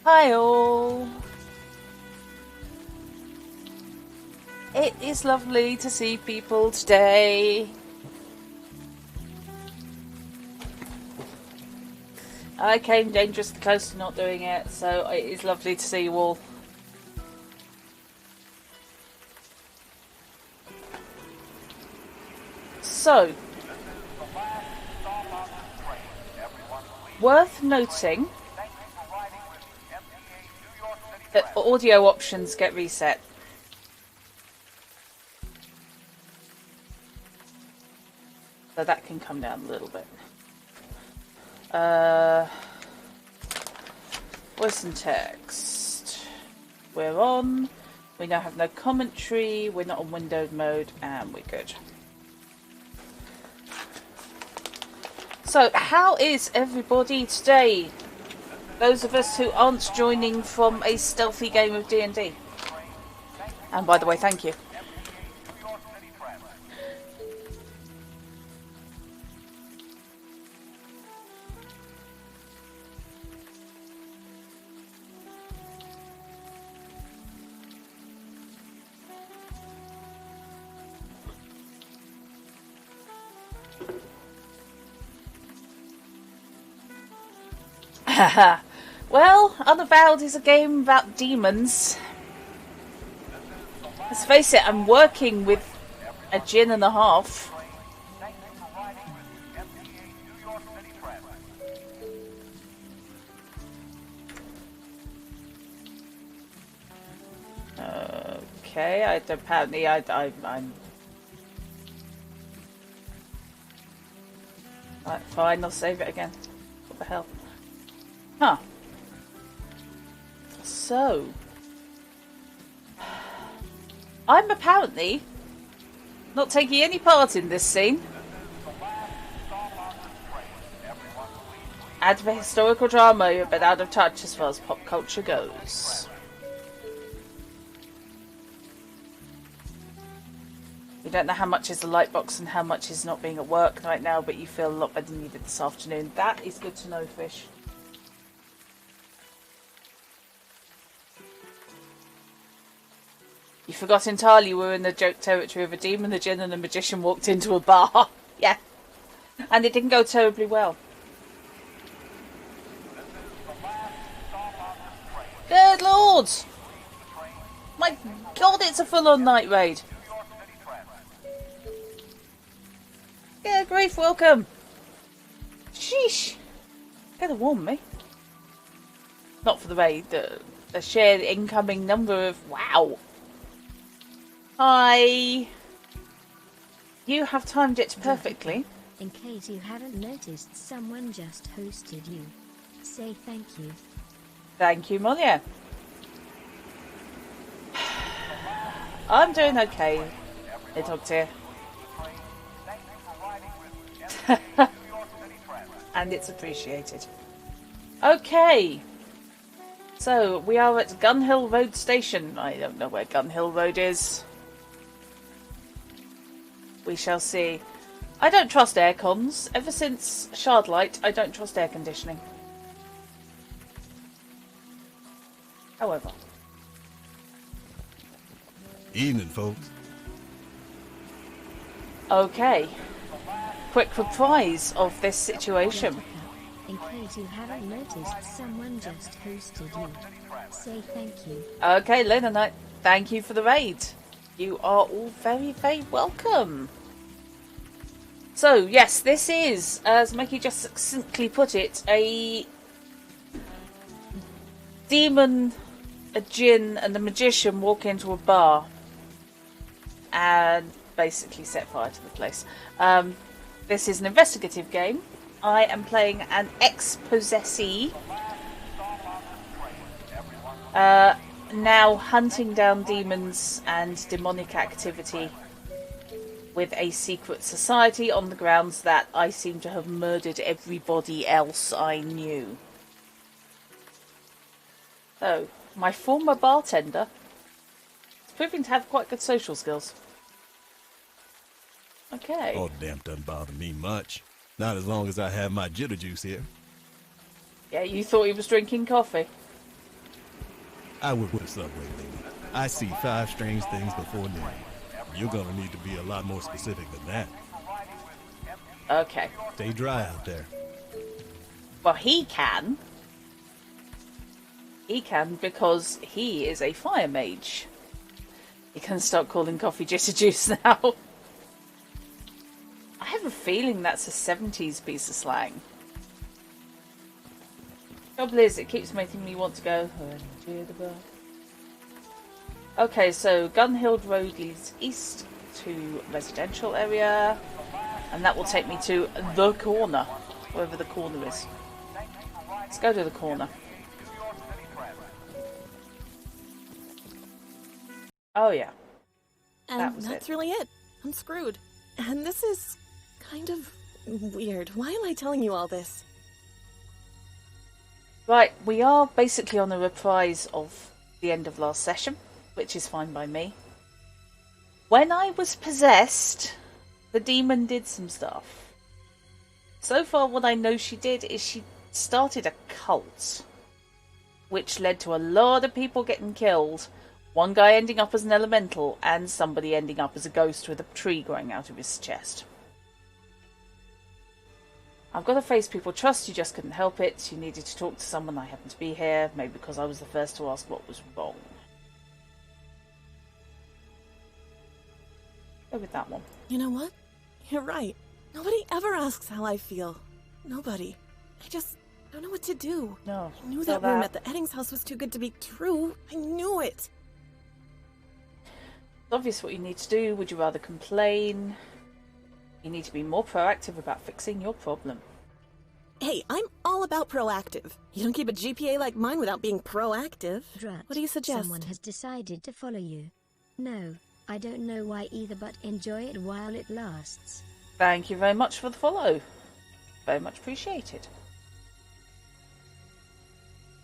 Hi all. It is lovely to see people today. I came dangerously close to not doing it, so it is lovely to see you all. So, worth noting that audio options get reset. So that can come down a little bit. Voice and text. We're on. We now have no commentary. We're not on windowed mode, and we're good. So, how is everybody today? Those of us who aren't joining from a stealthy game of D&D. And by the way, thank you. Well, Unavowed is a game about demons. Let's face it, I'm working with a gin and a half. Okay, apparently I'm... Right, fine, I'll save it again. What the hell? Huh. So, I'm apparently not taking any part in this scene. Add for historical drama, you're a bit out of touch as far as pop culture goes. You don't know how much is the light box and how much is not being at work right now, but you feel a lot better than you did this afternoon. That is good to know, Fish. You forgot entirely we were in the joke territory of a demon, the djinn, and a magician walked into a bar. Yeah. And it didn't go terribly well. Good lord! My god, it's a full-on night raid. Yeah, grief, welcome. Sheesh. Could have warned me. Not for the raid, the shared incoming number of... Wow. Hi. You have timed it perfectly. In case you haven't noticed, someone just hosted you. Say thank you. Thank you, Monia. I'm doing okay, little dear. And it's appreciated. Okay. So, we are at Gun Hill Road Station. I don't know where Gun Hill Road is. We shall see. I don't trust aircons. Ever since Shardlight, I don't trust air conditioning. However. Evening, folks. Okay. Quick reprise of this situation. In case you haven't noticed, someone just hosted you. Say thank you. Okay, Lena Knight, thank you for the raid. You are all very, very welcome. So, yes, this is, as Mikey just succinctly put it, a demon, a djinn, and a magician walk into a bar and basically set fire to the place. This is an investigative game. I am playing an ex-possessee, now hunting down demons and demonic activity with a secret society on the grounds that I seem to have murdered everybody else I knew. So, my former bartender is proving to have quite good social skills. Okay. Oh, damn, doesn't bother me much. Not as long as I have my jitter juice here. Yeah, you thought he was drinking coffee. I work with a subway lady. I see 5 strange things before noon. You're gonna need to be a lot more specific than that. Okay. Stay dry out there. Well, he can. He can because he is a fire mage. He can start calling coffee jitter juice now. I have a feeling that's a 70s piece of slang. Trouble is, it keeps making me want to go. Okay, so Gun Hill Road leads east to residential area, and that will take me to the corner, wherever the corner is. Let's go to the corner. Oh yeah. And that's really it. I'm screwed. And this is kind of weird. Why am I telling you all this? Right, we are basically on a reprise of the end of last session, which is fine by me. When I was possessed, the demon did some stuff. So far, what I know she did is she started a cult, which led to a lot of people getting killed. One guy ending up as an elemental, and somebody ending up as a ghost with a tree growing out of his chest. I've got a face people trust, you just couldn't help it. You needed to talk to someone, I happened to be here, maybe because I was the first to ask what was wrong. Go with that one. You know what? You're right. Nobody ever asks how I feel. Nobody. I just don't know what to do. No. I knew that room at the Eddings house was too good to be true. I knew it. It's obvious what you need to do. Would you rather complain? You need to be more proactive about fixing your problem. Hey, I'm all about proactive. You don't keep a GPA like mine without being proactive. Drat, what do you suggest? Someone has decided to follow you. No, I don't know why either, but enjoy it while it lasts. Thank you very much for the follow. Very much appreciated.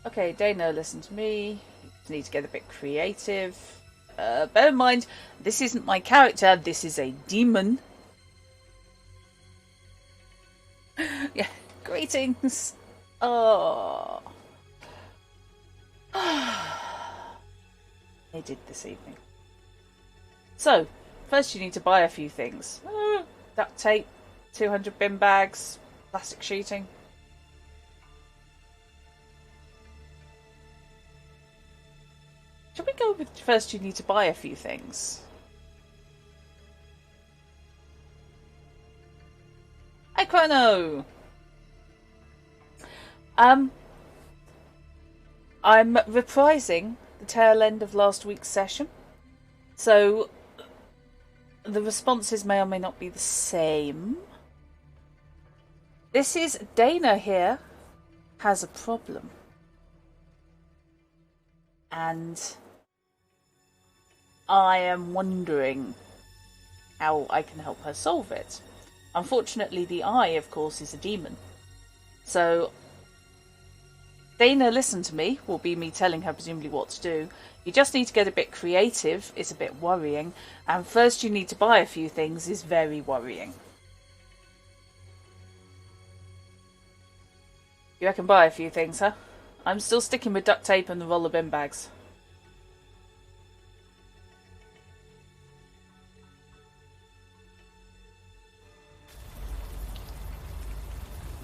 Okay, Dana, listen to me. You need to get a bit creative. Bear in mind, this isn't my character, this is a demon. Yeah, greetings. Oh. They did this evening. So, first you need to buy a few things. Duct tape, 200 bin bags, plastic sheeting. Should we go with first you need to buy a few things? Hi, Chrono! I'm reprising the tail end of last week's session, so the responses may or may not be the same. This is Dana here has a problem, and I am wondering how I can help her solve it. Unfortunately, the eye, of course, is a demon. So, Dana, listen to me, will be me telling her presumably what to do. You just need to get a bit creative, it's a bit worrying. And first you need to buy a few things is very worrying. You reckon buy a few things, huh? I'm still sticking with duct tape and the roller bin bags.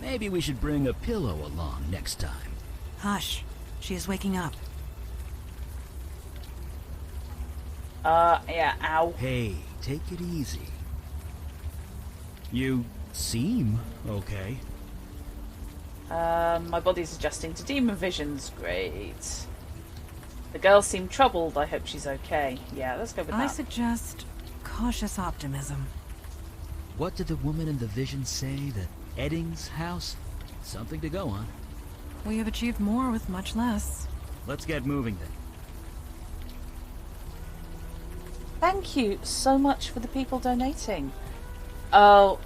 Maybe we should bring a pillow along next time. Hush. She is waking up. Yeah, ow. Hey, take it easy. You seem okay. My body's adjusting to demon visions. Great. The girl seemed troubled. I hope she's okay. Yeah, let's go with that. I suggest cautious optimism. What did the woman in the vision say? That Eddings house? Something to go on. We have achieved more with much less. Let's get moving then. Thank you so much for the people donating. Oh,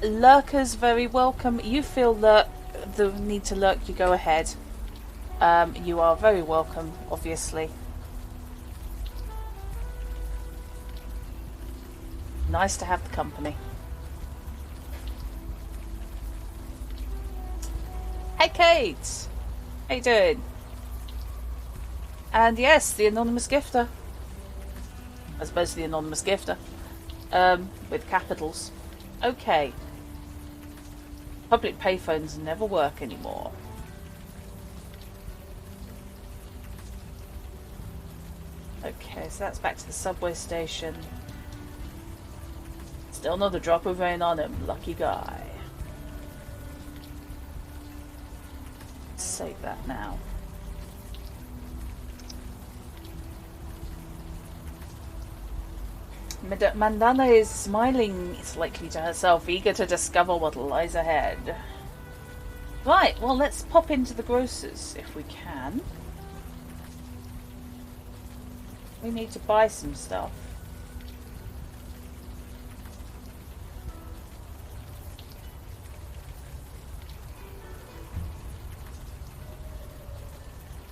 lurkers very welcome. You feel the need to lurk, you go ahead. You are very welcome, obviously. Nice to have the company. Hey Kate! How you doing? And yes, the anonymous gifter. I suppose the anonymous gifter. With capitals. Okay. Public payphones never work anymore. Okay, so that's back to the subway station. Still not a drop of rain on him, lucky guy. Save that now. Mandana is smiling slightly to herself, eager to discover what lies ahead. Right, well, let's pop into the grocer's if we can. We need to buy some stuff.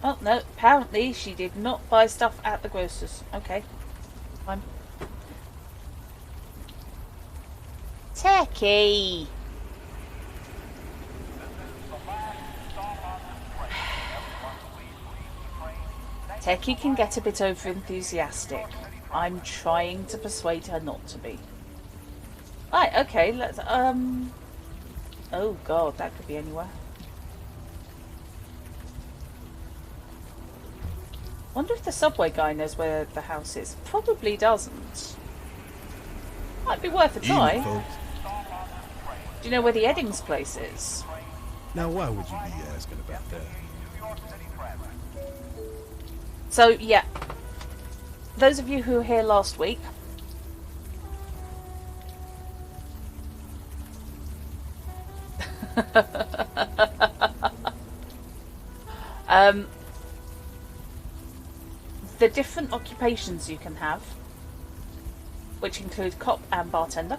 Oh, no, apparently she did not buy stuff at the grocer's. Okay, fine. Techie! Techie can get a bit over-enthusiastic. I'm trying to persuade her not to be. Right, okay, let's, oh god, that could be anywhere. Wonder if the subway guy knows where the house is. Probably doesn't. Might be worth a try. Evening, folks. Do you know where the Eddings place is? Now, why would you be asking about that? So, yeah. Those of you who were here last week. The different occupations you can have, which include cop and bartender,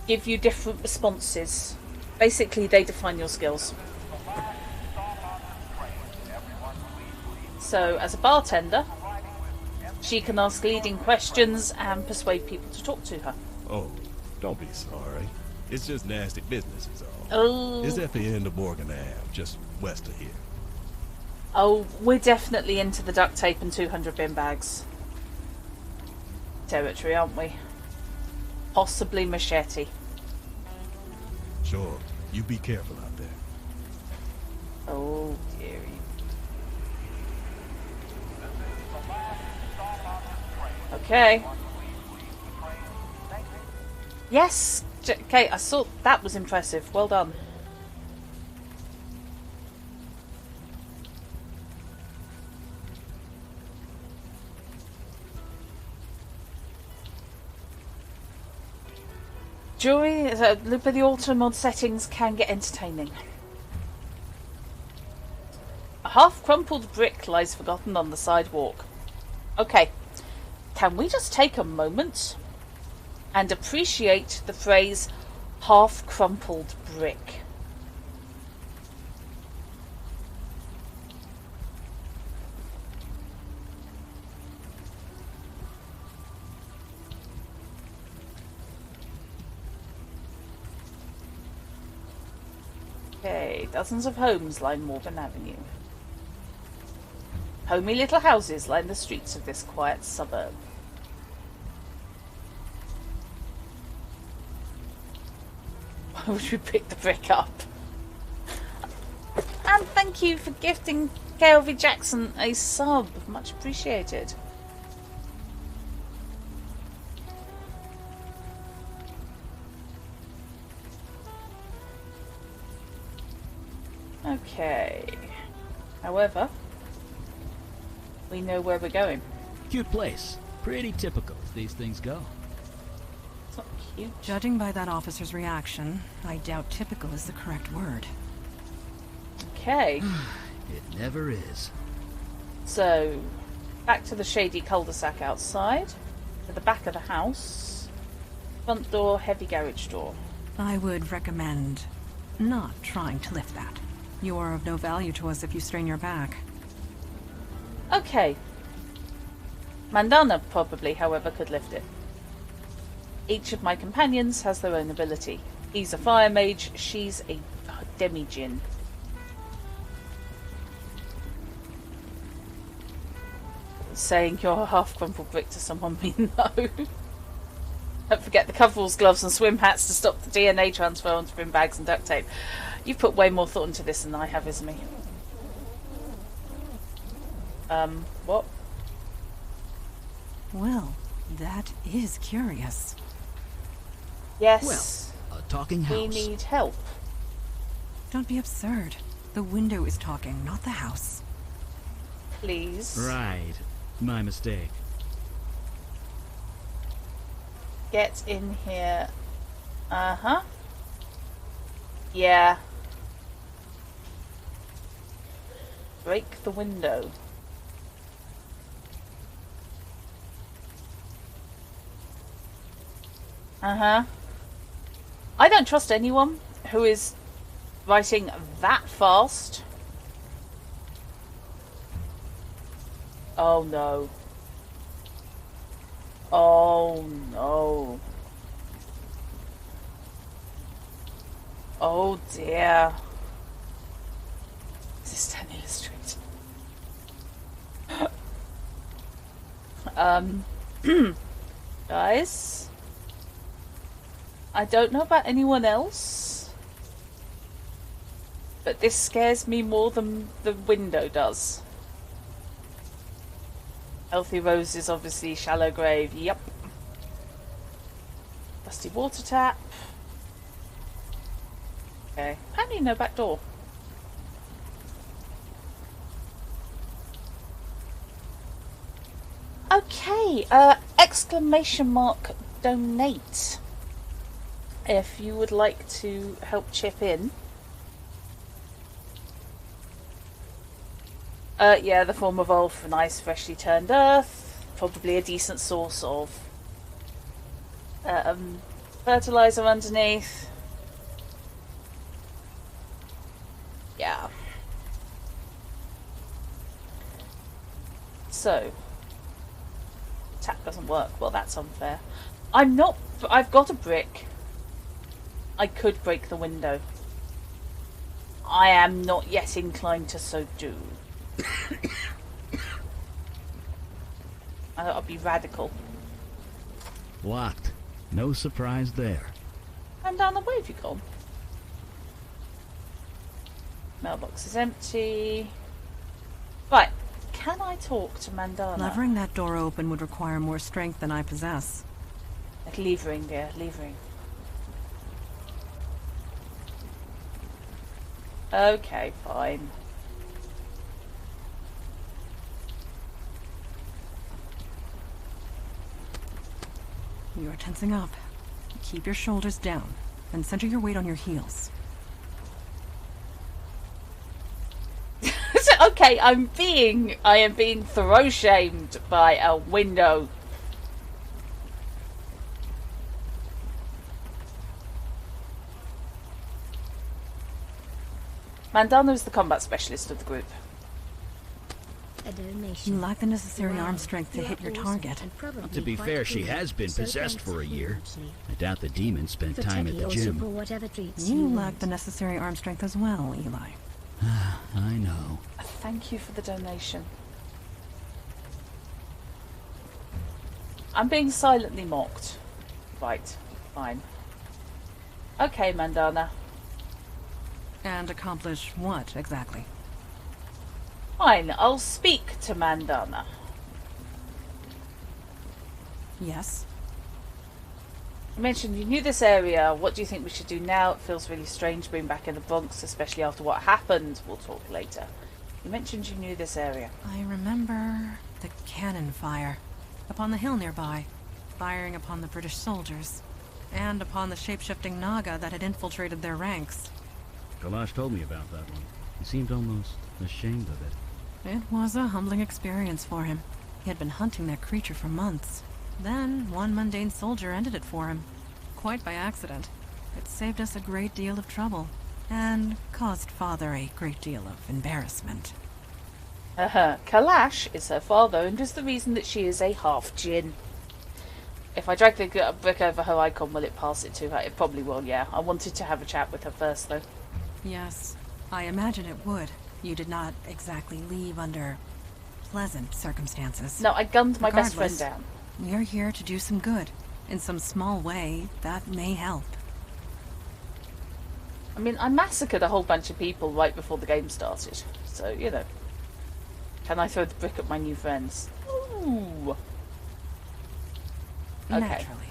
give you different responses. Basically, they define your skills. So, as a bartender, she can ask leading questions and persuade people to talk to her. Oh, don't be sorry. It's just nasty business is all. Oh. It's at the end of Morgan Ave, just west of here. Oh, we're definitely into the duct tape and 200 bin bags territory, aren't we? Possibly machete. Sure, you be careful out there. Oh, dearie. Okay. Yes! Okay, I saw that was impressive. Well done. Jewelry, look at the auto mod settings can get entertaining. A half-crumpled brick lies forgotten on the sidewalk. Okay, can we just take a moment and appreciate the phrase half-crumpled brick? Okay, dozens of homes line Morgan Avenue. Homey little houses line the streets of this quiet suburb. Why would we pick the brick up? And thank you for gifting KLV Jackson a sub. Much appreciated. Okay. However, we know where we're going. Cute place. Pretty typical as these things go. It's not cute. Judging by that officer's reaction, I doubt typical is the correct word. Okay. It never is. So, back to the shady cul-de-sac outside. To the back of the house. Front door, heavy garage door. I would recommend not trying to lift that. You are of no value to us if you strain your back. Okay. Mandana probably, however, could lift it. Each of my companions has their own ability. He's a fire mage, she's a demi-djinn. saying you're a half-crumpled brick to someone we know. Don't forget the coveralls, gloves and swim hats to stop the DNA transfer onto bin bags and duct tape. You've put way more thought into this than I have, Isme. What? Well, that is curious. Yes. Well, a talking house. We need help. Don't be absurd. The window is talking, not the house. Please. Right. My mistake. Get in here. Uh-huh. Yeah. Break the window. Uh-huh. I don't trust anyone who is writing that fast. Oh no. Oh no. Oh dear. Is this 10 illustrated? Guys, I don't know about anyone else, but this scares me more than the window does. Healthy roses, obviously. Shallow grave, yep. Dusty water tap. Okay, apparently no back door. Okay, exclamation mark donate. If you would like to help chip in. Yeah, the form evolved from nice, freshly turned earth. Probably a decent source of fertilizer underneath. Yeah. So, tap doesn't work. Well, that's unfair. I've got a brick. I could break the window. I am not yet inclined to so do. I thought I'd be radical. Locked. No surprise there. And down the way have you gone? Mailbox is empty. Right. Can I talk to Mandana? Levering that door open would require more strength than I possess. Like levering, dear. Levering. Okay, fine. You're tensing up. Keep your shoulders down and center your weight on your heels. Okay, I am being throw shamed by a window. Mandana is the combat specialist of the group. A donation. You lack the necessary Wow, arm strength to you hit are your awesome target. and probably To be quite fair, she cool. has been So possessed thanks for a year. hugely. I doubt the demon spent For time at techie the also gym. for whatever treats You you lack want. the necessary arm strength as well, Eli. I know. Thank you for the donation. I'm being silently mocked. Right, fine. Okay, Mandana. And accomplish what, exactly? Fine, I'll speak to Mandana. Yes? You mentioned you knew this area. What do you think we should do now? It feels really strange being back in the Bronx, especially after what happened. We'll talk later. You mentioned you knew this area. I remember the cannon fire upon the hill nearby, firing upon the British soldiers, and upon the shape-shifting Naga that had infiltrated their ranks. Kalash told me about that one. He seemed almost ashamed of it. It was a humbling experience for him. He had been hunting that creature for months. Then, one mundane soldier ended it for him. Quite by accident. It saved us a great deal of trouble, and caused Father a great deal of embarrassment. Kalash is her father and is the reason that she is a half-djinn. If I drag the brick over her icon, will it pass it to her? It probably will, yeah. I wanted to have a chat with her first, though. Yes, I imagine it would. You did not exactly leave under pleasant circumstances. No, I gunned my best friend Regardless, down. We're here to do some good. In some small way, that may help. I mean, I massacred a whole bunch of people right before the game started. So, you know. Can I throw the brick at my new friends? Ooh. Okay. Naturally.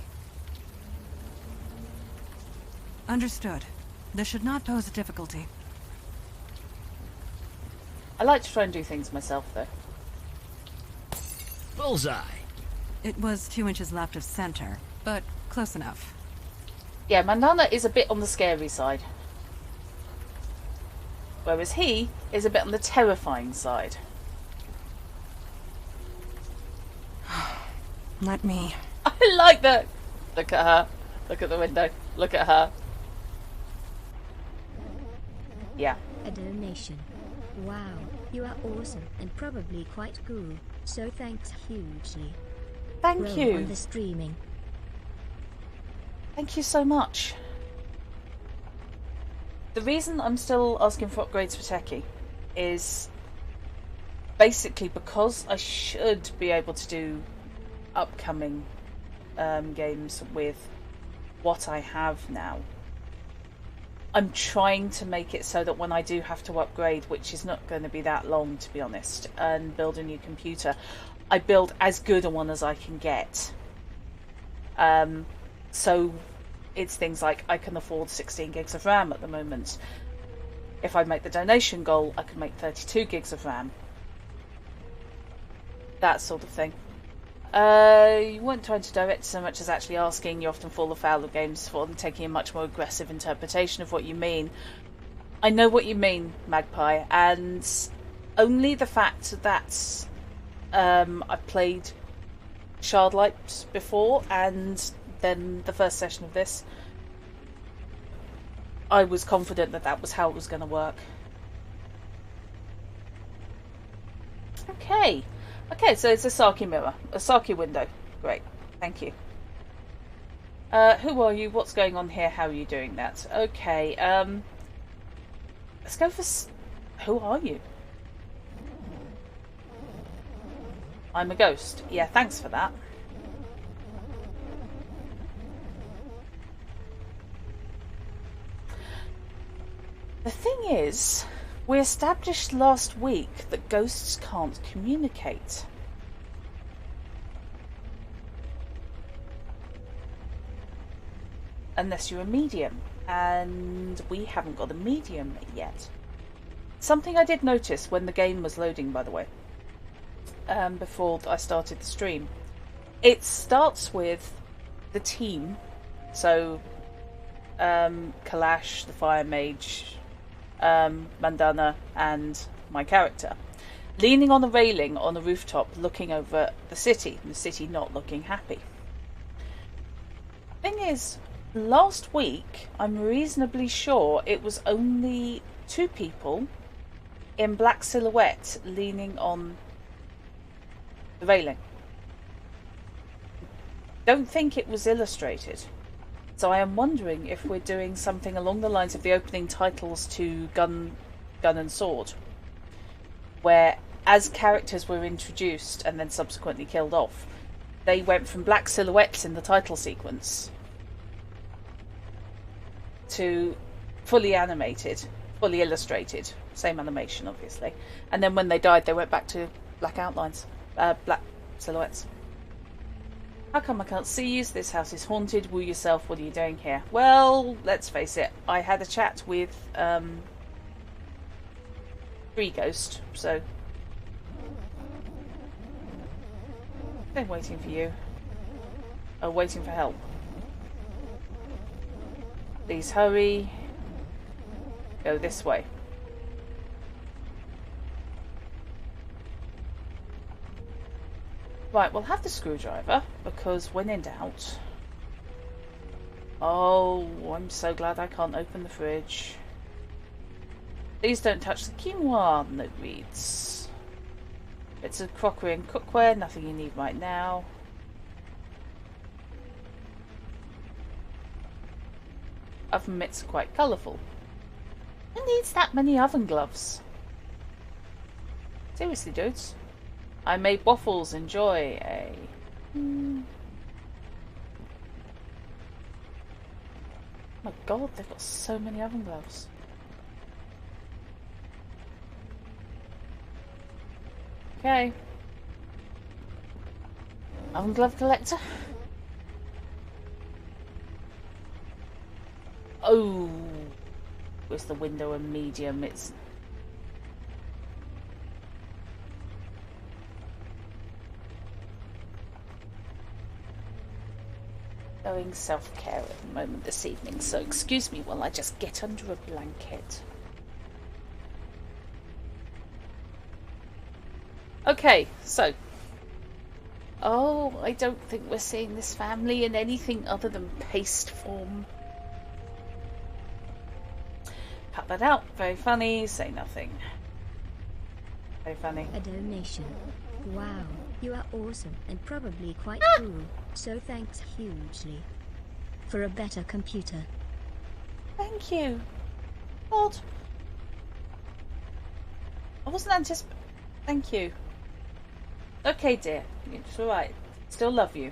Understood. This should not pose a difficulty. I like to try and do things myself, though. Bullseye. It was 2 inches left of center, but close enough. Yeah, Mandana is a bit on the scary side. Whereas he is a bit on the terrifying side. Let me... I like that. Look at her. Look at the window. Look at her. Yeah. A donation. Wow, you are awesome and probably quite cool, so thanks hugely. Thank Roll you. on the streaming. Thank you so much. The reason I'm still asking for upgrades for Techie is basically because I should be able to do upcoming games with what I have now. I'm trying to make it so that when I do have to upgrade, which is not going to be that long to be honest, and build a new computer, I build as good a one as I can get. So it's things like I can afford 16 gigs of RAM at the moment. If I make the donation goal, I can make 32 gigs of RAM. That sort of thing. You weren't trying to direct so much as actually asking. You often fall afoul of games for them taking a much more aggressive interpretation of what you mean. I know what you mean, Magpie, and only the fact that I've played Shardlight before, and then the first session of this, I was confident that that was how it was going to work. Okay. Okay, so it's a Saki mirror. A Saki window. Great. Thank you. Who are you? What's going on here? How are you doing that? Okay, let's go for... Who are you? I'm a ghost. Yeah, thanks for that. The thing is, we established last week that ghosts can't communicate. Unless you're a medium, and we haven't got a medium yet. Something I did notice when the game was loading, by the way, before I started the stream. It starts with the team, so Kalash, the Fire Mage, Mandana, and my character, leaning on a railing on a rooftop looking over the city, and the city not looking happy. Thing is, last week I'm reasonably sure it was only 2 people in black silhouette leaning on the railing. Don't think it was illustrated. So I am wondering if we're doing something along the lines of the opening titles to Gun and Sword, where as characters were introduced and then subsequently killed off, they went from black silhouettes in the title sequence to fully animated, fully illustrated, same animation obviously, and then when they died they went back to black outlines, black silhouettes. How come I can't see you? This house is haunted. Woo yourself. What are you doing here? Well, let's face it. I had a chat with Free Ghost, so they're waiting for you. Oh, waiting for help. Please hurry. Go this way. Right, we'll have the screwdriver, because when in doubt... Oh, I'm so glad I can't open the fridge. Please don't touch the quinoa, note reads. Bits of crockery and cookware, nothing you need right now. Oven mitts are quite colourful. Who needs that many oven gloves? Seriously, dudes. I made waffles. Enjoy. Oh my god, they've got so many oven gloves. Okay. Oven glove collector. Oh, it's the window and medium. It's going self-care at the moment this evening, so excuse me while I just get under a blanket. Okay, so I don't think we're seeing this family in anything other than paste form. Cut that out. Very funny. Say nothing. Very funny. A donation. Wow, you are awesome and probably quite cool. So thanks hugely. For a better computer. Thank you. God. I wasn't anticipating. Thank you. Okay, dear. It's alright. Still love you.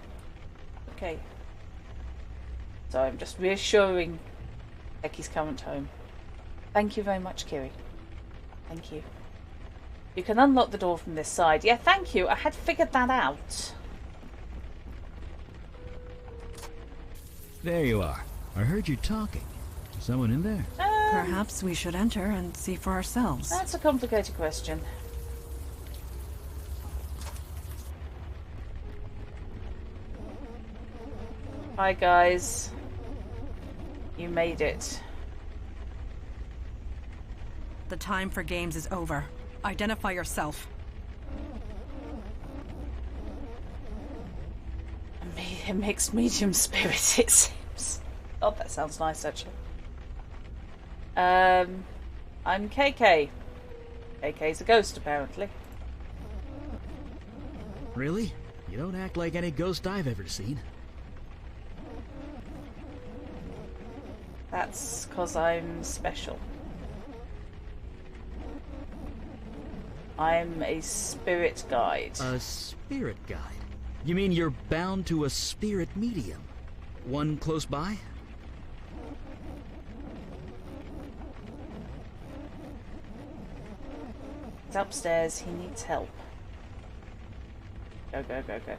Okay. So I'm just reassuring Becky's current home. Thank you very much, Kiri. Thank you. You can unlock the door from this side. Yeah, thank you. I had figured that out. There you are. I heard you talking. Is someone in there? Perhaps we should enter and see for ourselves. That's a complicated question. Hi, guys. You made it. The time for games is over. Identify yourself. A mixed medium spirit, it seems. Oh, that sounds nice, actually. I'm KK. KK's a ghost, apparently. Really? You don't act like any ghost I've ever seen. That's 'cause I'm special. I'm a spirit guide. A spirit guide? You mean you're bound to a spirit medium? One close by? He's upstairs. He needs help. Go, go, go, go.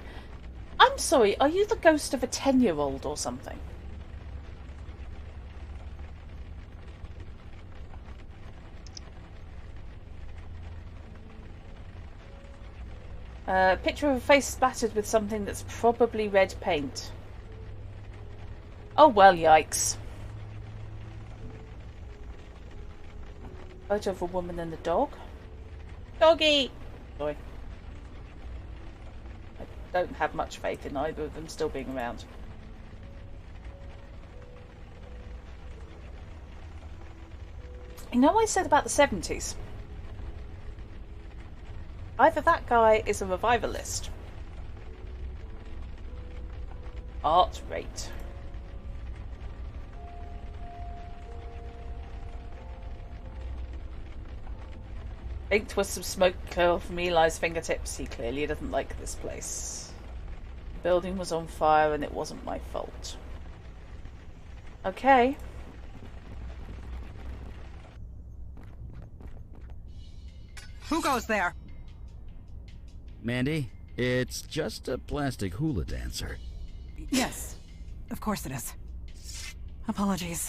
I'm sorry, are you the ghost of a 10-year-old or something? Picture of a face splattered with something that's probably red paint. Oh well, yikes. Photo of a woman and a dog. Doggy! Sorry. I don't have much faith in either of them still being around. You know what I said about the 70s? Either that guy is a revivalist. Art rate. Inked with some smoke curl from Eli's fingertips. He clearly doesn't like this place. The building was on fire and it wasn't my fault. Okay. Who goes there? Mandy, it's just a plastic hula dancer. Yes, of course it is. Apologies.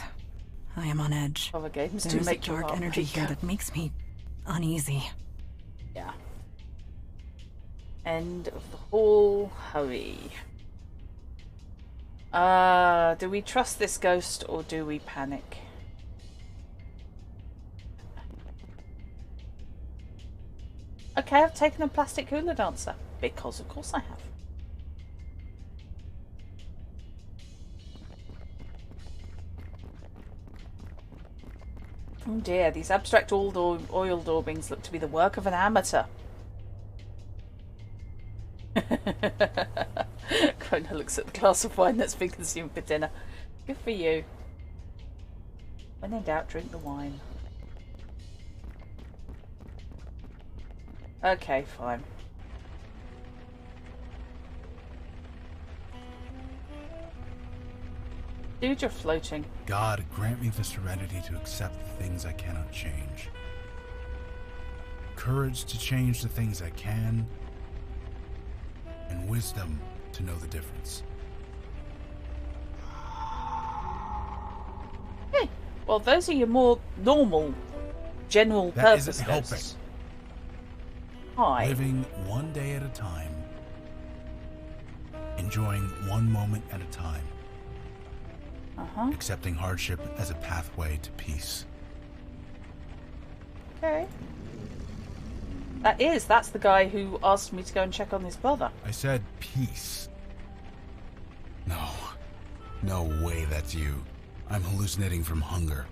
I am on edge. Other games There do is a make your dark heart energy break. here that makes me uneasy. Yeah. End of the hall. Hurry. Do we trust this ghost or do we panic? Okay, I've taken a plastic hula dancer. Because of course I have. Oh dear, these abstract oil daubings look to be the work of an amateur. Krona looks at the glass of wine that's been consumed for dinner. Good for you. When in doubt, drink the wine. Okay, fine. Dude, you're floating. God, grant me the serenity to accept the things I cannot change. Courage to change the things I can. And wisdom to know the difference. Hey, well, those are your more normal, general purpose That isn't helping. ghosts. Hi. Living one day at a time. Enjoying one moment at a time. Accepting hardship as a pathway to peace. Okay. That's the guy who asked me to go and check on his brother. I said peace. No way that's you. I'm hallucinating from hunger.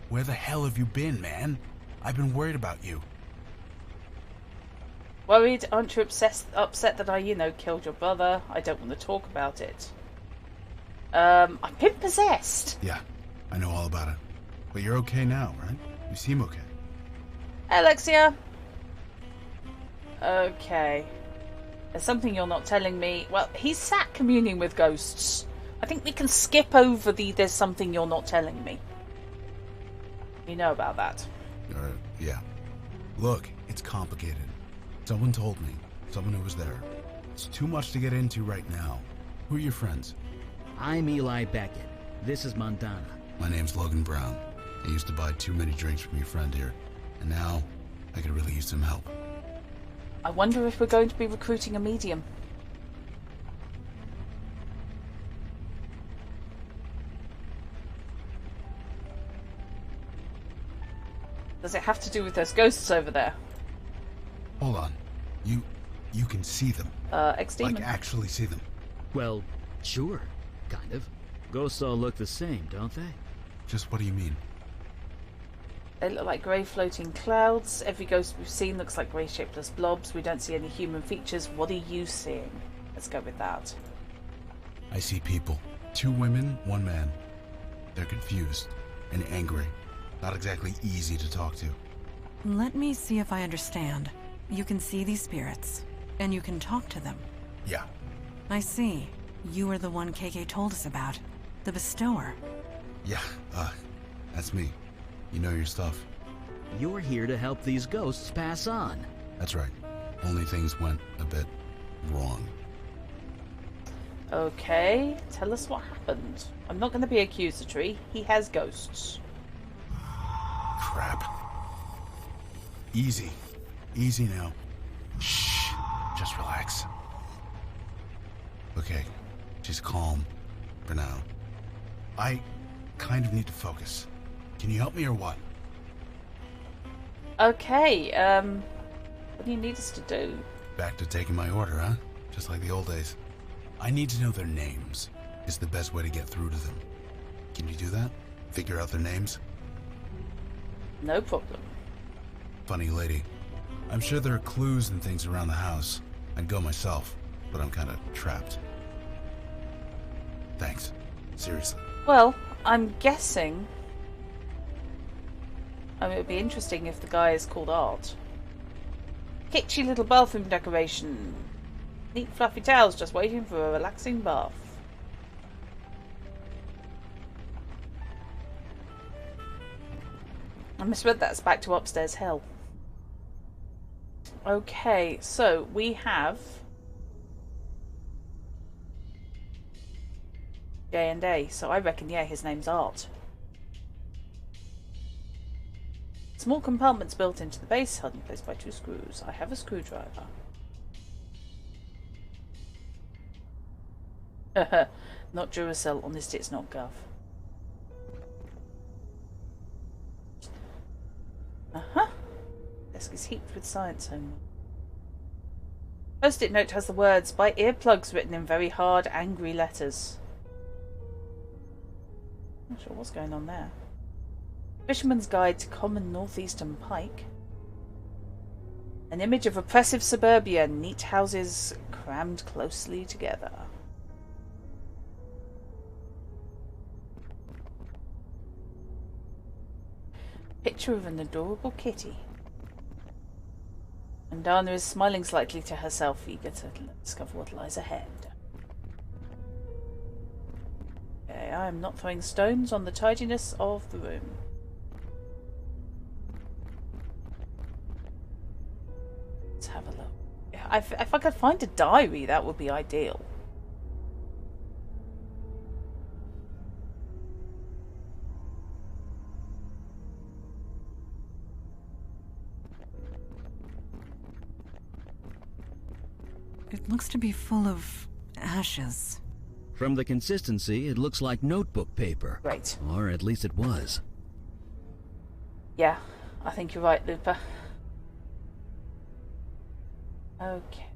Where the hell have you been, man? I've been worried about you. Worried? Aren't you upset that I, killed your brother? I don't want to talk about it. I've been possessed. Yeah, I know all about it. But you're okay now, right? You seem okay. Alexia! Okay. There's something you're not telling me. Well, he's sat communing with ghosts. I think we can skip over the there's something you're not telling me. You know about that. Yeah. Look, it's complicated. Someone told me. Someone who was there. It's too much to get into right now. Who are your friends? I'm Eli Beckett. This is Montana. My name's Logan Brown. I used to buy too many drinks from your friend here. And now, I could really use some help. I wonder if we're going to be recruiting a medium. Does it have to do with those ghosts over there? Hold on. You can see them. Ex-demon. Like, actually see them. Well, sure. Kind of. Ghosts all look the same, don't they? Just what do you mean? They look like grey floating clouds. Every ghost we've seen looks like grey shapeless blobs. We don't see any human features. What are you seeing? Let's go with that. I see people. 2 women, 1 man. They're confused and angry. Not exactly easy to talk to. Let me see if I understand. You can see these spirits, and you can talk to them. Yeah. I see. You are the one KK told us about. The bestower. Yeah, that's me. You know your stuff. You're here to help these ghosts pass on. That's right. Only things went a bit wrong. Okay, tell us what happened. I'm not going to be accusatory. He has ghosts. Crap. Easy. Easy now. Shh. Just relax. Okay. Just calm. For now. I kind of need to focus. Can you help me or what? Okay, what do you need us to do? Back to taking my order, huh? Just like the old days. I need to know their names. It's the best way to get through to them. Can you do that? Figure out their names? No problem. Funny lady. I'm sure there are clues and things around the house. I'd go myself, but I'm kind of trapped. Thanks. Seriously. Well, I'm guessing... it would be interesting if the guy is called Art. Kitschy little bathroom decoration. Neat fluffy towels just waiting for a relaxing bath. I misread that as back to upstairs hell. Okay, so we have J&A, so I reckon, yeah, his name's Art. Small compartments built into the base, held in place by 2 screws. I have a screwdriver. Not Duracell, honest it's not Gov. Desk is heaped with science homework. Post-it note has the words "by earplugs" written in very hard, angry letters. Not sure what's going on there. Fisherman's Guide to Common Northeastern Pike. An image of oppressive suburbia, neat houses crammed closely together. Picture of an adorable kitty. And Dana is smiling slightly to herself, eager to discover what lies ahead. Okay. Okay, I am not throwing stones on the tidiness of the room. Let's have a look. If I could find a diary, that would be ideal. It looks to be full of ashes. From the consistency, it looks like notebook paper. Right. Or at least it was. Yeah, I think you're right, Looper. Okay.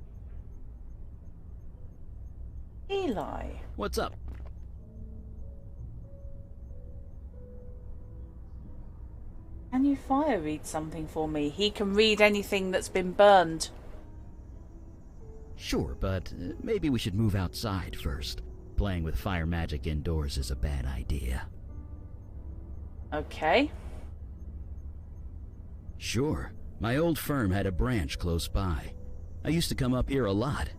Eli. What's up? Can you fire read something for me? He can read anything that's been burned. Sure, but maybe we should move outside first. Playing with fire magic indoors is a bad idea. Okay. Sure. My old firm had a branch close by. I used to come up here a lot.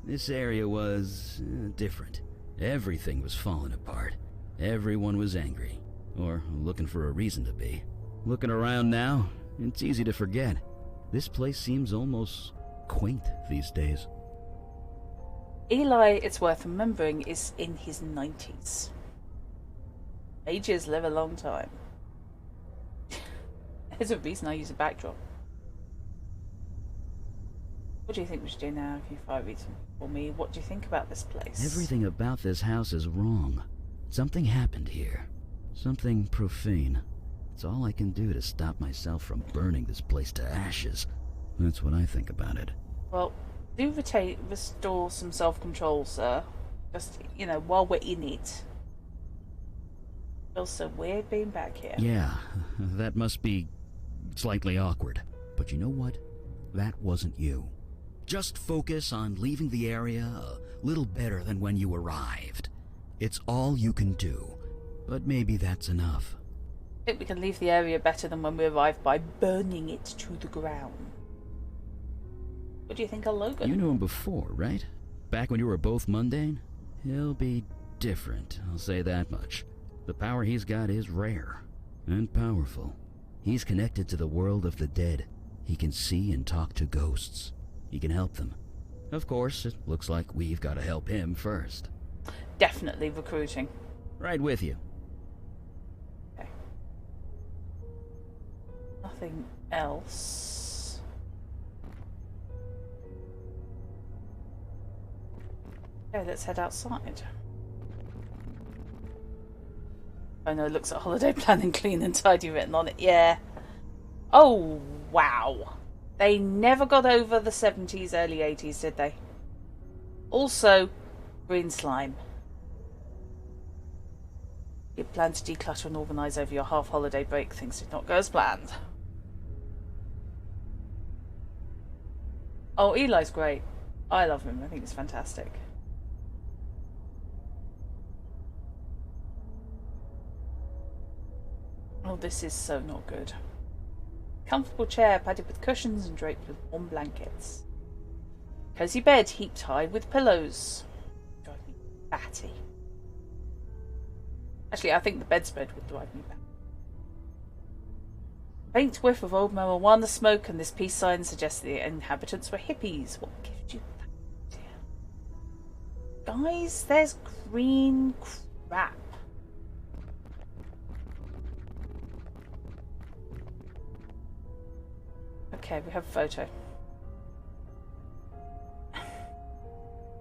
This area was different. Everything was falling apart. Everyone was angry. Or looking for a reason to be. Looking around now, it's easy to forget. This place seems almost quaint these days. Eli, it's worth remembering, is in his 90s. Ages live a long time. There's a reason I use a backdrop. What do you think we should do now if you fire read something for me? What do you think about this place? Everything about this house is wrong. Something happened here. Something profane. It's all I can do to stop myself from burning this place to ashes. That's what I think about it. Well, do restore some self-control, sir. Just, you know, while we're in it. Feels so weird being back here. Yeah, that must be slightly awkward. But you know what? That wasn't you. Just focus on leaving the area a little better than when you arrived. It's all you can do. But maybe that's enough. I think we can leave the area better than when we arrived by burning it to the ground. What do you think of Logan? You knew him before, right? Back when you were both mundane? He'll be different, I'll say that much. The power he's got is rare and powerful. He's connected to the world of the dead. He can see and talk to ghosts. He can help them. Of course, it looks like we've got to help him first. Definitely recruiting. Right with you. Okay. Nothing else. Okay, let's head outside. Oh no, it looks at holiday planning, clean and tidy written on it. Yeah. Oh, wow. They never got over the 70s, early 80s, did they? Also, green slime. You plan to declutter and organise over your half-holiday break. Things did not go as planned. Oh, Eli's great. I love him. I think he's fantastic. Oh, this is so not good. Comfortable chair padded with cushions and draped with warm blankets. Cozy bed heaped high with pillows. Drive me batty. Actually, I think the bedspread would drive me batty. Faint whiff of old marijuana smoke and this peace sign suggests the inhabitants were hippies. What gives you that idea? Guys, there's green crap. Okay, we have a photo.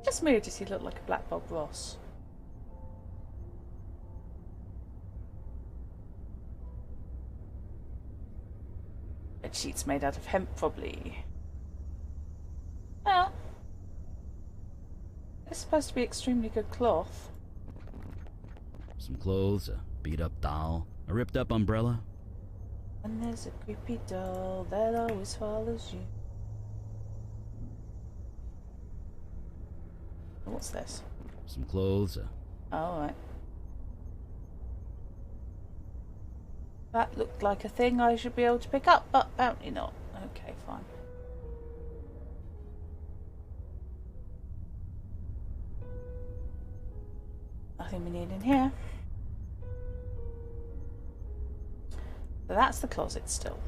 Just moved to see look like a black Bob Ross. Bed sheets made out of hemp, probably. Well, it's supposed to be extremely good cloth. Some clothes, a beat-up doll, a ripped-up umbrella. And there's a creepy doll that always follows you. What's this? Some clothes, Oh, alright. That looked like a thing I should be able to pick up, but apparently not. Okay, fine. Nothing we need in here. So that's the closet still.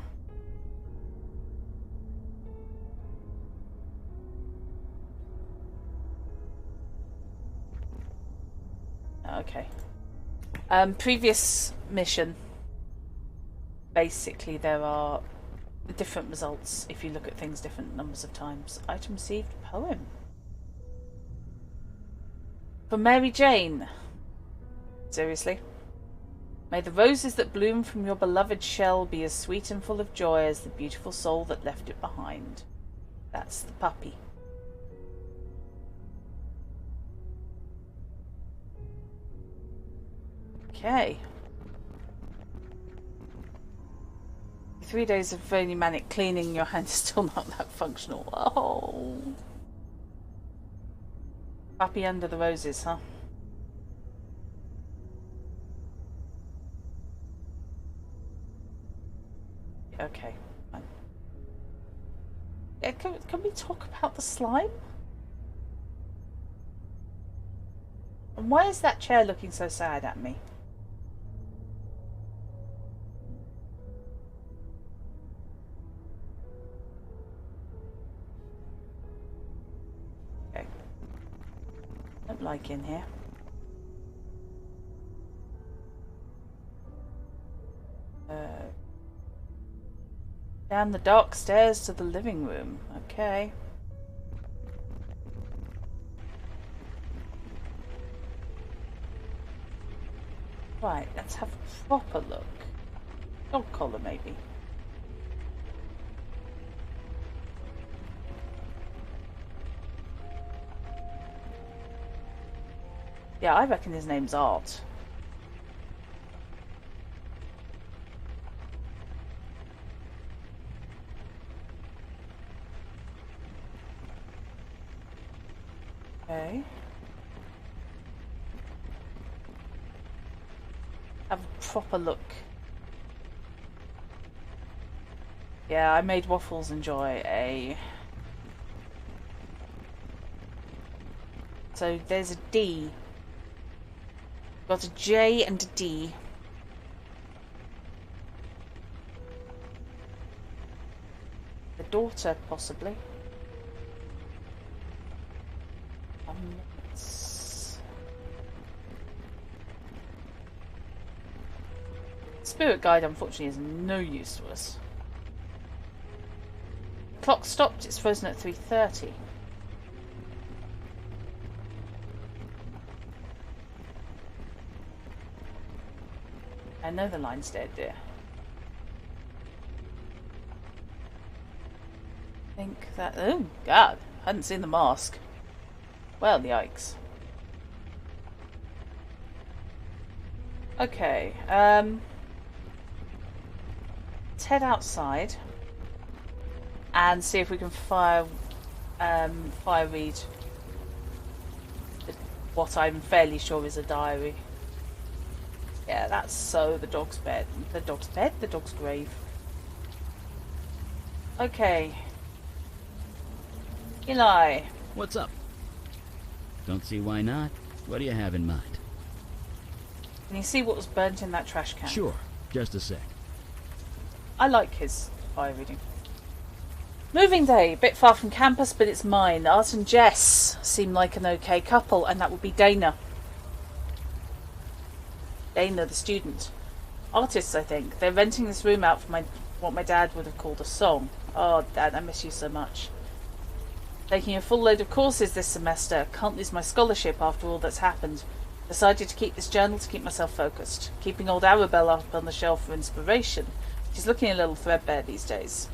Okay. Previous mission. Basically, there are different results if you look at things different numbers of times. Item received, poem. From Mary Jane. Seriously? May the roses that bloom from your beloved shell be as sweet and full of joy as the beautiful soul that left it behind. That's the puppy. Okay. 3 days of very manic cleaning, your hand is still not that functional. Oh. Puppy under the roses, huh? Okay. Fine. Yeah, can we talk about the slime? And why is that chair looking so sad at me? Okay. Don't like in here. Down the dark stairs to the living room. Okay. Right, let's have a proper look. Dog collar, maybe. Yeah, I reckon his name's Art. Okay. Have a proper look. Yeah, I made Waffles enjoy a... So there's a D. Got a J and a D. The daughter, possibly. Spirit guide, unfortunately, is no use to us. Clock stopped. It's frozen at 3:30. I know the line's dead, dear. I think that... Oh, God. Hadn't seen the mask. Well, yikes. Okay, let's head outside and see if we can fire read what I'm fairly sure is a diary. Yeah, that's so the dog's bed. The dog's bed? The dog's grave. Okay. Eli. What's up? Don't see why not. What do you have in mind? Can you see what was burnt in that trash can? Sure. Just a sec. I like his fire reading. Moving day. A bit far from campus, but it's mine. Art and Jess seem like an okay couple, and that would be Dana. Dana, the student. Artists, I think. They're renting this room out for what my dad would have called a song. Oh, Dad, I miss you so much. Taking a full load of courses this semester. Can't lose my scholarship after all that's happened. Decided to keep this journal to keep myself focused. Keeping old Arabella up on the shelf for inspiration. She's looking a little threadbare these days.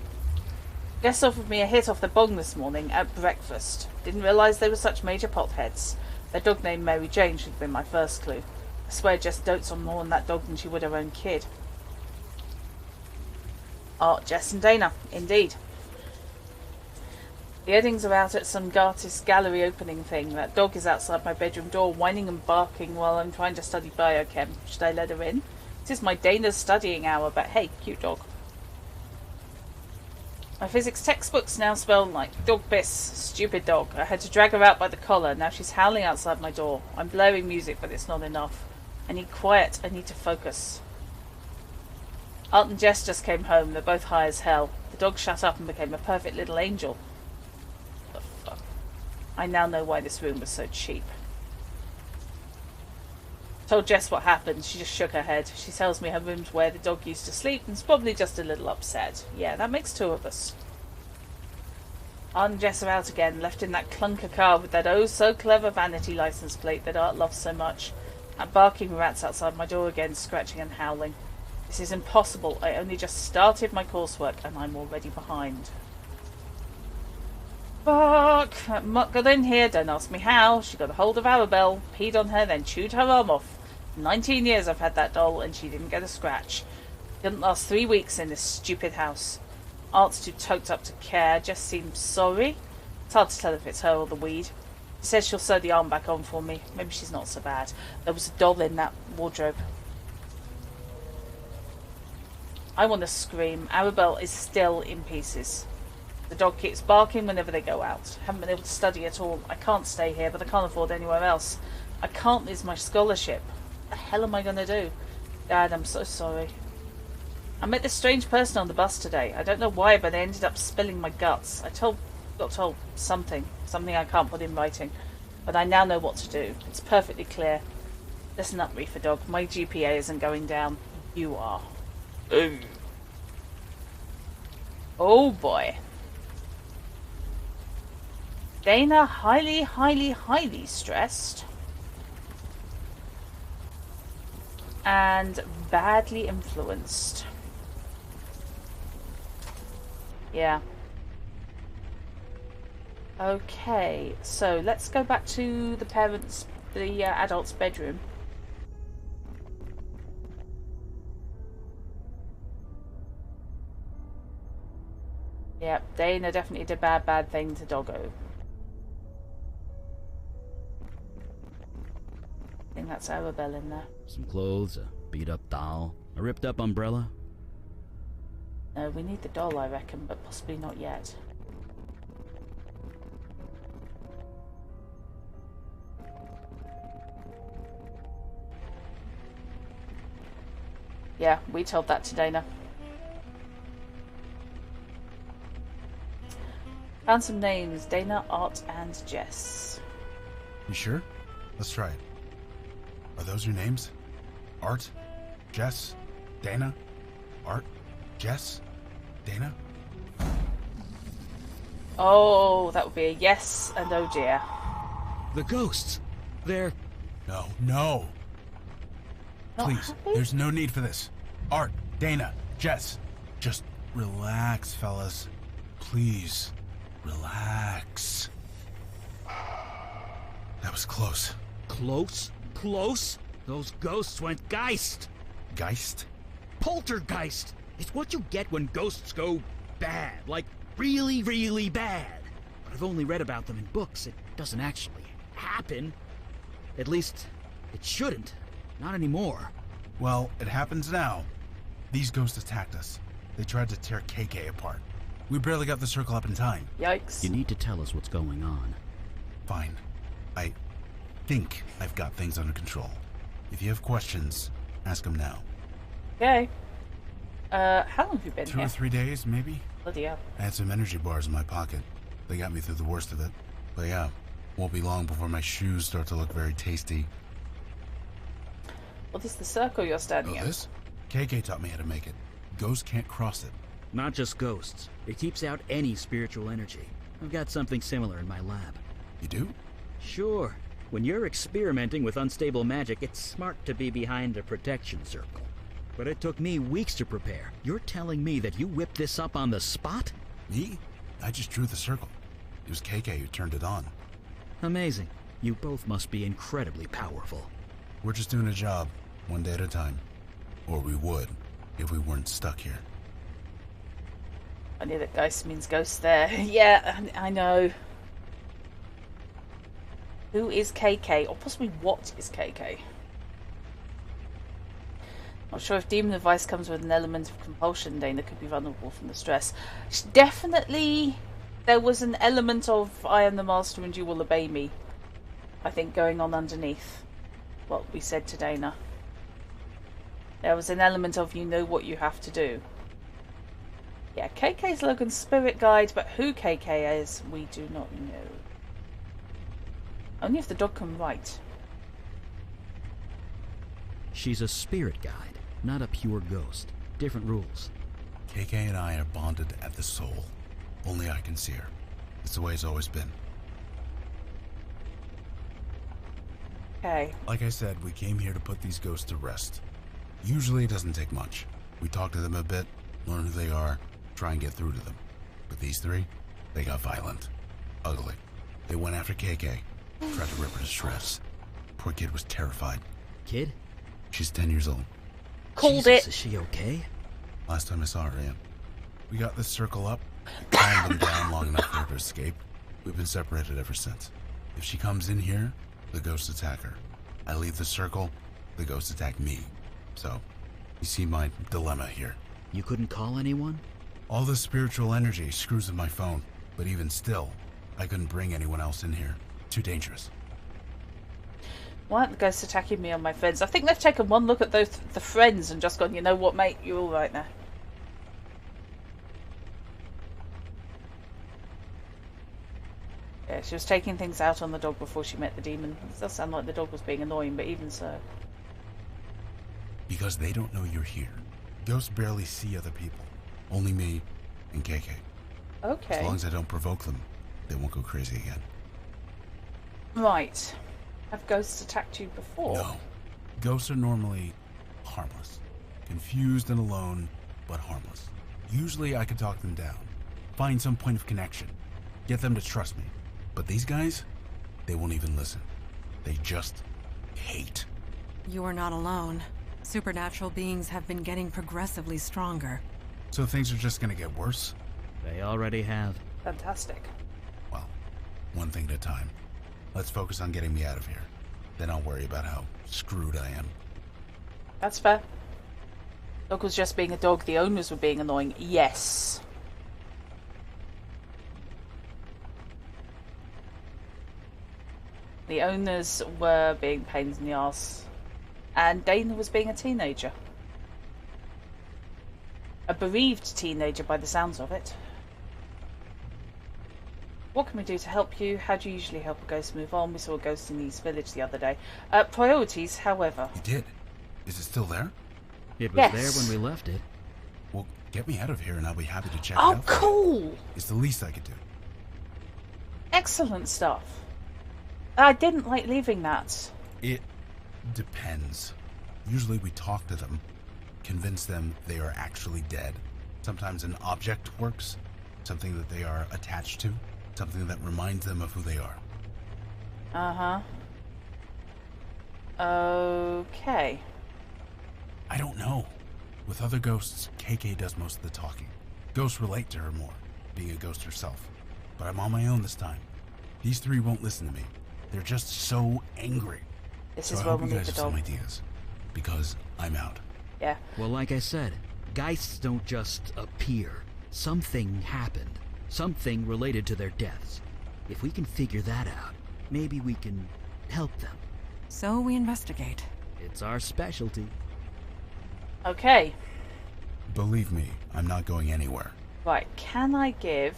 Guests offered me a hit off the bong this morning at breakfast. Didn't realise they were such major potheads. Their dog named Mary Jane should have been my first clue. I swear Jess dotes on more on that dog than she would her own kid. Art, Jess and Dana, indeed. The Eddings are out at some artist gallery opening thing. That dog is outside my bedroom door, whining and barking while I'm trying to study biochem. Should I let her in? This is my Dana's studying hour, but hey, cute dog. My physics textbooks now spell like dog piss. Stupid dog. I had to drag her out by the collar. Now she's howling outside my door. I'm blaring music, but it's not enough. I need quiet. I need to focus. Art and Jess just came home. They're both high as hell. The dog shut up and became a perfect little angel. What the fuck? I now know why this room was so cheap. Told Jess what happened. She just shook her head. She tells me her room's where the dog used to sleep and is probably just a little upset. Yeah, that makes two of us. Art and Jess are out again, left in that clunker car with that oh so clever vanity license plate that Art loves so much. And barking rats outside my door again, scratching and howling. This is impossible. I only just started my coursework and I'm already behind. Fuck! That mutt got in here, don't ask me how. She got a hold of Arabelle, peed on her, then chewed her arm off. 19 years I've had that doll and she didn't get a scratch. Didn't last 3 weeks in this stupid house. Art's too toked up to care, just seems sorry. It's hard to tell if it's her or the weed. She says she'll sew the arm back on for me. Maybe she's not so bad. There was a doll in that wardrobe. I want to scream. Arabelle is still in pieces. The dog keeps barking whenever they go out. Haven't been able to study at all. I can't stay here, but I can't afford anywhere else. I can't lose my scholarship. What the hell am I going to do? Dad, I'm so sorry. I met this strange person on the bus today. I don't know why, but I ended up spilling my guts. Got told something I can't put in writing. But I now know what to do. It's perfectly clear. Listen up, Reefer Dog. My GPA isn't going down. You are. Oh boy. Dana highly, highly, highly stressed. And badly influenced. Yeah. Okay, so let's go back to the adult's bedroom. Yep, Dana definitely did bad thing to Doggo. I think that's Arabelle in there. Some clothes, a beat-up doll, a ripped-up umbrella. No, we need the doll, I reckon, but possibly not yet. Yeah, we told that to Dana. Found some names. Dana, Art, and Jess. You sure? Let's try it. Are those your names? Art? Jess? Dana? Art? Jess? Dana? Oh, that would be a yes and oh dear. The ghosts! They're... No. Not Please, happy? there's no need for this. Art, Dana, Jess, just relax, fellas. Please, relax. That was close. Close? Close? Those ghosts went geist! Geist? Poltergeist! It's what you get when ghosts go bad. Like, really, really bad. But I've only read about them in books. It doesn't actually happen. At least, it shouldn't. Not anymore. Well, it happens now. These ghosts attacked us. They tried to tear KK apart. We barely got the circle up in time. Yikes. You need to tell us what's going on. Fine. I think I've got things under control. If you have questions, ask them now. Okay. How long have you been 2 here? or 3 days, maybe? Bloody hell. I had some energy bars in my pocket. They got me through the worst of it. But yeah, won't be long before my shoes start to look very tasty. What is the circle you're standing in? This? KK taught me how to make it. Ghosts can't cross it. Not just ghosts. It keeps out any spiritual energy. I've got something similar in my lab. You do? Sure. When you're experimenting with unstable magic, it's smart to be behind a protection circle. But it took me weeks to prepare. You're telling me that you whipped this up on the spot? Me? I just drew the circle. It was KK who turned it on. Amazing. You both must be incredibly powerful. We're just doing a job, one day at a time. Or we would, if we weren't stuck here. I knew that ghost means ghost there. Yeah, I know. Who is KK? Or possibly what is KK? Not sure if demon advice comes with an element of compulsion. Dana could be vulnerable from the stress. Definitely there was an element of I am the master and you will obey me, I think, going on underneath what we said to Dana. There was an element of you know what you have to do. Yeah, KK's Logan's spirit guide, but who KK is, we do not know. Only if the dog can write. She's a spirit guide, not a pure ghost. Different rules. KK and I are bonded at the soul. Only I can see her. It's the way it's always been. Okay. Like I said, we came here to put these ghosts to rest. Usually it doesn't take much. We talk to them a bit, learn who they are, try and get through to them. But these three, they got violent. Ugly. They went after KK, tried to rip her to shreds. Poor kid was terrified. Kid? She's 10 years old. Called Jesus, it. Is she okay? Last time I saw her, yeah. We got this circle up, calmed them down long enough for her to escape. We've been separated ever since. If she comes in here, the ghosts attack her. I leave the circle, the ghosts attack me. So, you see my dilemma here. You couldn't call anyone? All the spiritual energy screws with my phone, but even still, I couldn't bring anyone else in here. Too dangerous. Why aren't the ghosts attacking me on my friends? I think they've taken one look at the friends and just gone, you know what, mate, you're all right now. Yeah, she was taking things out on the dog before she met the demon. It does sound like the dog was being annoying, but even so. Because they don't know you're here. Ghosts barely see other people. Only me and KK. Okay. As long as I don't provoke them, they won't go crazy again. Right. Have ghosts attacked you before? No. Ghosts are normally harmless. Confused and alone, but harmless. Usually I can talk them down. Find some point of connection. Get them to trust me. But these guys, they won't even listen. They just hate. You are not alone. Supernatural beings have been getting progressively stronger. So things are just gonna get worse? They already have. Fantastic. Well, one thing at a time. Let's focus on getting me out of here. Then I'll worry about how screwed I am. That's fair. Dog was just being a dog, the owners were being annoying. Yes. The owners were being pains in the arse. And Dana was being a teenager. A bereaved teenager by the sounds of it. What can we do to help you? How do you usually help a ghost move on? We saw a ghost in East Village the other day. Priorities, however. You did? Is it still there? It was Yes. there when we left it. Well, get me out of here and I'll be happy to check it Oh, out. cool! It's the least I could do. Excellent stuff. I didn't like leaving that. It depends. Usually we talk to them, convince them they are actually dead. Sometimes an object works, something that they are attached to, something that reminds them of who they are. Uh-huh. Okay. I don't know. With other ghosts, KK does most of the talking. Ghosts relate to her more, being a ghost herself. But I'm on my own this time. These three won't listen to me. They're just so angry. This So is I where hope we'll you need guys the have some dog. ideas. Because I'm out. Yeah. Well, like I said, geists don't just appear. Something happened. Something related to their deaths. If we can figure that out, maybe we can help them. So we investigate. It's our specialty. Okay. Believe me, I'm not going anywhere. Right, can I give...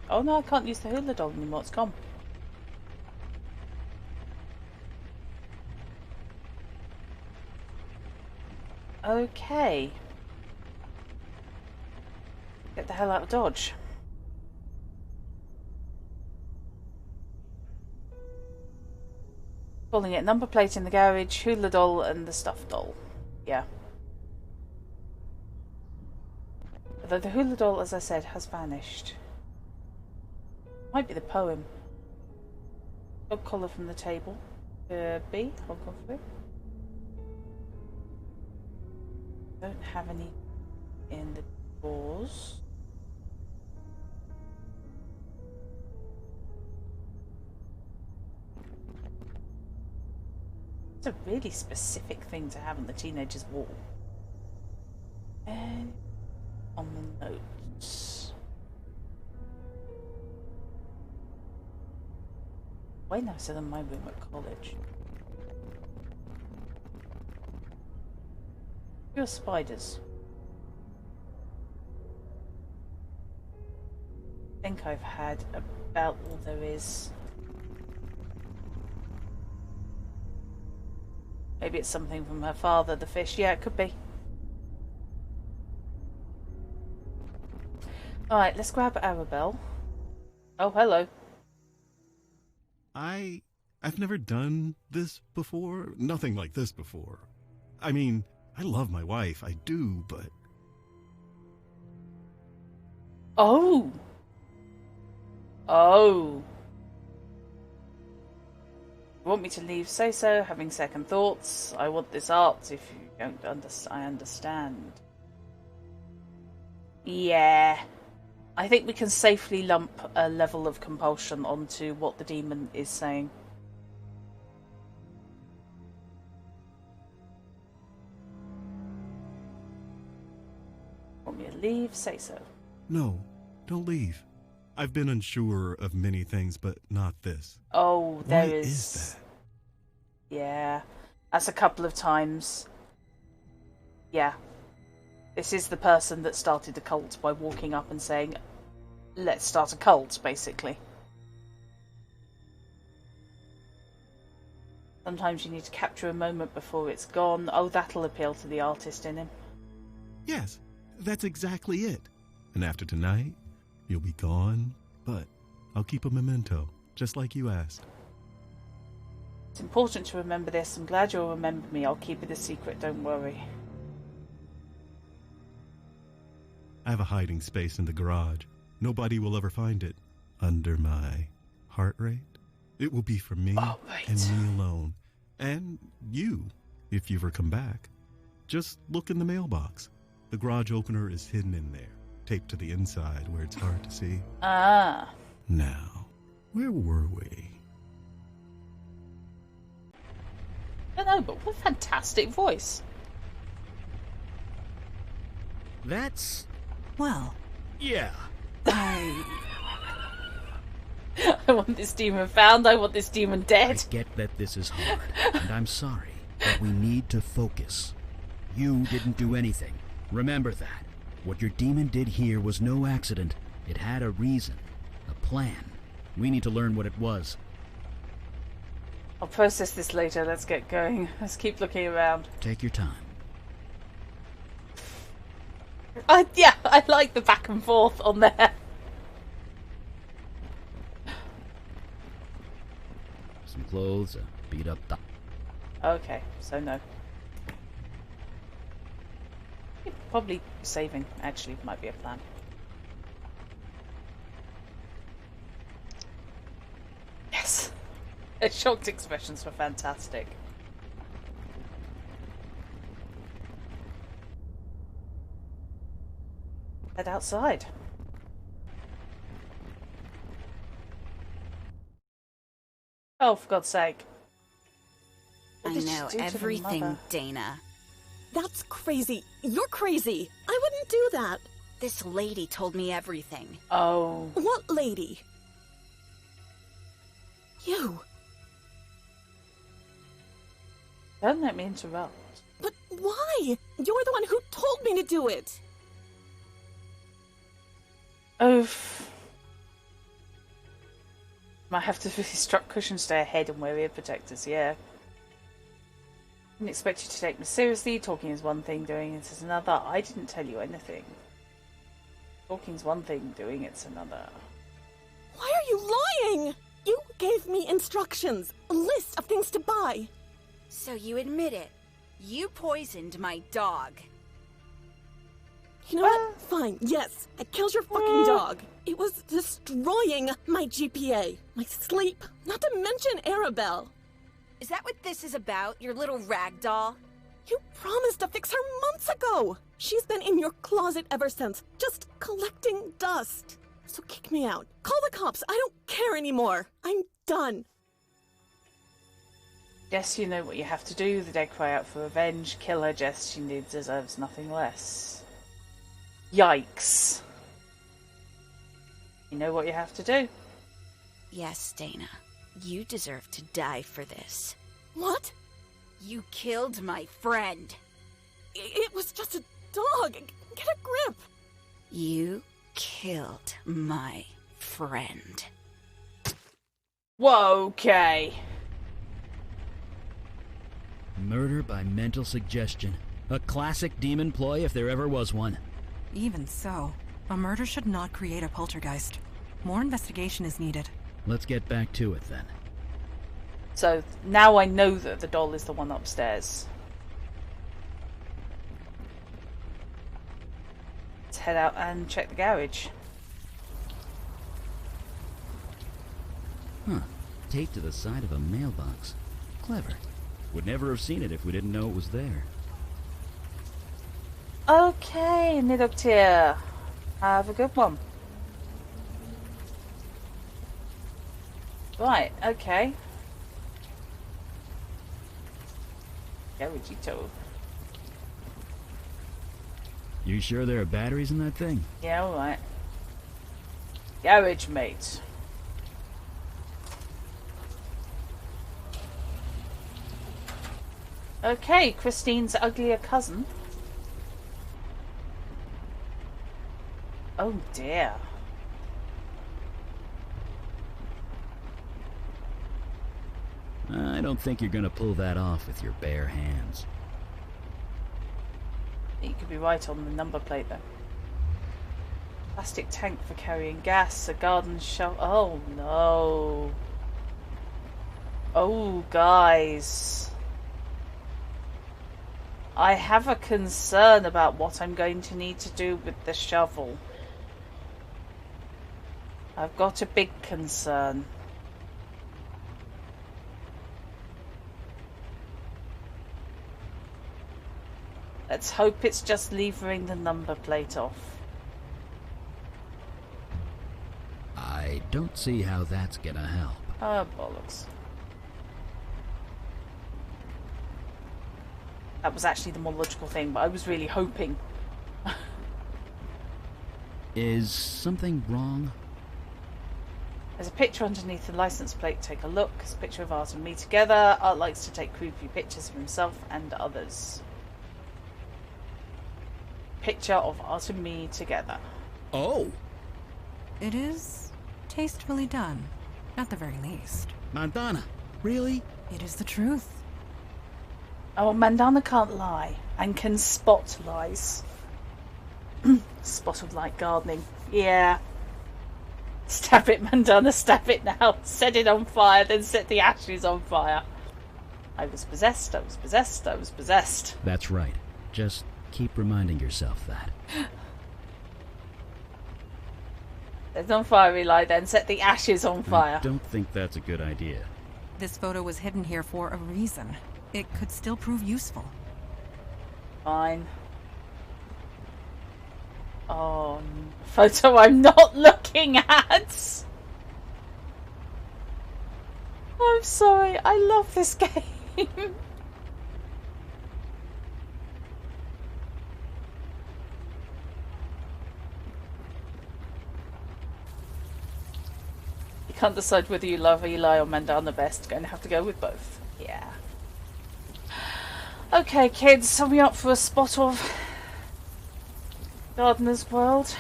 Oh no, I can't use the hula doll anymore, it's gone. Okay. Get the hell out of Dodge. Calling it number plate in the garage, hula doll and the stuffed doll. Yeah. Although the hula doll, as I said, has vanished. Might be the poem. Dog collar from the table. B, I'll go for it. Don't have any in the drawers. It's a really specific thing to have on the teenager's wall. And on the notes. Way nicer than my room at college. You're spiders. I think I've had about all there is. Maybe it's something from her father, the fish. Yeah, it could be. Alright, let's grab Arabelle. Oh, hello. I've never done this before. Nothing like this before. I mean, I love my wife, I do, but... Oh! Oh! You want me to leave? Say so. Having second thoughts. I want this art. If you don't understand, I understand. Yeah. I think we can safely lump a level of compulsion onto what the demon is saying. Want me to leave? Say so. No, don't leave. I've been unsure of many things, but not this. Oh, there What is... is that? Yeah. That's a couple of times. Yeah. This is the person that started the cult by walking up and saying, let's start a cult, basically. Sometimes you need to capture a moment before it's gone. Oh, that'll appeal to the artist in him. Yes, that's exactly it. And after tonight, you'll be gone, but I'll keep a memento, just like you asked. It's important to remember this. I'm glad you'll remember me. I'll keep it a secret, don't worry. I have a hiding space in the garage. Nobody will ever find it. Under my heart rate. It will be for me and me alone. And you, if you ever come back. Just look in the mailbox. The garage opener is hidden in there, taped to the inside where it's hard to see. Ah. Now, where were we? I don't know, but what a fantastic voice. That's... Well, yeah. I want this demon found. I want this demon dead. I get that this is hard, and I'm sorry, but we need to focus. You didn't do anything. Remember that. What your demon did here was no accident. It had a reason, a plan. We need to learn what it was. I'll process this later. Let's get going. Let's keep looking around. Take your time. I like the back and forth on there. Some clothes, a beat up Okay, so no. Probably saving, actually, might be a plan. Yes! Their shocked expressions were fantastic. Head outside. Oh, for God's sake. What I did she know do to the everything, mother? Dana. That's crazy. You're crazy. I wouldn't do that. This lady told me everything. Oh. What lady? You. Don't let me interrupt. But why? You're the one who told me to do it. Oof. Might have to really strap cushions, stay ahead and wear ear protectors, yeah. Didn't expect you to take me seriously. Talking is one thing, doing it is another. I didn't tell you anything. Talking's one thing, doing it's another. Why are you lying? You gave me instructions, a list of things to buy. So you admit it. You poisoned my dog. You know what? Fine, yes. I killed your fucking dog. It was destroying my GPA, my sleep, not to mention Arabelle. Is that what this is about, your little rag doll? You promised to fix her months ago. She's been in your closet ever since, just collecting dust. So kick me out. Call the cops. I don't care anymore. I'm done. Jess, you know what you have to do. The dead cry out for revenge. Kill her, Jess. She deserves nothing less. Yikes. You know what you have to do. Yes, Dana. You deserve to die for this. What? You killed my friend. It was just a dog. Get a grip. You killed my friend. Whoa, okay. Murder by mental suggestion. A classic demon ploy if there ever was one. Even so, a murder should not create a poltergeist. More investigation is needed. Let's get back to it then. So now I know that the doll is the one upstairs. Let's head out and check the garage. Huh. Taped to the side of a mailbox. Clever. Would never have seen it if we didn't know it was there. Okay, Nidoktir. Have a good one. Right, okay. Garagito. You sure there are batteries in that thing? Yeah, alright. Garage mate. Okay, Christine's uglier cousin. Oh dear. I don't think you're gonna pull that off with your bare hands. You could be right on the number plate though. Plastic tank for carrying gas, a garden shovel. Oh no. Oh guys. I have a concern about what I'm going to need to do with the shovel. I've got a big concern. Let's hope it's just levering the number plate off. I don't see how that's gonna help. Oh, bollocks. That was actually the more logical thing, but I was really hoping. Is something wrong? There's a picture underneath the license plate. Take a look. It's a picture of Art and me together. Art likes to take creepy pictures of himself and others. Picture of Art and me together. Oh! It is tastefully done, at the very least. Montana, really? It is the truth. Oh, Mandana can't lie and can spot lies. Spot of light gardening. Yeah. Stab it, Mandana, stab it now. Set it on fire, then set the ashes on fire. I was possessed, I was possessed, I was possessed. That's right. Just keep reminding yourself that. Set it on fire, Eli, then set the ashes on fire. I don't think that's a good idea. This photo was hidden here for a reason. It could still prove useful. Fine. Oh, photo I'm not looking at. I'm sorry, I love this game. You can't decide whether you love Eli or Mandana best. Going to have to go with both. Yeah. Okay, kids, are we up for a spot of Gardener's World?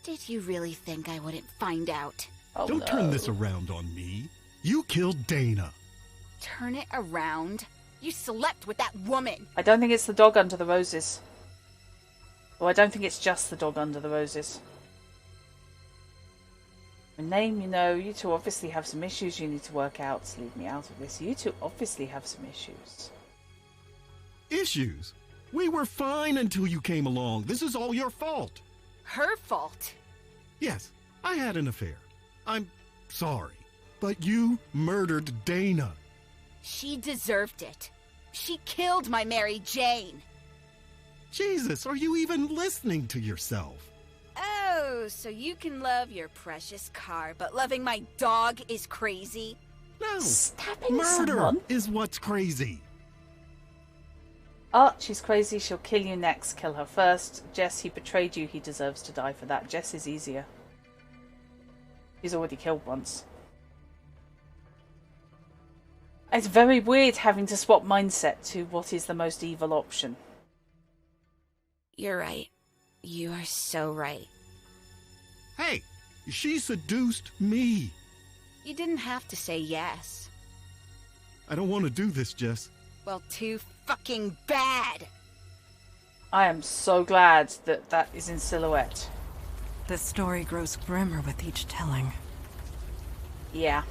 Did you really think I wouldn't find out? Oh, Don't no. turn this around on me. You killed Dana. Turn it around? You slept with that woman! I don't think it's the dog under the roses. Or I don't think it's just the dog under the roses. My name, you know, you two obviously have some issues you need to work out. Leave me out of this. You two obviously have some issues. Issues? We were fine until you came along. This is all your fault. Her fault? Yes, I had an affair. I'm sorry. But you murdered Dana. She deserved it. She killed my Mary Jane. Jesus, are you even listening to yourself? Oh, so you can love your precious car, but loving my dog is crazy? No. Stabbing Murder someone? is what's crazy. Art, she's crazy. She'll kill you next. Kill her first. Jess, he betrayed you. He deserves to die for that. Jess is easier. He's already killed once. It's very weird having to swap mindset to what is the most evil option. You're right. You are so right. Hey, she seduced me. You didn't have to say yes. I don't want to do this, Jess. Well, too fucking bad. I am so glad that that is in silhouette. This story grows grimmer with each telling. Yeah.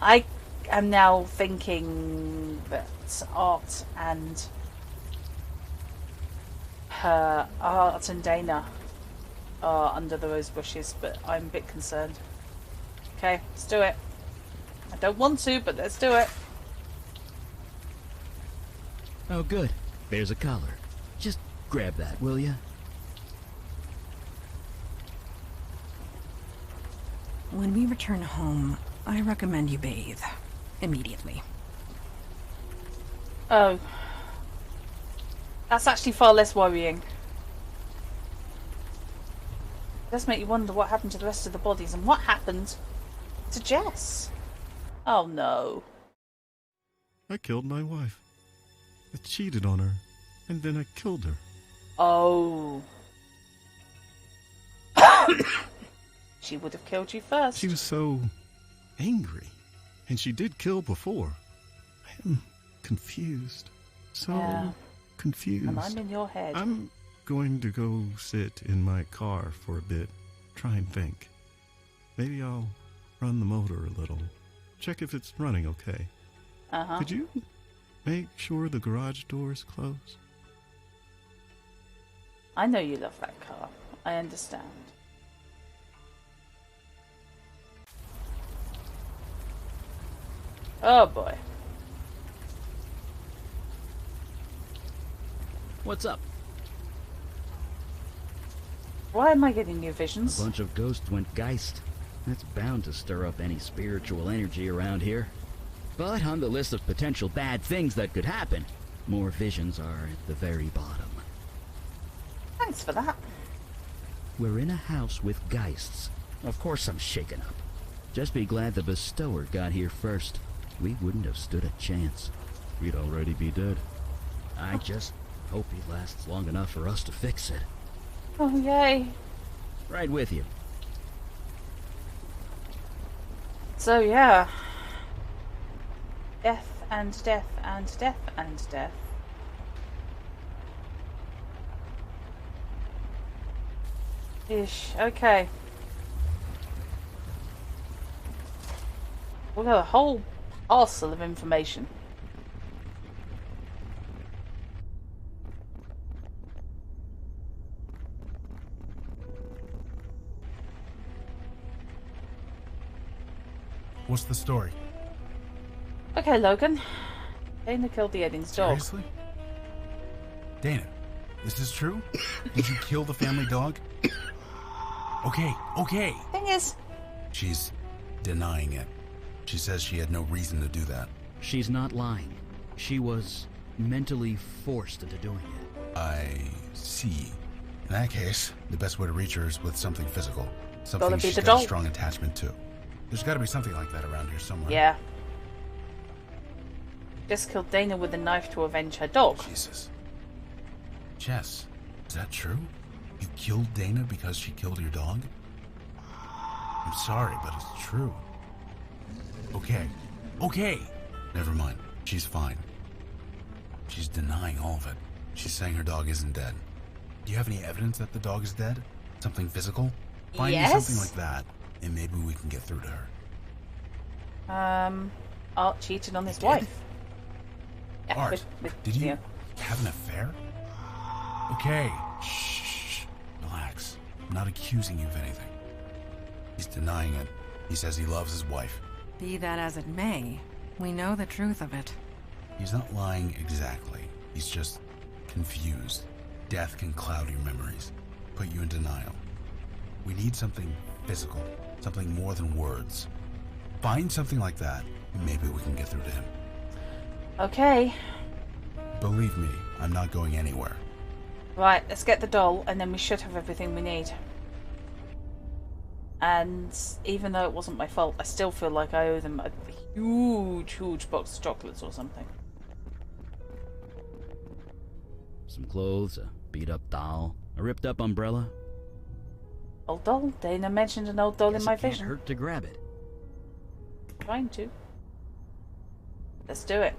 I am now thinking that Art and Dana are under the rose bushes, but I'm a bit concerned. Okay, let's do it. I don't want to, but let's do it. Oh, good. There's a collar. Just grab that, will ya? When we return home, I recommend you bathe. Immediately. Oh. That's actually far less worrying. It does make you wonder what happened to the rest of the bodies and what happened to Jess. Oh no. I killed my wife. I cheated on her, and then I killed her. Oh. She would have killed you first. She was so angry, and she did kill before. I am confused. So confused. And I'm in your head. I'm going to go sit in my car for a bit, try and think. Maybe I'll run the motor a little, check if it's running okay. Uh-huh. Could you make sure the garage door's closed? I know you love that car. I understand. Oh boy. What's up? Why am I getting new A visions? bunch of ghosts went geist. That's bound to stir up any spiritual energy around here. But on the list of potential bad things that could happen, more visions are at the very bottom. Thanks for that. We're in a house with geists. Of course I'm shaken up. Just be glad the bestower got here first. We wouldn't have stood a chance. We'd already be dead. I just hope he lasts long enough for us to fix it. Oh yay. Right with you. So yeah. Death and death and death and death. Ish. Okay. We got a whole parcel of information. What's the story? Okay, Logan. Dana killed the Eddings dog. Seriously? Dana, is this true? Did you kill the family dog? Okay. Thing is, She's denying it. She says she had no reason to do that. She's not lying. She was mentally forced into doing it. I see. In that case, the best way to reach her is with something physical. Gotta Something be she's the got a dog. strong attachment to. There's gotta be something like that around here somewhere. yeah. Just killed Dana with a knife to avenge her dog. Jesus. Jess, is that true? You killed Dana because she killed your dog? I'm sorry, but it's true. Okay. Never mind. She's fine. She's denying all of it. She's saying her dog isn't dead. Do you have any evidence that the dog is dead? Something physical? Find me Yes. something like that, and maybe we can get through to her. Art cheated on his did? wife. Yeah, Art, did you yeah. have an affair? Okay. Shh. Relax. I'm not accusing you of anything. He's denying it. He says he loves his wife. Be that as it may, we know the truth of it. He's not lying exactly. He's just confused. Death can cloud your memories, put you in denial. We need something physical, something more than words. Find something like that, and maybe we can get through to him. Okay. Believe me, I'm not going anywhere. Right, let's get the doll, and then we should have everything we need. And even though it wasn't my fault, I still feel like I owe them a huge box of chocolates or something. Some clothes, a beat-up doll, a ripped-up umbrella. Old doll? Dana mentioned an old doll Guess in my it can't vision. hurt to grab it. Trying to. Let's do it.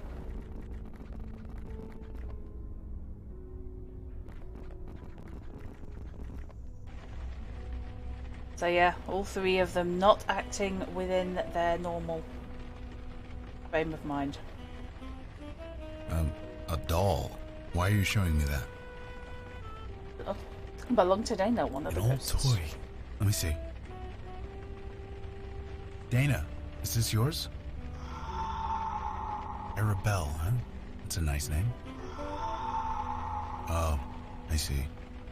So yeah, all three of them not acting within their normal frame of mind. A doll? Why are you showing me that? Oh, belong to Dana, one of An the old ghosts. toy. Let me see. Dana, is this yours? Arabelle, huh? That's a nice name. Oh, I see.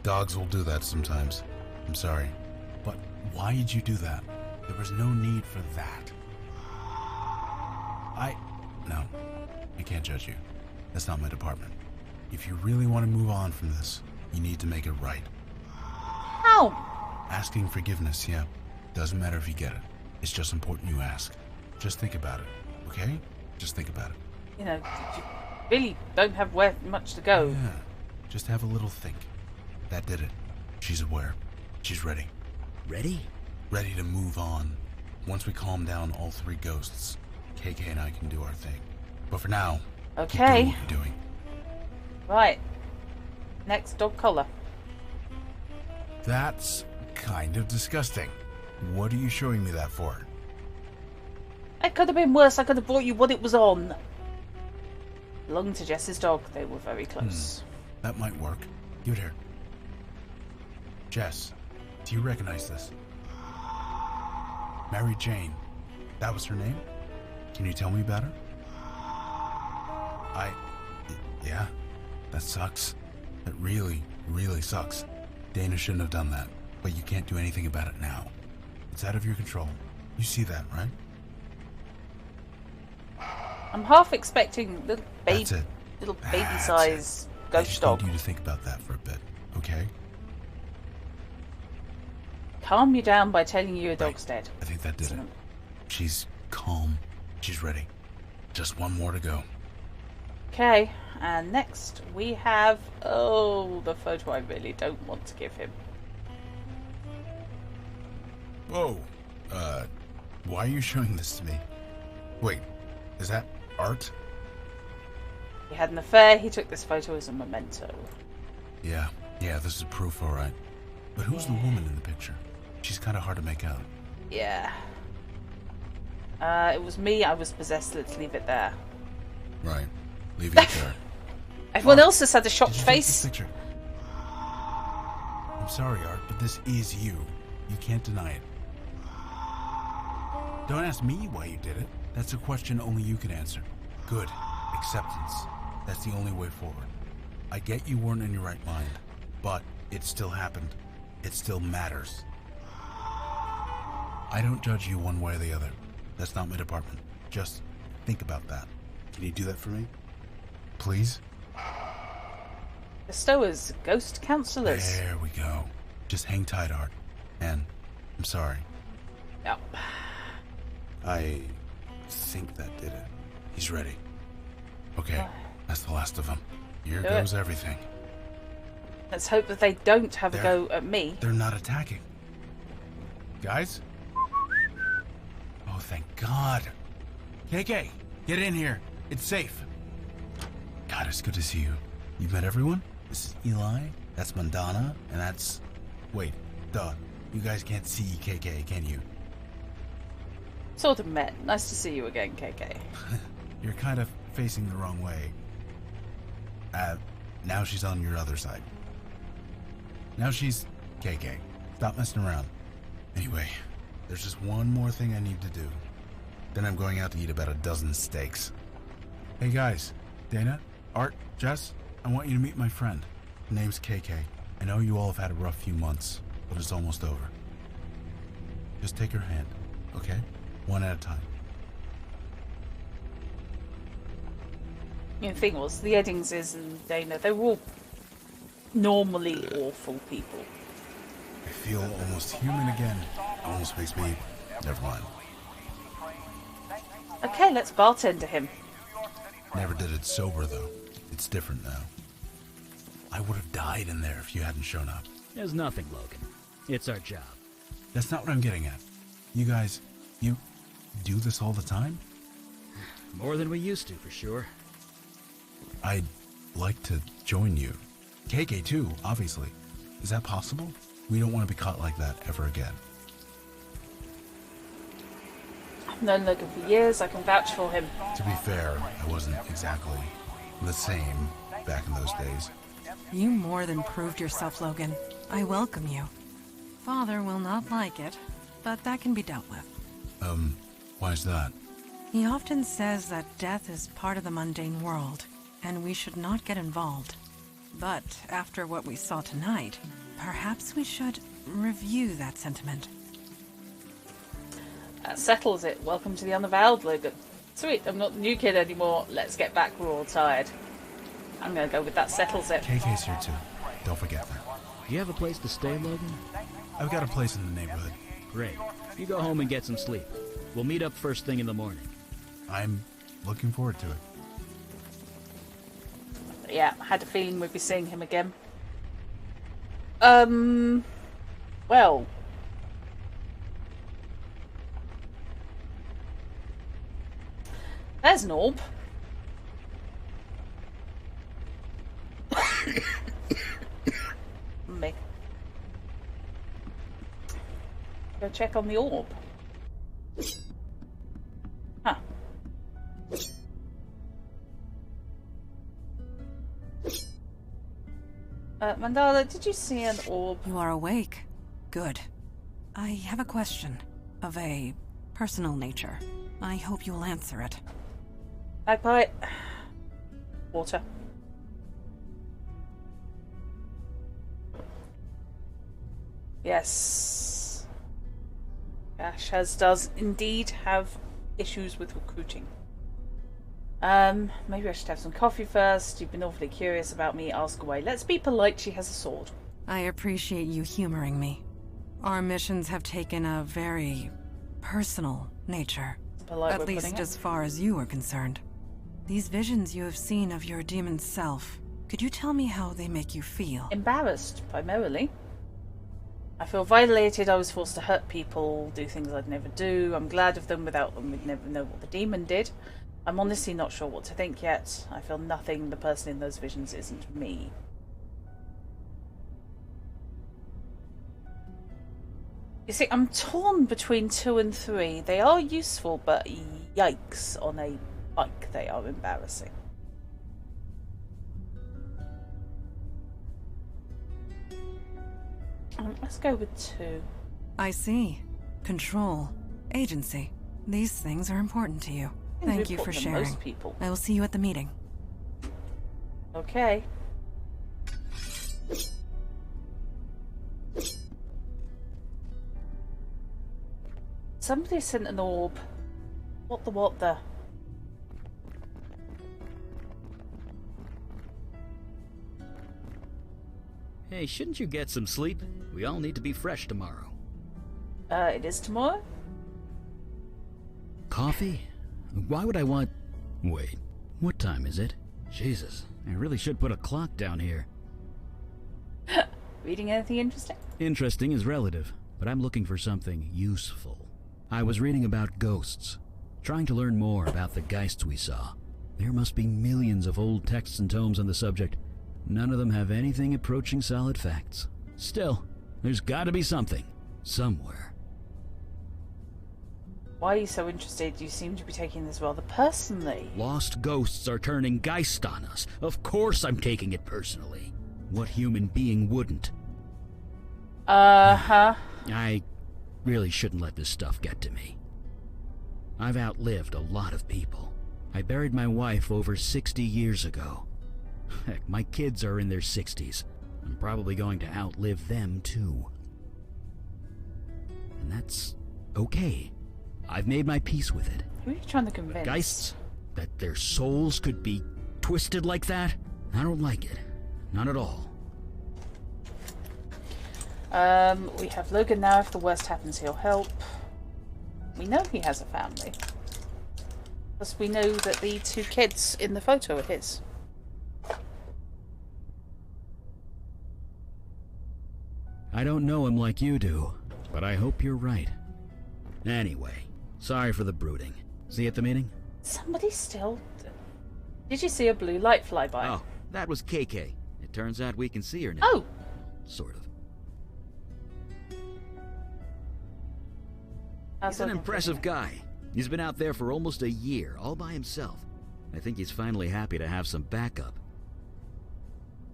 Dogs will do that sometimes. I'm sorry. But why did you do that? There was no need for that. No. I can't judge you. That's not my department. If you really want to move on from this, you need to make it right. How? Asking forgiveness, yeah. Doesn't matter if you get it. It's just important you ask. Just think about it, okay? Just think about it. You know, you really don't have much to go. Yeah. Just have a little think. That did it. She's aware. She's ready. Ready? Ready to move on. Once we calm down all three ghosts, KK and I can do our thing. But for now, keep doing Okay. what you're doing. Right. Next, dog collar. That's kind of disgusting. What are you showing me that for? It could have been worse. I could have brought you what it was on. Belonged to Jess's dog. They were very close. That might work. Give it here. Jess, do you recognize this? Mary Jane. That was her name? Can you tell me about her? Yeah, that sucks. That really sucks. Dana shouldn't have done that, but you can't do anything about it now. It's out of your control. You see that, right? I'm half expecting little baby, That's it. little That's baby-size I ghost just dog. need you to think about that for a bit, okay? Calm you down by telling you your Right. dog's dead. I think that did it. Excellent. She's calm. She's ready. Just one more to go. Okay, and next we have... Oh, the photo I really don't want to give him. Whoa. Why are you showing this to me? Wait, is that art? He had an affair, he took this photo as a memento. Yeah, this is proof, all right. But who's the woman in the picture? She's kind of hard to make out. Yeah. It was me, I was possessed, let's leave it there. Right. Leave it there. Everyone else has had a shocked Did you take this face. picture? I'm sorry, Art, but this is you. You can't deny it. Don't ask me why you did it. That's a question only you can answer. Good. Acceptance. That's the only way forward. I get you weren't in your right mind, but it still happened. It still matters. I don't judge you one way or the other. That's not my department. Just think about that. Can you do that for me? Please? The Stowers, ghost counselors. There we go. Just hang tight, Art. And I'm sorry. Yep. I think that did it. He's ready. Okay, that's the last of them. Here Do goes it. everything. Let's hope that they don't have a There. go at me. They're not attacking. Guys? Oh, thank God. KK, get in here. It's safe. God, it's good to see you. You've met everyone? This is Eli, that's Mandana, and that's... Wait, duh. You guys can't see KK, can you? Sort of met. Nice to see you again, KK. You're kind of facing the wrong way. Now she's on your other side. Now she's KK. Stop messing around. Anyway, there's just one more thing I need to do. Then I'm going out to eat about a dozen steaks. Hey guys, Dana, Art, Jess, I want you to meet my friend. Her name's KK. I know you all have had a rough few months, but it's almost over. Just take her hand, okay? One at a time. You know, the thing was, the Eddingses and Dana, they were all normally awful people. I feel almost human again. Almost makes me... Never mind. Okay, let's bartender him. Never did it sober, though. It's different now. I would have died in there if you hadn't shown up. There's nothing, Logan. It's our job. That's not what I'm getting at. You guys, you do this all the time? More than we used to, for sure. I'd like to join you. KK too, obviously. Is that possible? We don't want to be caught like that ever again. I've known Logan for years. I can vouch for him. To be fair, I wasn't exactly the same back in those days. You more than proved yourself, Logan. I welcome you. Father will not like it, but that can be dealt with. Why is that? He often says that death is part of the mundane world, and we should not get involved. But after what we saw tonight, perhaps we should review that sentiment. That settles it. Welcome to the Unavowed, Logan. Sweet, I'm not the new kid anymore. Let's get back, we're all tired. I'm gonna go with that settles it. KK's here too. Don't forget that. Do you have a place to stay, Logan? I've got a place in the neighborhood. Great. You go home and get some sleep. We'll meet up first thing in the morning. I'm looking forward to it. Yeah, I had a feeling we'd be seeing him again. Well. There's an orb. Me. Go check on the orb. Huh. Mandala, did you see an orb? You are awake. Good. I have a question of a personal nature. I hope you'll answer it. Magpie. Water. Yes. Ash does indeed have issues with recruiting. Maybe I should have some coffee first. You've been awfully curious about me. Ask away. Let's be polite. She has a sword. I appreciate you humoring me. Our missions have taken a very personal nature. At least as far as you are concerned. These visions you have seen of your demon self, could you tell me how they make you feel? Embarrassed, primarily. I feel violated. I was forced to hurt people, do things I'd never do. I'm glad of them. Without them, we'd never know what the demon did. I'm honestly not sure what to think yet. I feel nothing. The person in those visions isn't me. You see, I'm torn between 2 and 3. They are useful, but yikes, on a bike, they are embarrassing. Let's go with 2. I see. Control. Agency. These things are important to you. Thank you for sharing. Most people. I will see you at the meeting. Okay. Somebody sent an orb. What the? Hey, shouldn't you get some sleep? We all need to be fresh tomorrow. It is tomorrow? Coffee? Why would I want... Wait, what time is it? Jesus, I really should put a clock down here. Reading anything interesting? Interesting is relative, but I'm looking for something useful. I was reading about ghosts, trying to learn more about the geists we saw. There must be millions of old texts and tomes on the subject. None of them have anything approaching solid facts. Still, there's gotta be something, somewhere. Why are you so interested? You seem to be taking this rather personally. Lost ghosts are turning geist on us. Of course I'm taking it personally. What human being wouldn't? Uh-huh. I really shouldn't let this stuff get to me. I've outlived a lot of people. I buried my wife over 60 years ago. Heck, my kids are in their 60s. I'm probably going to outlive them too. And that's okay. I've made my peace with it. Who are you trying to convince? Geists? That their souls could be twisted like that? I don't like it. Not at all. We have Logan now. If the worst happens, he'll help. We know he has a family. Plus, we know that the 2 kids in the photo are his. I don't know him like you do, but I hope you're right. Anyway, sorry for the brooding. See you at the meeting? Somebody still... Did you see a blue light fly by? Oh, that was KK. It turns out we can see her now. Oh! Sort of. How's He's an Logan impressive feeling? guy. He's been out there for almost a year, all by himself. I think he's finally happy to have some backup.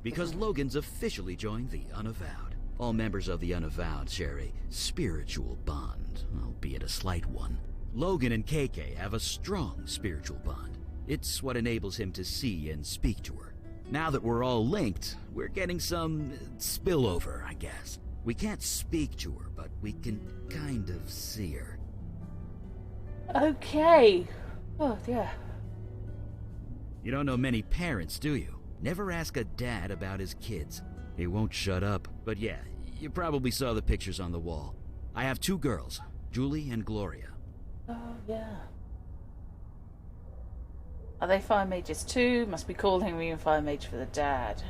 Because Logan's officially joined the Unavowed. All members of the Unavowed share a spiritual bond, albeit a slight one. Logan and KK have a strong spiritual bond. It's what enables him to see and speak to her. Now that we're all linked, we're getting some spillover, I guess. We can't speak to her, but we can kind of see her. Okay. Oh, yeah. You don't know many parents, do you? Never ask a dad about his kids. He won't shut up. But yeah, you probably saw the pictures on the wall. I have 2 girls, Julie and Gloria. Oh, yeah. Are they fire mages too? Must be cool being a fire mage for the dad.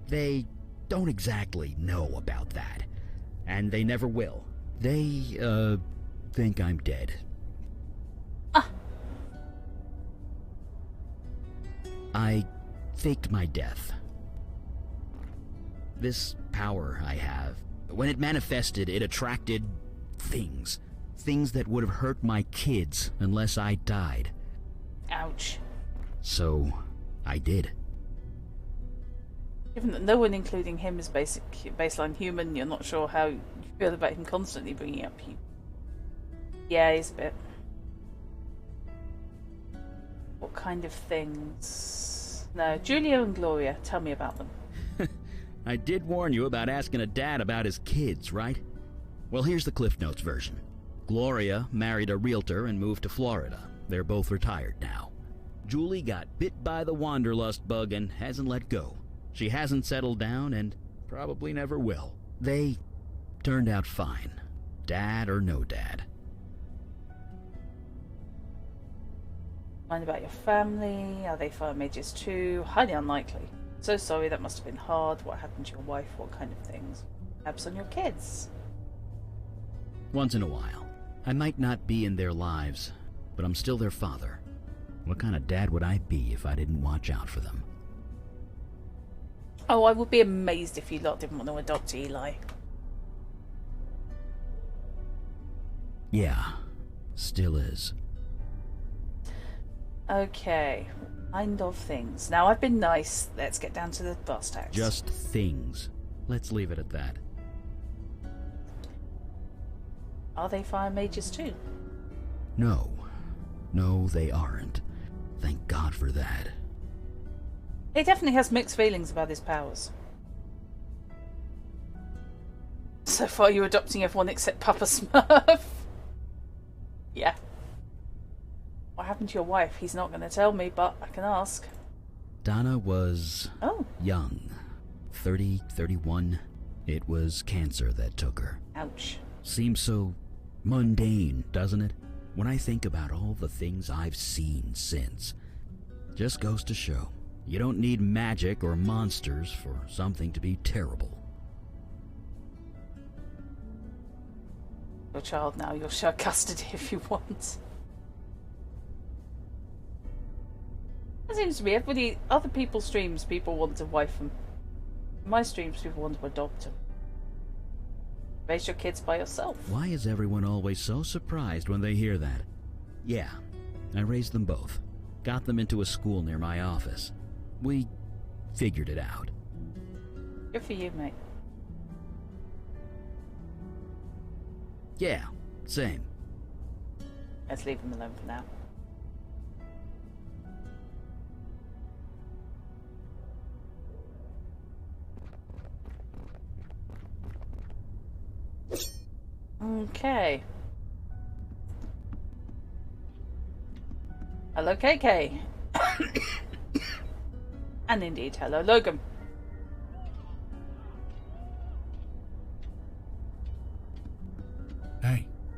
They don't exactly know about that. And they never will. They, think I'm dead. Ah! I faked my death. This power I have, when it manifested, it attracted things. Things that would have hurt my kids unless I died. Ouch. So, I did. Given that no one, including him, is baseline human, you're not sure how you feel about him constantly bringing up you. Yeah, he's a bit... What kind of things? No, Julia and Gloria, tell me about them. I did warn you about asking a dad about his kids, right? Well, here's the Cliff Notes version. Gloria married a realtor and moved to Florida. They're both retired now. Julie got bit by the wanderlust bug and hasn't let go. She hasn't settled down and probably never will. They turned out fine. Dad or no dad. Mind about your family? Are they fire mages too? Highly unlikely. So sorry, that must have been hard. What happened to your wife? What kind of things? Perhaps on your kids? Once in a while. I might not be in their lives, but I'm still their father. What kind of dad would I be if I didn't watch out for them? Oh, I would be amazed if you lot didn't want to adopt Eli. Yeah, still is. Okay, kind of things. Now I've been nice. Let's get down to the brass tacks. Just things. Let's leave it at that. Are they fire mages too? No. No, they aren't. Thank God for that. He definitely has mixed feelings about his powers. So far you're adopting everyone except Papa Smurf. Yeah. What happened to your wife? He's not going to tell me, but I can ask. Donna was... young. 30, 31. It was cancer that took her. Ouch. Seems so mundane, doesn't it? When I think about all the things I've seen since. Just goes to show. You don't need magic or monsters for something to be terrible. Your child now, you'll share custody if you want. It seems to be other people's streams, people want to wife them. In my streams, people want to adopt them. Raise your kids by yourself. Why is everyone always so surprised when they hear that? Yeah, I raised them both. Got them into a school near my office. We figured it out. Good for you, mate. Yeah, same. Let's leave them alone for now. Okay. Hello, KK. And indeed, hello, Logan.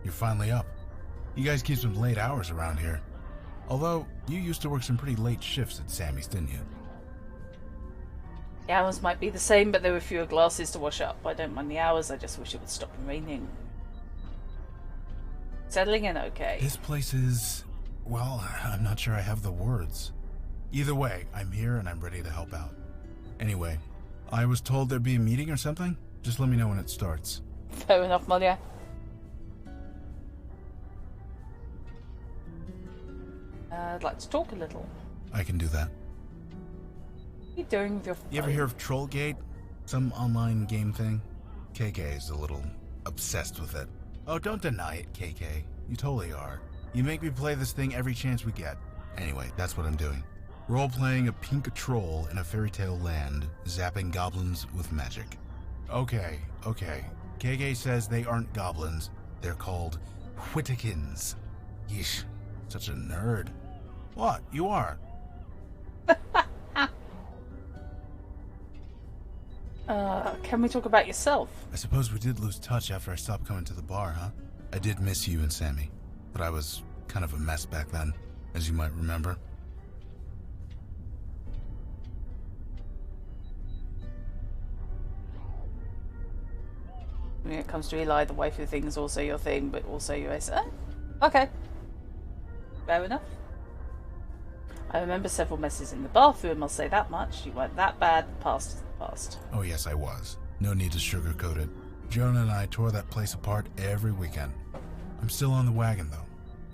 you're finally up. You guys keep some late hours around here. Although, you used to work some pretty late shifts at Sammy's, didn't you? The hours might be the same, but there were fewer glasses to wash up. I don't mind the hours, I just wish it would stop raining. Settling in okay. This place is... well, I'm not sure I have the words. Either way, I'm here and I'm ready to help out. Anyway, I was told there'd be a meeting or something. Just let me know when it starts. Fair enough, Malia. I'd like to talk a little. I can do that. What are you doing with your phone? You ever hear of Trollgate? Some online game thing? KK is a little obsessed with it. Oh, don't deny it, KK. You totally are. You make me play this thing every chance we get. Anyway, that's what I'm doing. Role-playing a pink troll in a fairy tale land, zapping goblins with magic. Okay. KK says they aren't goblins. They're called Whittakins. Yeesh, such a nerd. What? You are? Can we talk about yourself? I suppose we did lose touch after I stopped coming to the bar, huh? I did miss you and Sammy, but I was kind of a mess back then, as you might remember. When it comes to Eli, the waifu thing is also your thing, but also your okay. Fair enough. I remember several messes in the bathroom, I'll say that much. You weren't that bad, the past is the past. Oh yes, I was. No need to sugarcoat it. Jonah and I tore that place apart every weekend. I'm still on the wagon, though.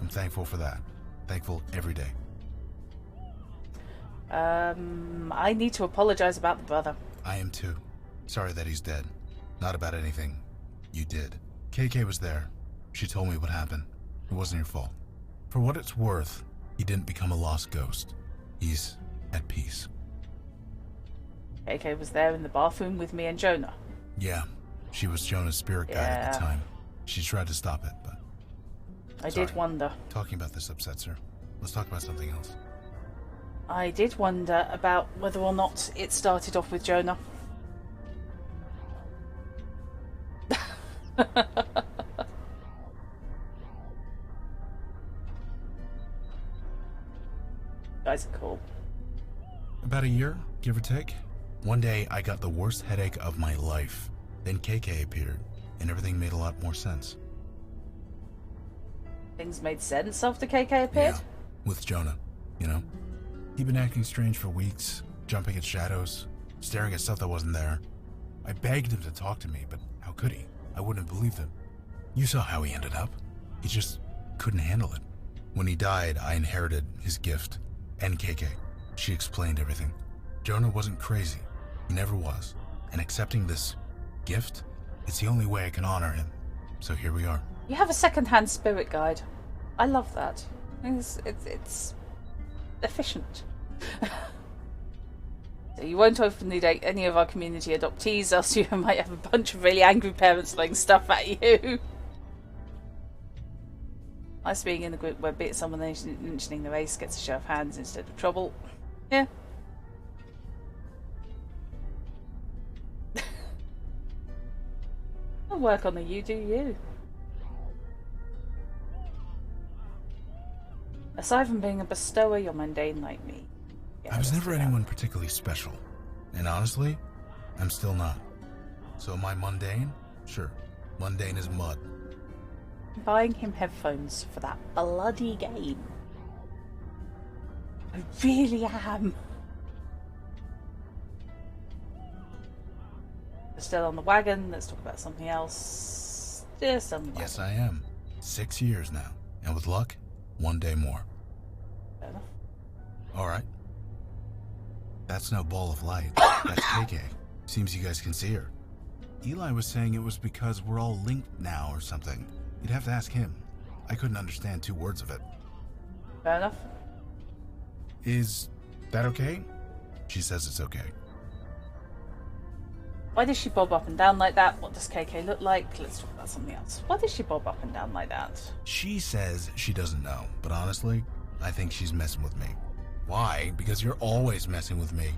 I'm thankful for that. Thankful every day. I need to apologize about the brother. I am too. Sorry that he's dead. Not about anything you did. KK was there. She told me what happened. It wasn't your fault. For what it's worth, he didn't become a lost ghost. He's at peace. KK was there in the bathroom with me and Jonah. Yeah, she was Jonah's spirit guide at the time. She tried to stop it, but... I did wonder. Talking about this upsets her. Let's talk about something else. I did wonder about whether or not it started off with Jonah. Guys are cool. About a year, give or take. One day, I got the worst headache of my life. Then KK appeared, and everything made a lot more sense. Things made sense after KK appeared? Yeah, with Jonah, you know? He'd been acting strange for weeks, jumping at shadows, staring at stuff that wasn't there. I begged him to talk to me, but how could he? I wouldn't have believed him. You saw how he ended up. He just couldn't handle it. When he died, I inherited his gift. And KK. She explained everything. Jonah wasn't crazy. He never was. And accepting this gift, it's the only way I can honor him. So here we are. You have a second-hand spirit guide. I love that. It's efficient. So you won't openly date any of our community adoptees, else you might have a bunch of really angry parents throwing stuff at you. Nice being in the group where bit someone mentioning the race gets a show of hands instead of trouble. Yeah. I'll work on the you do you. Aside from being a bestower, you're mundane like me. Yeah, I was never anyone particularly special. And honestly, I'm still not. So am I mundane? Sure. Mundane as mud. Buying him headphones for that bloody game. I really am. We're still on the wagon. Let's talk about something else. Just on the wagon. Yes, I am. 6 years now. And with luck, 1 day more. Fair enough. Alright. That's no ball of light. That's KK. Seems you guys can see her. Eli was saying it was because we're all linked now or something. You'd have to ask him. I couldn't understand 2 words of it. Fair enough. Is that okay? She says it's okay. Why does she bob up and down like that? What does KK look like? Let's talk about something else. Why does she bob up and down like that? She says she doesn't know, but honestly, I think she's messing with me. Why? Because you're always messing with me.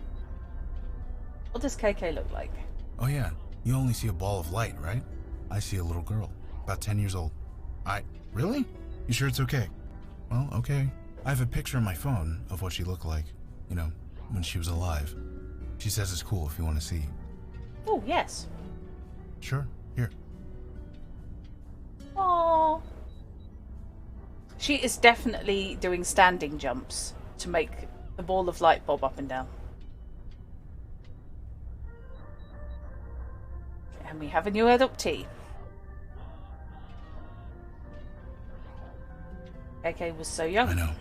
What does KK look like? Oh yeah, you only see a ball of light, right? I see a little girl, about 10 years old. Really? You sure it's okay? Well, okay. I have a picture on my phone of what she looked like. You know, when she was alive. She says it's cool if you want to see. Oh, yes. Sure, here. Aww. She is definitely doing standing jumps to make the ball of light bob up and down. And we have a new adoptee. AK was so young. I know.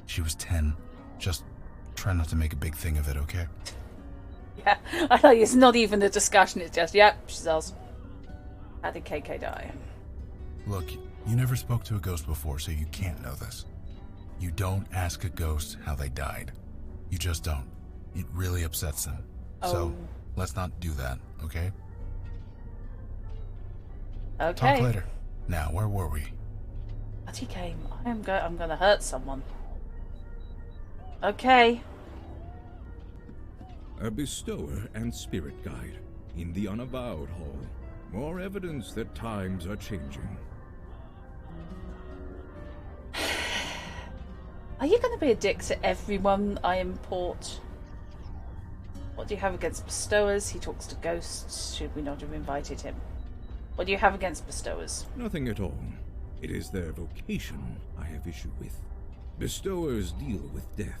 She was 10. Just try not to make a big thing of it, okay? Yeah, I know, it's not even a discussion, it's just, yep, she's ours. How did KK die? Look, you never spoke to a ghost before, so you can't know this. You don't ask a ghost how they died. You just don't. It really upsets them. So, let's not do that, okay? Okay. Talk later. Now, where were we? But he came. I'm gonna hurt someone. Okay. A bestower and spirit guide in the Unavowed Hall. More evidence that times are changing. Are you going to be a dick to everyone I import? What do you have against bestowers? He talks to ghosts. Should we not have invited him? What do you have against bestowers? Nothing at all. It is their vocation I have issue with. Bestowers deal with death.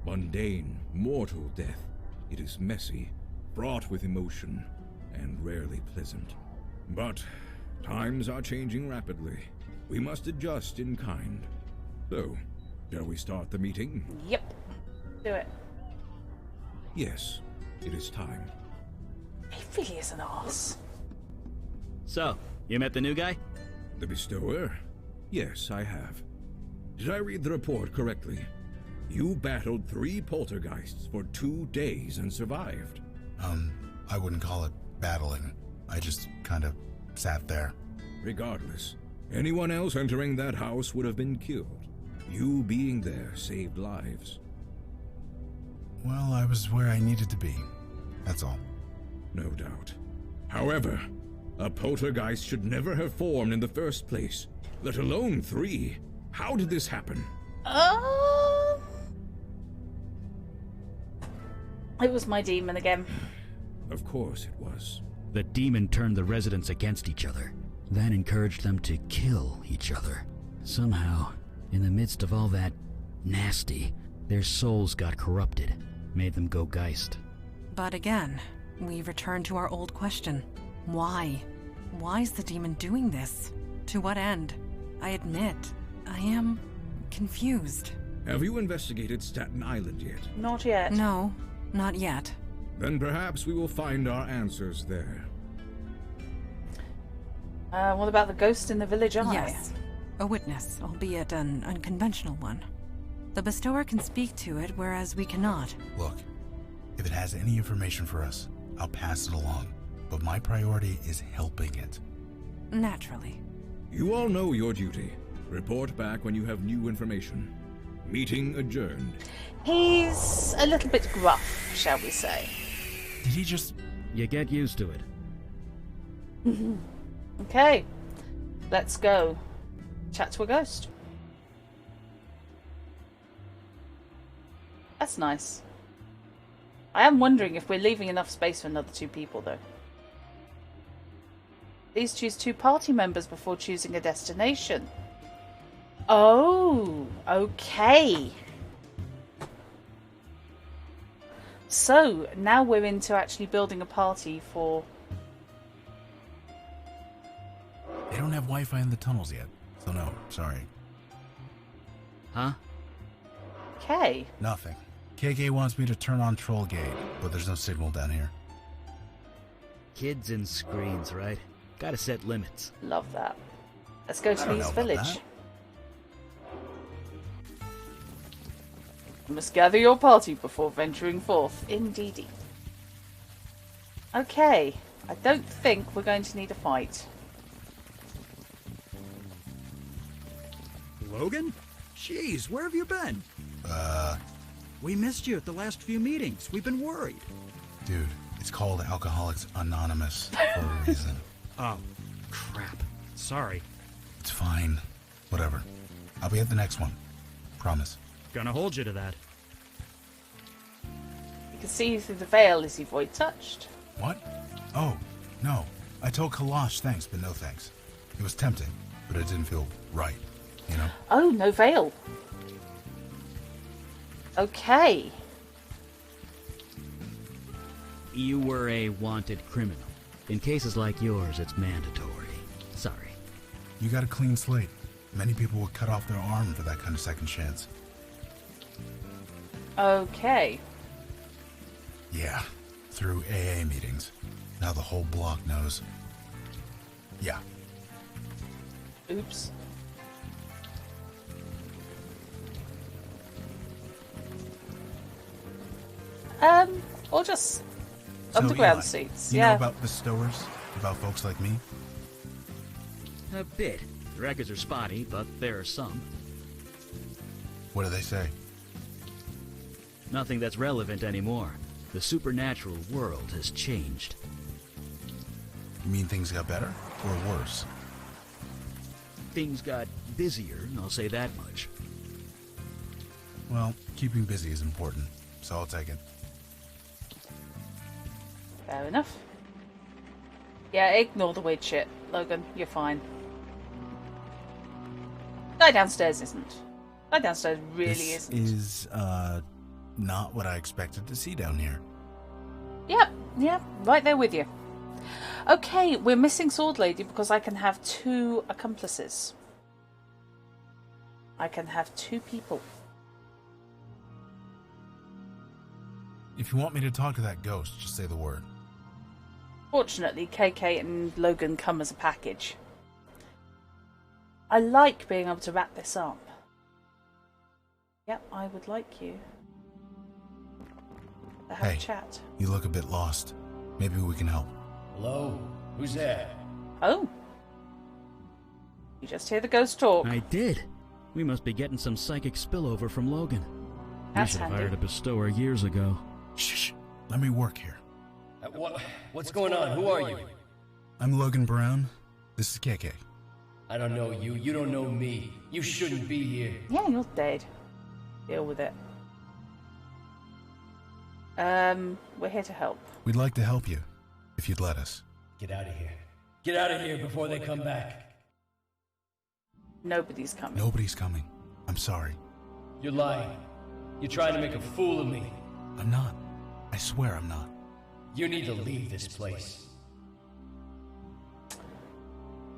Mundane, mortal death. It is messy, fraught with emotion, and rarely pleasant. But times are changing rapidly. We must adjust in kind. So, shall we start the meeting? Yep. Do it. Yes, it is time. He really is an arse. So, you met the new guy? The bestower? Yes, I have. Did I read the report correctly? You battled 3 poltergeists for 2 days and survived. I wouldn't call it battling. I just kind of sat there. Regardless, anyone else entering that house would have been killed. You being there saved lives. Well, I was where I needed to be. That's all. No doubt. However, a poltergeist should never have formed in the first place, let alone 3. How did this happen? It was my demon again. Of course it was. The demon turned the residents against each other, then encouraged them to kill each other. Somehow, in the midst of all that nasty, their souls got corrupted, made them go geist. But again, we return to our old question. Why? Why is the demon doing this? To what end? I admit, I am confused. Have you investigated Staten Island yet? Not yet. No, not yet. Then perhaps we will find our answers there. What about the ghost in the village eye? Yes. A witness, albeit an unconventional one. The bestower can speak to it, whereas we cannot. Look, if it has any information for us, I'll pass it along. But my priority is helping it. Naturally. You all know your duty. Report back when you have new information. Meeting adjourned. He's a little bit gruff, shall we say. Did he just... You get used to it. Okay. Let's go. Chat to a ghost. That's nice. I am wondering if we're leaving enough space for another 2 people, though. Please choose 2 party members before choosing a destination. Oh, okay. So, now we're into actually building a party for... They don't have Wi-Fi in the tunnels yet, so no, sorry. Huh? Okay. Nothing. KK wants me to turn on Troll Gate, but there's no signal down here. Kids and screens, right? Gotta set limits. Love that. Let's go to Lee's village. You must gather your party before venturing forth. Indeedy. Okay. I don't think we're going to need a fight. Logan? Jeez, where have you been? We missed you at the last few meetings. We've been worried. Dude, it's called Alcoholics Anonymous for a reason. Oh, crap. Sorry. It's fine. Whatever. I'll be at the next one. Promise. Gonna hold you to that. You can see through the veil. Is he void touched? What? Oh, no. I told Kalash thanks, but no thanks. It was tempting, but it didn't feel right, you know? Oh, no veil. Okay. You were a wanted criminal. In cases like yours, it's mandatory. Sorry. You got a clean slate. Many people would cut off their arm for that kind of second chance. Okay. Yeah, through AA meetings. Now the whole block knows. Yeah. Oops. Or just underground Eli, seats. You Yeah. know about bestowers? About folks like me? A bit. The records are spotty, but there are some. What do they say? Nothing that's relevant anymore. The supernatural world has changed. You mean things got better or worse? Things got busier, I'll say that much. Well, keeping busy is important, so I'll take it. Fair enough. Yeah, ignore the weird shit, Logan. You're fine. Guy downstairs isn't. Guy downstairs really This isn't. is, not what I expected to see down here. Yep, right there with you. Okay, we're missing Sword Lady because I can have 2 accomplices. I can have 2 people. If you want me to talk to that ghost, just say the word. Fortunately, KK and Logan come as a package. I like being able to wrap this up. Yep, I would like you to have a chat. You look a bit lost. Maybe we can help. Hello? Who's there? Oh. You just hear the ghost talk. I did. We must be getting some psychic spillover from Logan. That's we should have handy. hired a bestower years ago. Shh. Let me work here. What's going on? Who are you? I'm Logan Brown. This is KK. I don't know you. You don't know me. You shouldn't be here. Yeah, you're dead. Deal with it. We're here to help. We'd like to help you, if you'd let us. Get out of here. Get out of here before they come back. Nobody's coming. Nobody's coming. I'm sorry. You're lying. You're trying to make a fool of me. I'm not. I swear I'm not. You need to leave this place.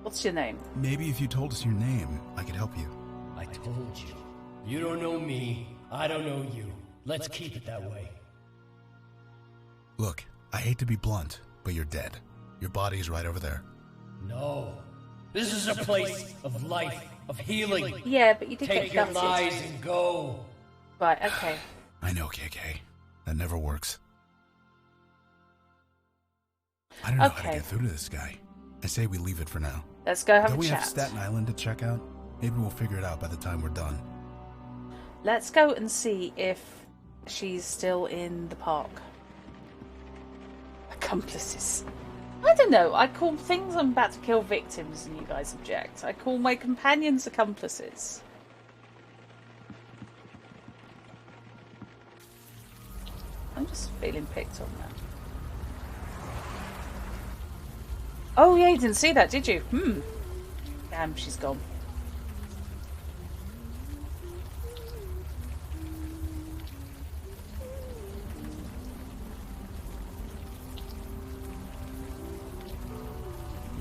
What's your name? Maybe if you told us your name, I could help you. I told you. You don't know me. I don't know you. Let's keep it that way. Look, I hate to be blunt, but you're dead. Your body's right over there. No. This is a place of life, of healing. Yeah, but you did Take get your gutted. lies and go. Right, okay. I know, KK. That never works. I don't know how to get through to this guy. I say we leave it for now. Let's go have Don't a we chat. have Staten Island to check out? Maybe we'll figure it out by the time we're done. Let's go and see if she's still in the park. Accomplices. I don't know. I call things I'm about to kill victims and you guys object. I call my companions accomplices. I'm just feeling picked on that. Oh yeah, you didn't see that, did you? Damn, she's gone.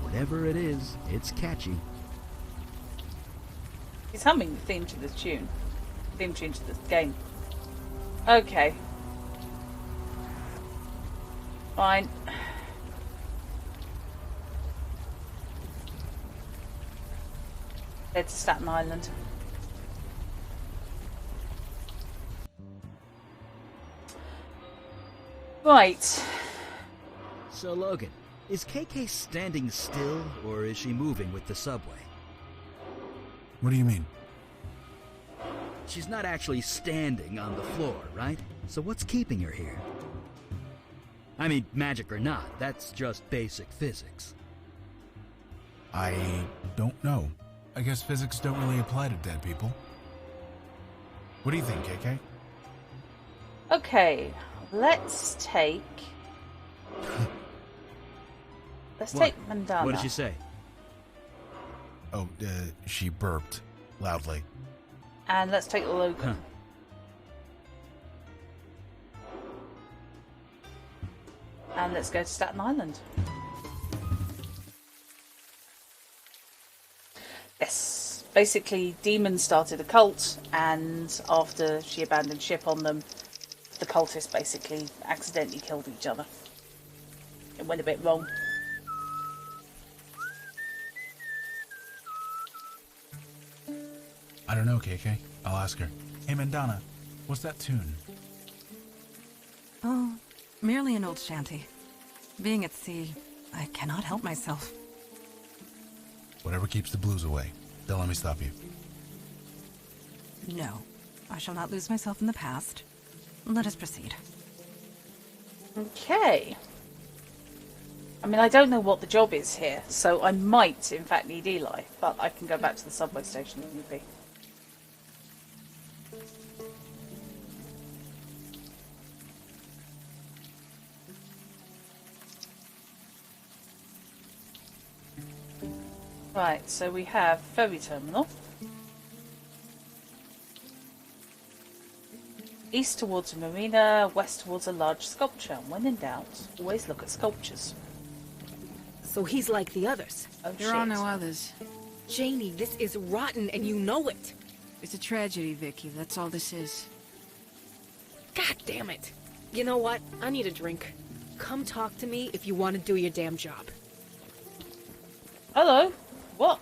Whatever it is, it's catchy. He's humming the theme to the tune. Theme tune to the game. Okay. Fine. Head to Staten Island. Right. So, Logan, is KK standing still, or is she moving with the subway? What do you mean? She's not actually standing on the floor, right? So what's keeping her here? I mean, magic or not, that's just basic physics. I don't know. I guess physics don't really apply to dead people. What do you think, KK? Okay, let's take... let's take Mandana. What did she say? Oh, she burped loudly. And let's take Logan. And let's go to Staten Island. Yes. Basically, demons started a cult, and after she abandoned ship on them, the cultists basically accidentally killed each other. It went a bit wrong. I don't know, KK. I'll ask her. Hey, Mandana, what's that tune? Oh, merely an old shanty. Being at sea, I cannot help myself. Whatever keeps the blues away. Don't let me stop you. No, I shall not lose myself in the past. Let us proceed. Okay. I mean, I don't know what the job is here, so I might, in fact, need Eli, but I can go back to the subway station if need be. Right, so we have ferry terminal. East towards a marina, west towards a large sculpture. When in doubt, always look at sculptures. So he's like the others. Oh, there are no others. Janie, this is rotten and you know it. It's a tragedy, Vicky. That's all this is. God damn it. You know what? I need a drink. Come talk to me if you want to do your damn job. Hello? What?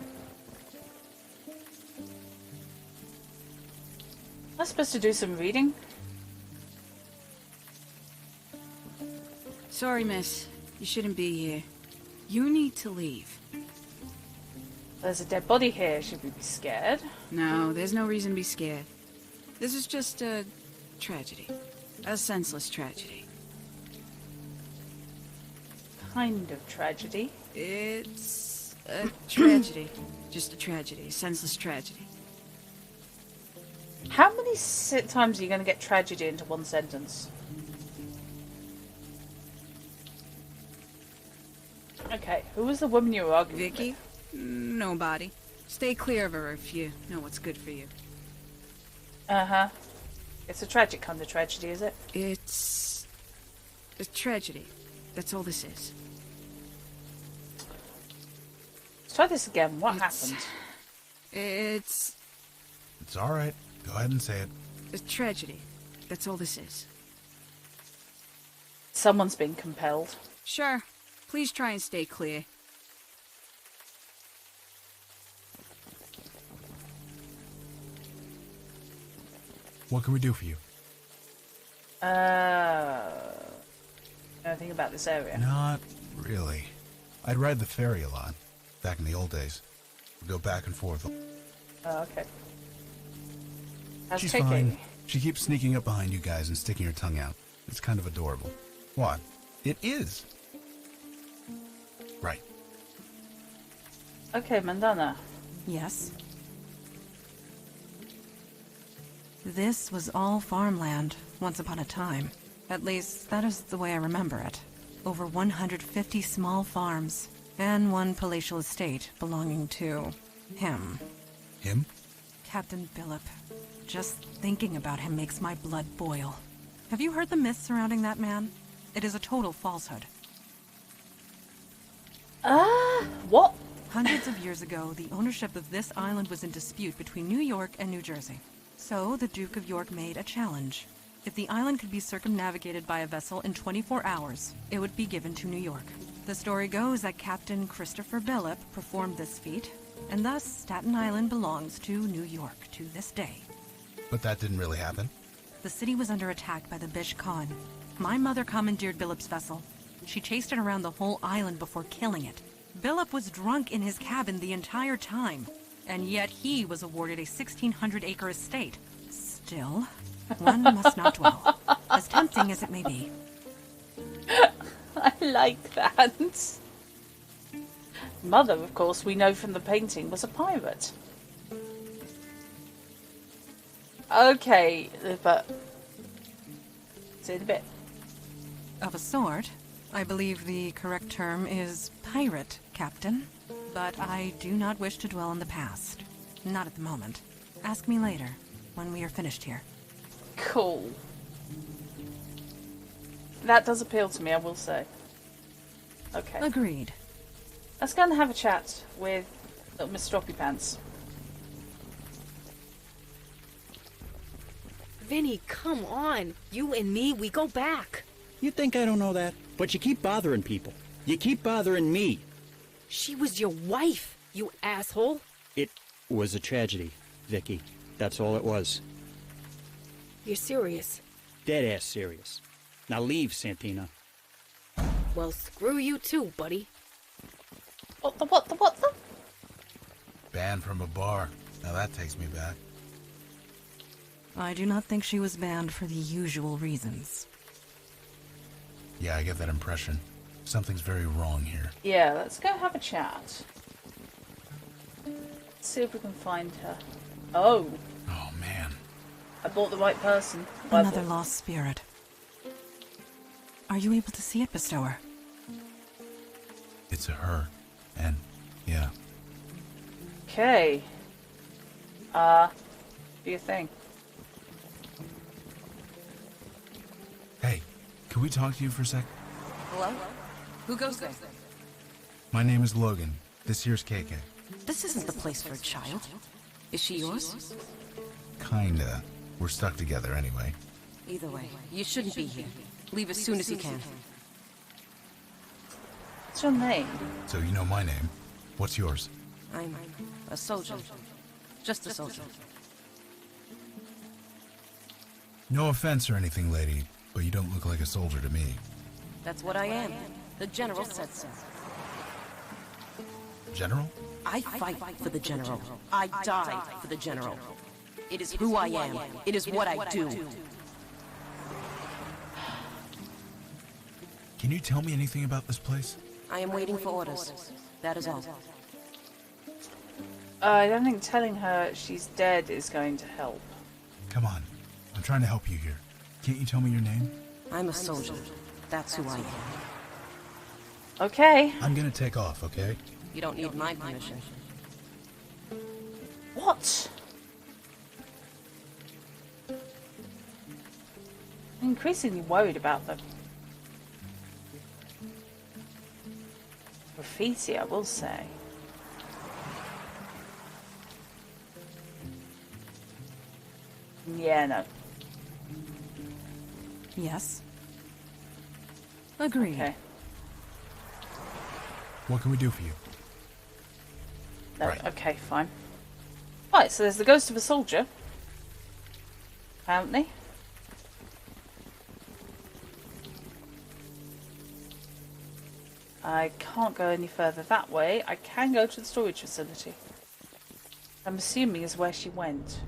Am I supposed to do some reading? Sorry, miss. You shouldn't be here. You need to leave. There's a dead body here. Should we be scared? No, there's no reason to be scared. This is just a tragedy. A senseless tragedy. Kind of tragedy. It's a tragedy. Just a tragedy. A senseless tragedy. How many times are you going to get tragedy into one sentence? Okay, who was the woman you were arguing with? Vicky? Nobody. Stay clear of her if you know what's good for you. Uh-huh. It's a tragic kind of tragedy, is it? It's a tragedy. That's all this is. Let's try this again. What happened? It's a tragedy. That's all this is. Someone's been compelled. Sure. Please try and stay clear. What can we do for you? Anything about this area? Not really. I'd ride the ferry a lot. Back in the old days. We'd go back and forth. Oh, okay. How's She's Kiki? fine. She keeps sneaking up behind you guys and sticking her tongue out. It's kind of adorable. What? It is. Right. Okay, Mandana. Yes? This was all farmland, once upon a time. At least, that is the way I remember it. Over 150 small farms, and one palatial estate belonging to him. Him? Captain Billop. Just thinking about him makes my blood boil. Have you heard the myth surrounding that man? It is a total falsehood. What? Hundreds of years ago, the ownership of this island was in dispute between New York and New Jersey. So, the Duke of York made a challenge. If the island could be circumnavigated by a vessel in 24 hours, it would be given to New York. The story goes that Captain Christopher Billop performed this feat, and thus Staten Island belongs to New York to this day. But that didn't really happen. The city was under attack by the Bish Khan. My mother commandeered Billop's vessel. She chased it around the whole island before killing it. Billop was drunk in his cabin the entire time, and yet he was awarded a 1,600-acre estate. Still, one must not dwell, as tempting as it may be. I like that. mother, of course, we know from the painting, was a pirate. Okay, but... see you in a bit. Of a sort. I believe the correct term is pirate, Captain. But I do not wish to dwell on the past. Not at the moment. Ask me later, when we are finished here. Cool. That does appeal to me, I will say. Okay. Agreed. Let's go and have a chat with little Miss Stroppy Pants. Vinny, come on. You and me, we go back. You think I don't know that? But you keep bothering people. You keep bothering me. She was your wife, you asshole. It was a tragedy, Vicky. That's all it was. You're serious? Dead-ass serious. Now leave, Santina. Well, screw you too, buddy. What the? Banned from a bar. Now that takes me back. I do not think she was banned for the usual reasons. Yeah, I get that impression. Something's very wrong here. Yeah, let's go have a chat. Let's see if we can find her. Oh. Oh, man. I bought the right person. Another lost spirit. Are you able to see it, Bestower? It's a her. And, yeah. Okay. Do your thing. Hey, can we talk to you for a sec? Hello? Who goes there? My name is Logan. This here's KK. This isn't the place for a child. Is she yours? Kinda. We're stuck together anyway. Either way, you shouldn't be here. Leave as soon as you can. What's your name? So you know my name. What's yours? I'm a soldier. Just a soldier. No offense or anything, lady, but you don't look like a soldier to me. That's what I am. The general said so. General? I fight for the general. I die for the general. It is who I am. It is what I do. Can you tell me anything about this place? I am waiting for orders. That is all. I don't think telling her she's dead is going to help. Come on. I'm trying to help you here. Can't you tell me your name? I'm a soldier. That's who I am. Okay. I'm gonna take off, okay? You don't need my permission. What? I'm increasingly worried about the graffiti, I will say. Yeah, no. Yes. Agreed. Okay. What can we do for you? No, Right. okay, fine. Right, so there's the ghost of a soldier. Apparently. I can't go any further that way. I can go to the storage facility. I'm assuming is where she went.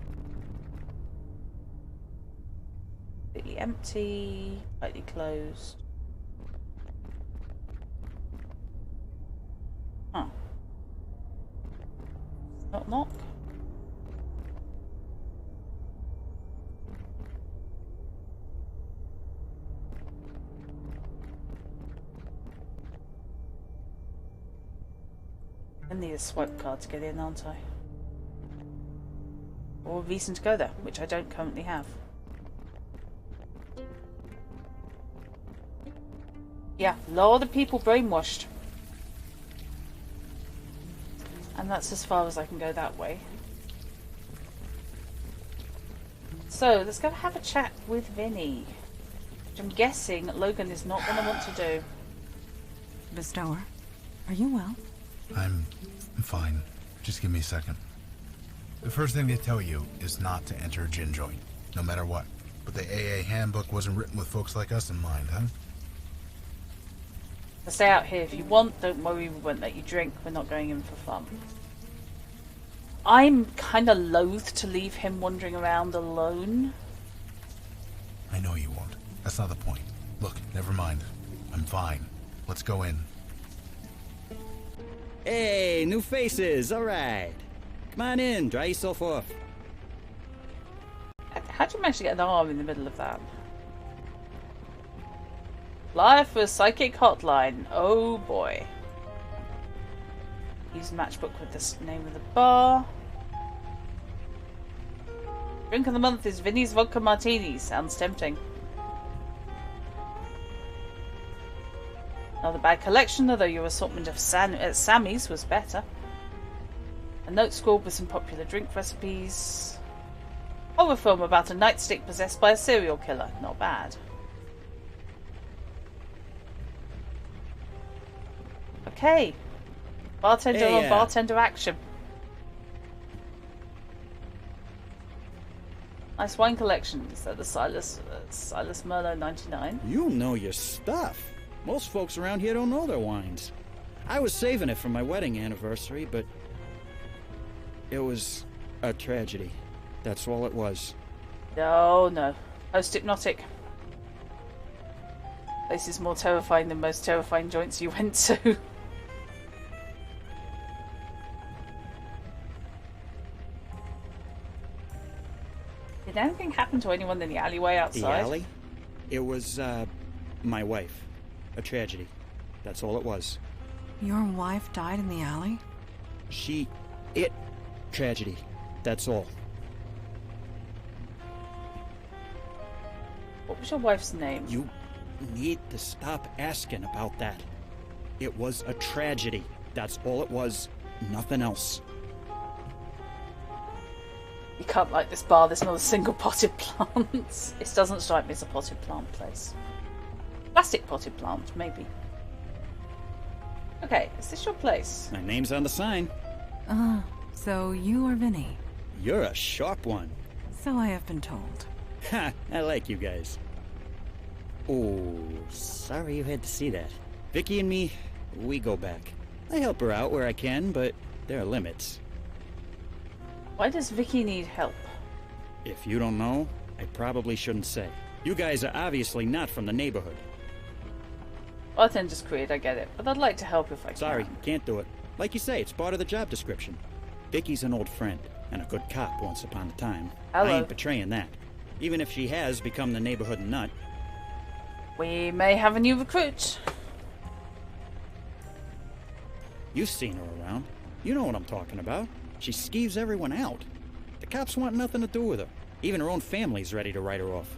Completely empty, slightly closed. Huh. Not knock. I need a swipe card to get in, aren't I? Or a reason to go there, which I don't currently have. Yeah, a lot of people brainwashed. And that's as far as I can go that way. So, let's go have a chat with Vinny. Which I'm guessing Logan is not going to want to do. Bestower, are you well? I'm fine. Just give me a second. The first thing they tell you is not to enter a gin joint, no matter what. But the AA handbook wasn't written with folks like us in mind, huh? Stay out here if you want. Don't worry, we won't let you drink. We're not going in for fun. I'm kind of loath to leave him wandering around alone. I know you won't. That's not the point. Look, never mind. I'm fine. Let's go in. Hey, new faces, alright. Come on in, dry yourself off. How'd you manage to get an arm in the middle of that? Live for Psychic Hotline. Oh boy. Use matchbook with the name of the bar. Drink of the month is Vinny's Vodka Martini. Sounds tempting. Another bad collection, although your assortment of Sammy's was better. A note scrawled with some popular drink recipes. Horror film about a nightstick possessed by a serial killer. Not bad. Okay. Bartender on bartender action. Nice wine collection. Is that the Silas Merlot 99? You know your stuff. Most folks around here don't know their wines. I was saving it for my wedding anniversary, but it was a tragedy. That's all it was. No. Post-hypnotic. This is more terrifying than most terrifying joints you went to. Did anything happen to anyone in the alleyway outside? The alley? It was, my wife. A tragedy. That's all it was. Your wife died in the alley? Tragedy. That's all. What was your wife's name? You need to stop asking about that. It was a tragedy. That's all it was. Nothing else. You can't like this bar, there's not a single potted plant. It doesn't strike me as a potted plant place. Plastic potted plant, maybe. Okay, is this your place? My name's on the sign. So you are Vinny. You're a sharp one. So I have been told. Ha! I like you guys. Oh, sorry you had to see that. Vicky and me, we go back. I help her out where I can, but there are limits. Why does Vicky need help? If you don't know, I probably shouldn't say. You guys are obviously not from the neighborhood. Bartender's creed, I get it, but I'd like to help if I can. Sorry, can't do it. Like you say, it's part of the job description. Vicky's an old friend, and a good cop once upon a time. Hello. I ain't betraying that. Even if she has become the neighborhood nut. We may have a new recruit. You've seen her around. You know what I'm talking about. She skeeves everyone out. The cops want nothing to do with her. Even her own family's ready to write her off.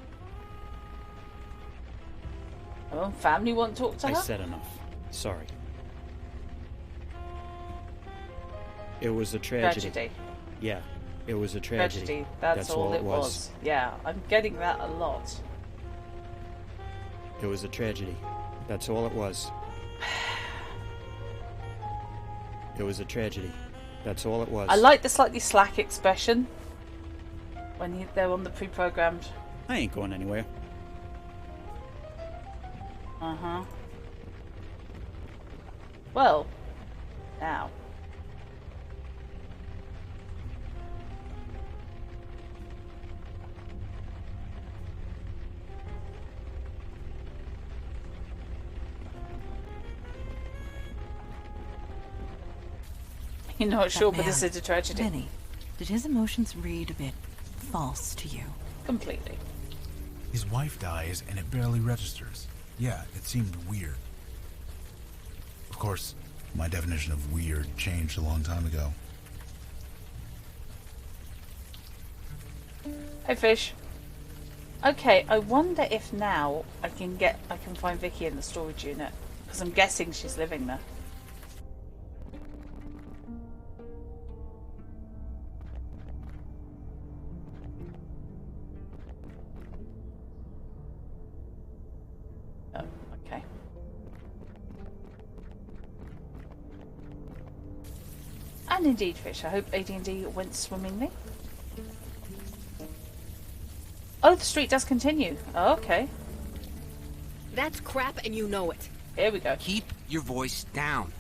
Her own family won't talk to her? I said enough. Sorry. It was a tragedy. Yeah, it was a tragedy. That's all it was. Yeah, I'm getting that a lot. It was a tragedy. That's all it was. It was a tragedy. That's all it was. I like the slightly slack expression when they're on the pre-programmed. I ain't going anywhere. Uh-huh. Well, now. You're not sure, but this is a tragedy. Vinny, did his emotions read a bit false to you? Completely. His wife dies and it barely registers. Yeah, it seemed weird. Of course, my definition of weird changed a long time ago. Hey, fish. Okay, I wonder if now I can find Vicky in the storage unit, because I'm guessing she's living there. Oh, okay. And indeed, fish. I hope AD&D went swimmingly. Oh, the street does continue. Oh, okay. That's crap and you know it. Here we go. Keep your voice down.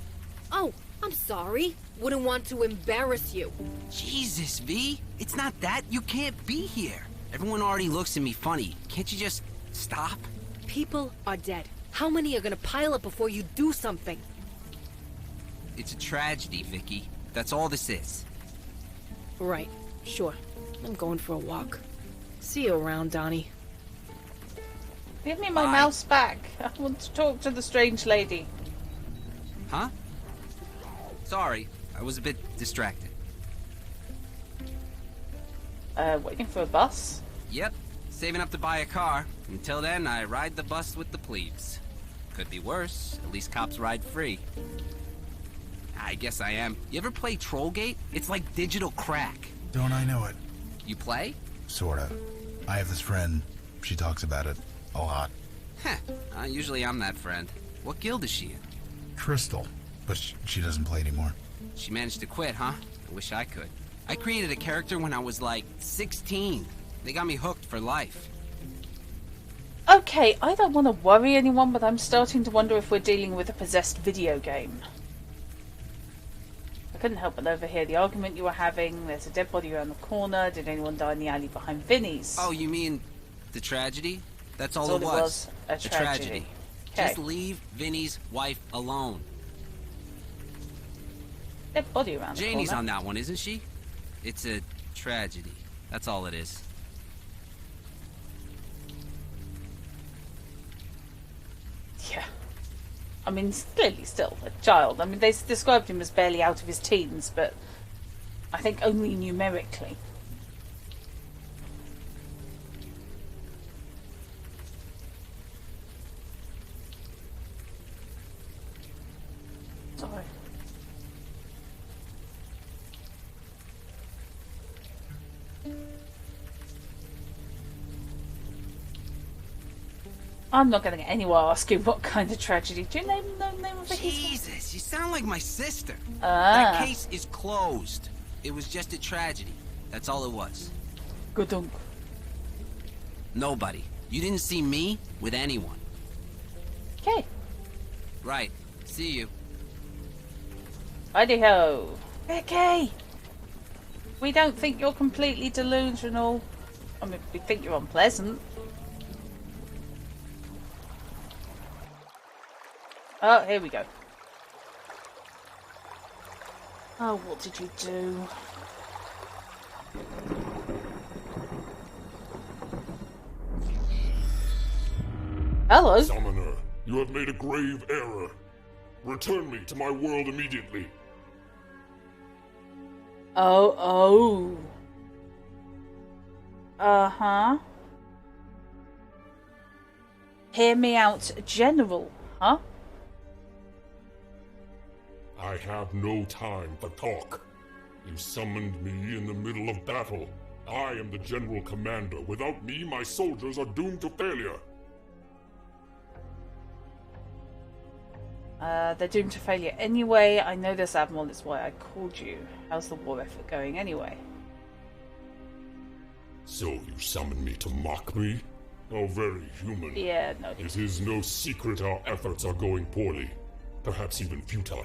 Oh, I'm sorry. Wouldn't want to embarrass you. Jesus, V. It's not that. You can't be here. Everyone already looks at me funny. Can't you just stop? People are dead. How many are gonna pile up before you do something? It's a tragedy, Vicky. That's all this is. Right. Sure. I'm going for a walk. See you around, Donnie. Give me my mouse back. I want to talk to the strange lady. Huh? Sorry, I was a bit distracted. Waiting for a bus? Yep, saving up to buy a car. Until then, I ride the bus with the plebes. Could be worse. At least cops ride free. I guess I am. You ever play Trollgate? It's like digital crack. Don't I know it? You play? Sorta. I have this friend. She talks about it a lot. Heh. Usually I'm that friend. What guild is she in? Crystal. But she doesn't play anymore. She managed to quit, huh? I wish I could. I created a character when I was like 16. They got me hooked for life. Okay, I don't want to worry anyone, but I'm starting to wonder if we're dealing with a possessed video game. I couldn't help but overhear the argument you were having. There's a dead body around the corner. Did anyone die in the alley behind Vinny's? Oh, you mean the tragedy? That's all it was. A tragedy. Okay. Just leave Vinny's wife alone. Dead body around the corner. Janie's on that one, isn't she? It's a tragedy. That's all it is. Yeah. I mean, clearly still a child. I mean, they described him as barely out of his teens, but I think only numerically. Sorry. I'm not going to get anywhere asking what kind of tragedy. Do you know the name of it? Jesus, you sound like my sister. Ah. That case is closed. It was just a tragedy. That's all it was. Good. Nobody. You didn't see me with anyone. Okay. Right. See you. Righty-ho. Vicky! We don't think you're completely delusional. I mean, we think you're unpleasant. Oh, here we go. Oh, what did you do? Hello? Summoner, you have made a grave error. Return me to my world immediately. Oh. Uh-huh. Hear me out, General, huh? I have no time for talk. You summoned me in the middle of battle. I am the General Commander. Without me, my soldiers are doomed to failure. They're doomed to failure anyway. I know this, Admiral. That's why I called you. How's the war effort going anyway? So you summoned me to mock me? How very human. Yeah, no. It is no secret our efforts are going poorly. Perhaps even futile.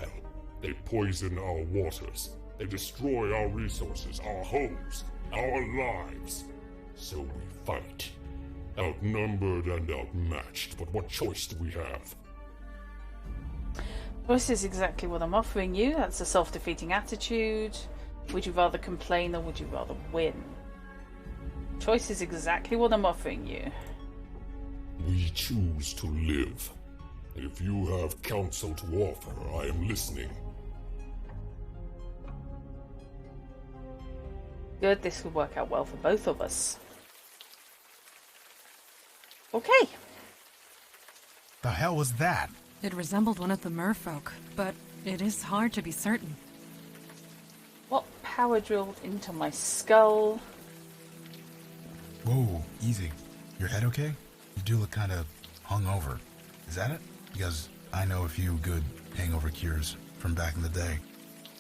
They poison our waters. They destroy our resources, our homes, our lives. So we fight. Outnumbered and outmatched, but what choice do we have? This is exactly what I'm offering you. That's a self-defeating attitude. Would you rather complain or would you rather win? Choice is exactly what I'm offering you. We choose to live. If you have counsel to offer, I am listening. Good, this could work out well for both of us. Okay. The hell was that? It resembled one of the merfolk, but it is hard to be certain. What power drilled into my skull? Whoa, easy. Your head okay? You do look kind of hungover. Is that it? Because I know a few good hangover cures from back in the day.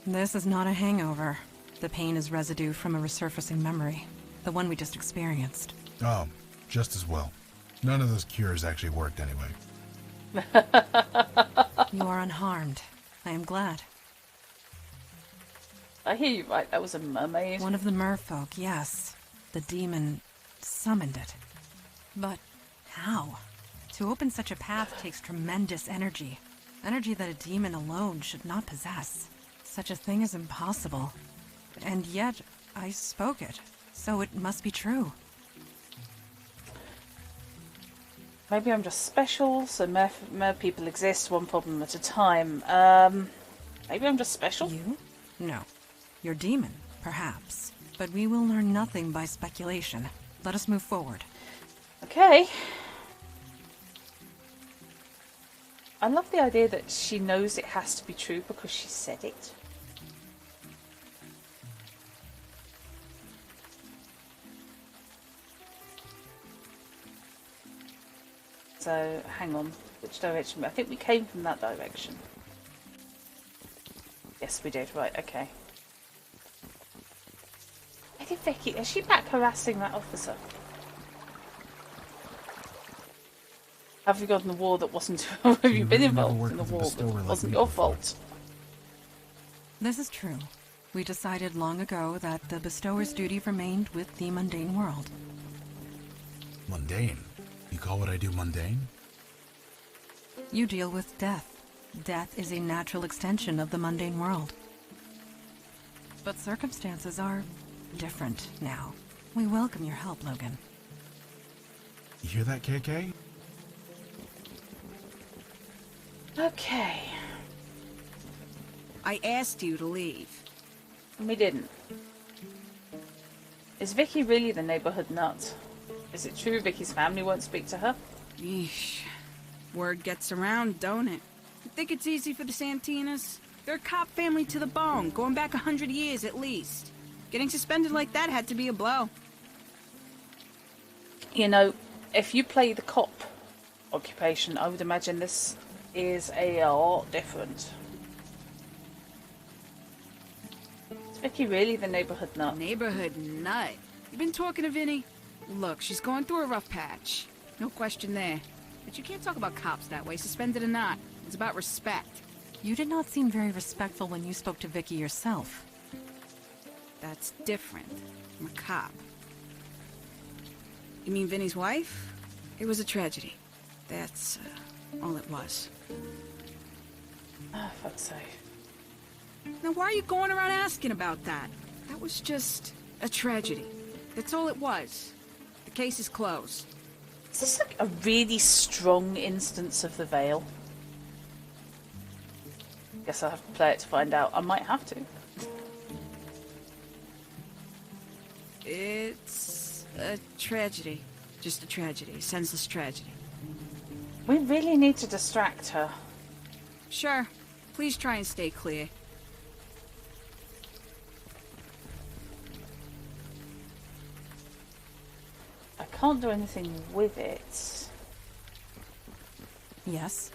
This is not a hangover. The pain is residue from a resurfacing memory. The one we just experienced. Oh, just as well. None of those cures actually worked anyway. You are unharmed. I am glad. I hear you right, that was a mermaid. One of the merfolk, yes. The demon summoned it. But how? To open such a path takes tremendous energy. Energy that a demon alone should not possess. Such a thing is impossible. And yet, I spoke it, so it must be true. Maybe I'm just special, so more people exist, one problem at a time. Maybe I'm just special? You? No. You're demon, perhaps. But we will learn nothing by speculation. Let us move forward. Okay. I love the idea that she knows it has to be true because she said it. So, hang on. Which direction? I think we came from that direction. Yes, we did. Right, okay. Where did Vicky... Is she back harassing that officer? Have you gotten the war that wasn't... Have you been involved in the war that wasn't your fault? This is true. We decided long ago that the bestower's duty remained with the mundane world. Mundane? You call what I do mundane? You deal with death. Death is a natural extension of the mundane world. But circumstances are different now. We welcome your help, Logan. You hear that, KK? Okay. I asked you to leave. And we didn't. Is Vicky really the neighborhood nut? Is it true Vicky's family won't speak to her? Yeesh. Word gets around, don't it? You think it's easy for the Santinas? They're a cop family to the bone, going back 100 years at least. Getting suspended like that had to be a blow. You know, if you play the cop occupation, I would imagine this is a lot different. Is Vicky really the neighborhood nut? Neighborhood nut? You been talking to Vinny? Look, she's going through a rough patch. No question there. But you can't talk about cops that way, suspended or not. It's about respect. You did not seem very respectful when you spoke to Vicky yourself. That's different. I'm a cop. You mean Vinny's wife? It was a tragedy. That's all it was. Oh, fuck's sake. Now why are you going around asking about that? That was just a tragedy. That's all it was. The case is closed. Is this like a really strong instance of the veil? Guess I'll have to play it to find out. I might have to. It's a tragedy. Just a tragedy. A senseless tragedy. We really need to distract her. Sure. Please try and stay clear. I can't do anything with it. Yes?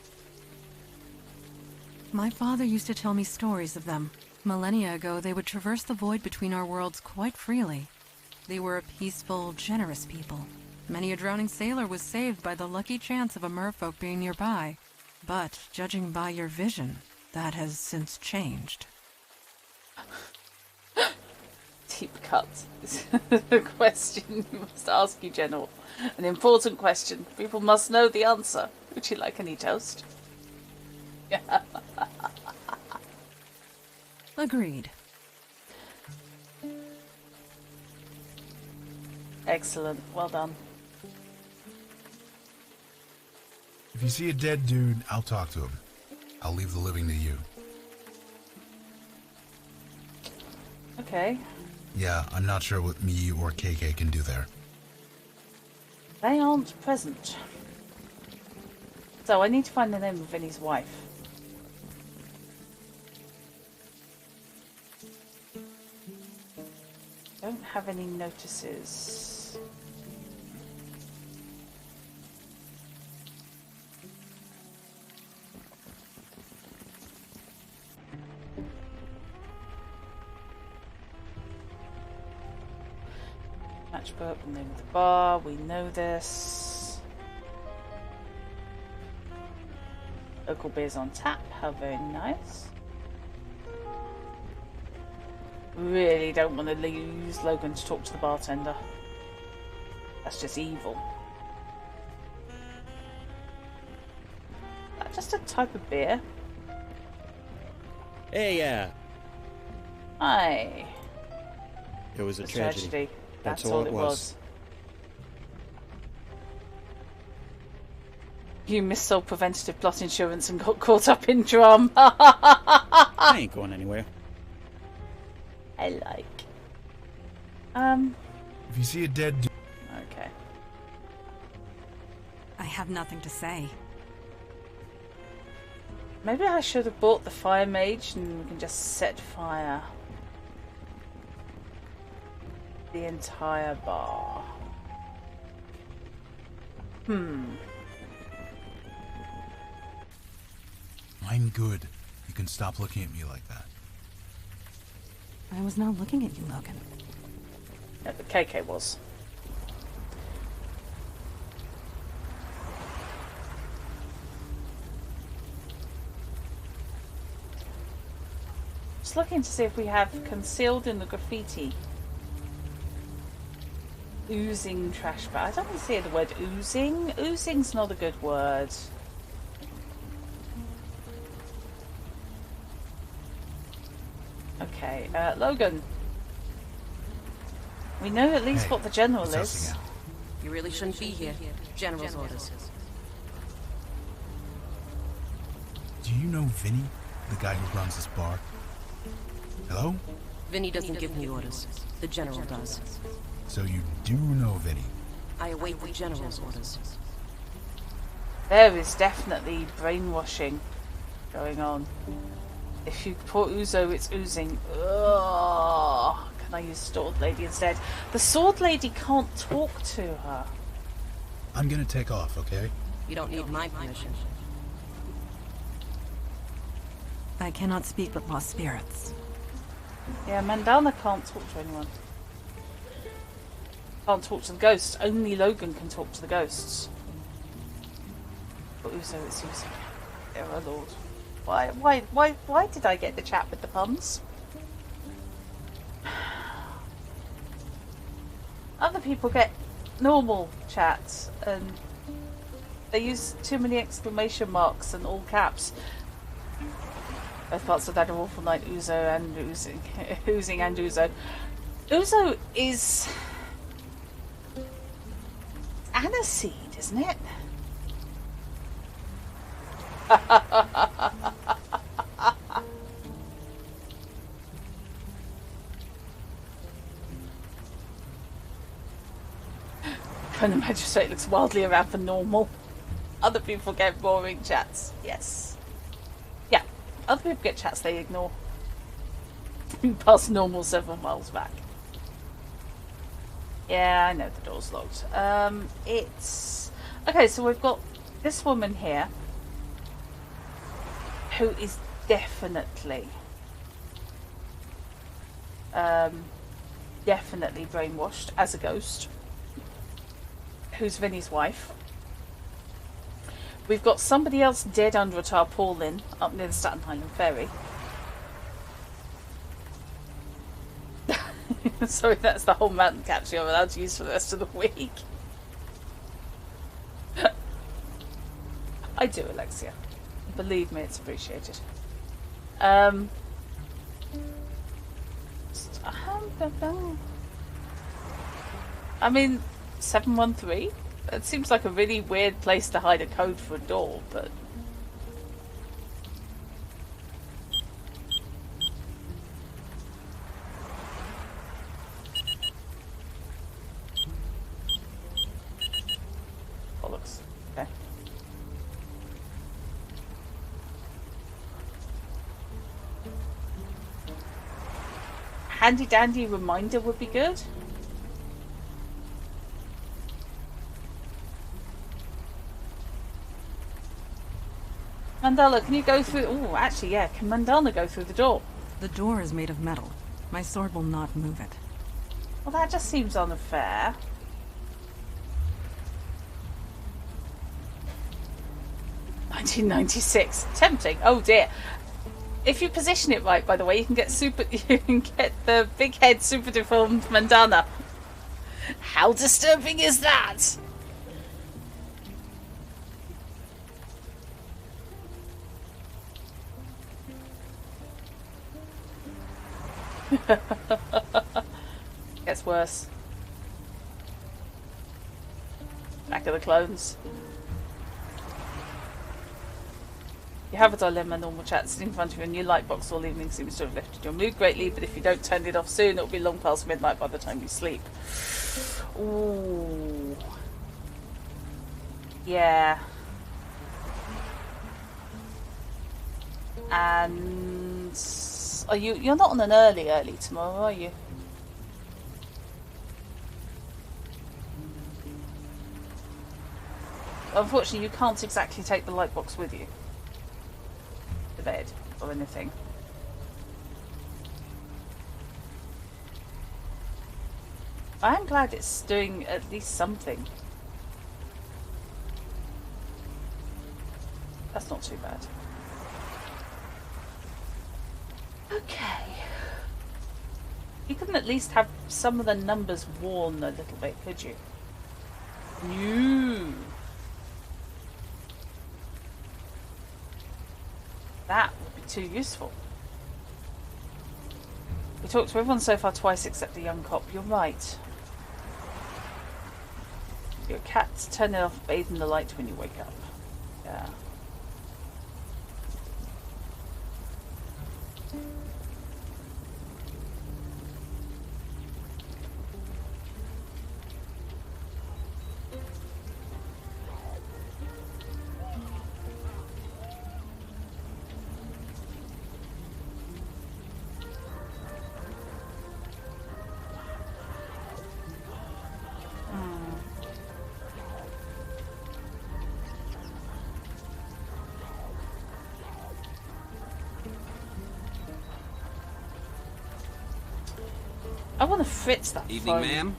My father used to tell me stories of them. Millennia ago, they would traverse the void between our worlds quite freely. They were a peaceful, generous people. Many a drowning sailor was saved by the lucky chance of a merfolk being nearby. But, judging by your vision, that has since changed. Deep cut. A question you must ask, you General. An important question. People must know the answer. Would you like any toast? Agreed. Excellent. Well done. If you see a dead dude, I'll talk to him. I'll leave the living to you. Okay. Yeah, I'm not sure what me or KK can do there. They aren't present. So I need to find the name of Vinny's wife. Don't have any notices. Matchbook, the name of the bar, we know this. Local beers on tap, how very nice. Really don't want to use Logan to talk to the bartender. That's just evil. Is that just a type of beer? Hey, Hi. it was a It's tragedy. That's all it was. You missold preventative plot insurance and got caught up in drama. I ain't going anywhere. I like. If you see a dead Okay. I have nothing to say. Maybe I should have bought the fire mage and we can just set fire. The entire bar. I'm good. You can stop looking at me like that. I was not looking at you, Logan. Yeah, the KK was. Just looking to see if we have concealed in the graffiti. Oozing trash bag. I don't want to say the word oozing. Oozing's not a good word. Okay, Logan. We know at least what the general is. You really shouldn't be here. General's orders. Do you know Vinny, the guy who runs this bar? Hello? Vinny doesn't give me orders. The General does. So you do know Vinny? I await the General's orders. There is definitely brainwashing going on. If you pour Uzo, it's oozing. Ugh. Can I use Sword Lady instead? The Sword Lady can't talk to her. I'm gonna take off, okay? You don't need my permission. I cannot speak with lost spirits. Yeah, Mandana can't talk to anyone. Can't talk to the ghosts. Only Logan can talk to the ghosts. But Uzo, it's Uzo. Dear our Lord. Why did I get the chat with the puns? Other people get normal chats and they use too many exclamation marks and all caps. Both parts of that are awful night, Uzo and oozing. Oozing and Uzo. Uzo is aniseed, isn't it? When the magistrate looks wildly around for normal. Other people get boring chats. Yes. Yeah. Other people get chats they ignore. Past normal several miles back. Yeah, I know the door's locked. It's... Okay, so we've got this woman here who is definitely definitely brainwashed as a ghost, who's Vinny's wife. We've got somebody else dead under a tarpaulin up near the Staten Island ferry. Sorry, that's the whole mountain capsule I'm allowed to use for the rest of the week. I do, Alexia. Believe me, it's appreciated. I mean, 713? It seems like a really weird place to hide a code for a door, but... Bollocks. Okay. Handy dandy reminder would be good. Mandala, can you go through... Oh, actually, yeah. Can Mandana go through the door? The door is made of metal. My sword will not move it. Well, that just seems unfair. $1996. Tempting. Oh dear. If you position it right, by the way, you can get you can get the big head super deformed Mandana. How disturbing is that? Gets worse. Back of the clones. You have a dilemma, normal chat sitting in front of you, a new light box all evening seems to have lifted your mood greatly, but if you don't turn it off soon, it'll be long past midnight by the time you sleep. Ooh. Yeah. And are you're not on an early tomorrow, are you? Unfortunately, you can't exactly take the light box with you. The bed or anything. I am glad it's doing at least something. That's not too bad. Okay. You couldn't at least have some of the numbers worn a little bit, could you? No. That would be too useful. We talked to everyone so far twice except the young cop. You're right. Your cat's turn it off, bathe in the light when you wake up. Yeah. I want to fritz that Evening, phone. ma'am.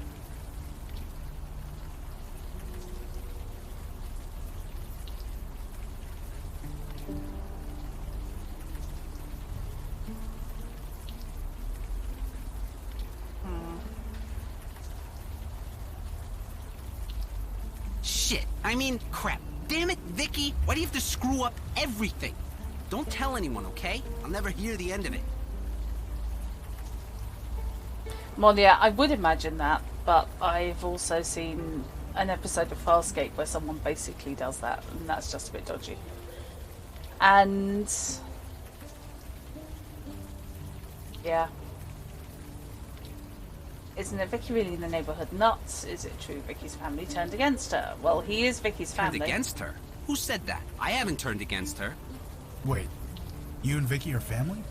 Shit. I mean, crap. Damn it, Vicky. Why do you have to screw up everything? Don't tell anyone, okay? I'll never hear the end of it. Well, yeah, I would imagine that, but I've also seen an episode of Farscape where someone basically does that, and that's just a bit dodgy. And yeah, isn't it Vicky really in the neighbourhood nuts? Is it true Vicky's family turned against her? Well, he is Vicky's family. Turned against her? Who said that? I haven't turned against her. Wait, you and Vicky are family?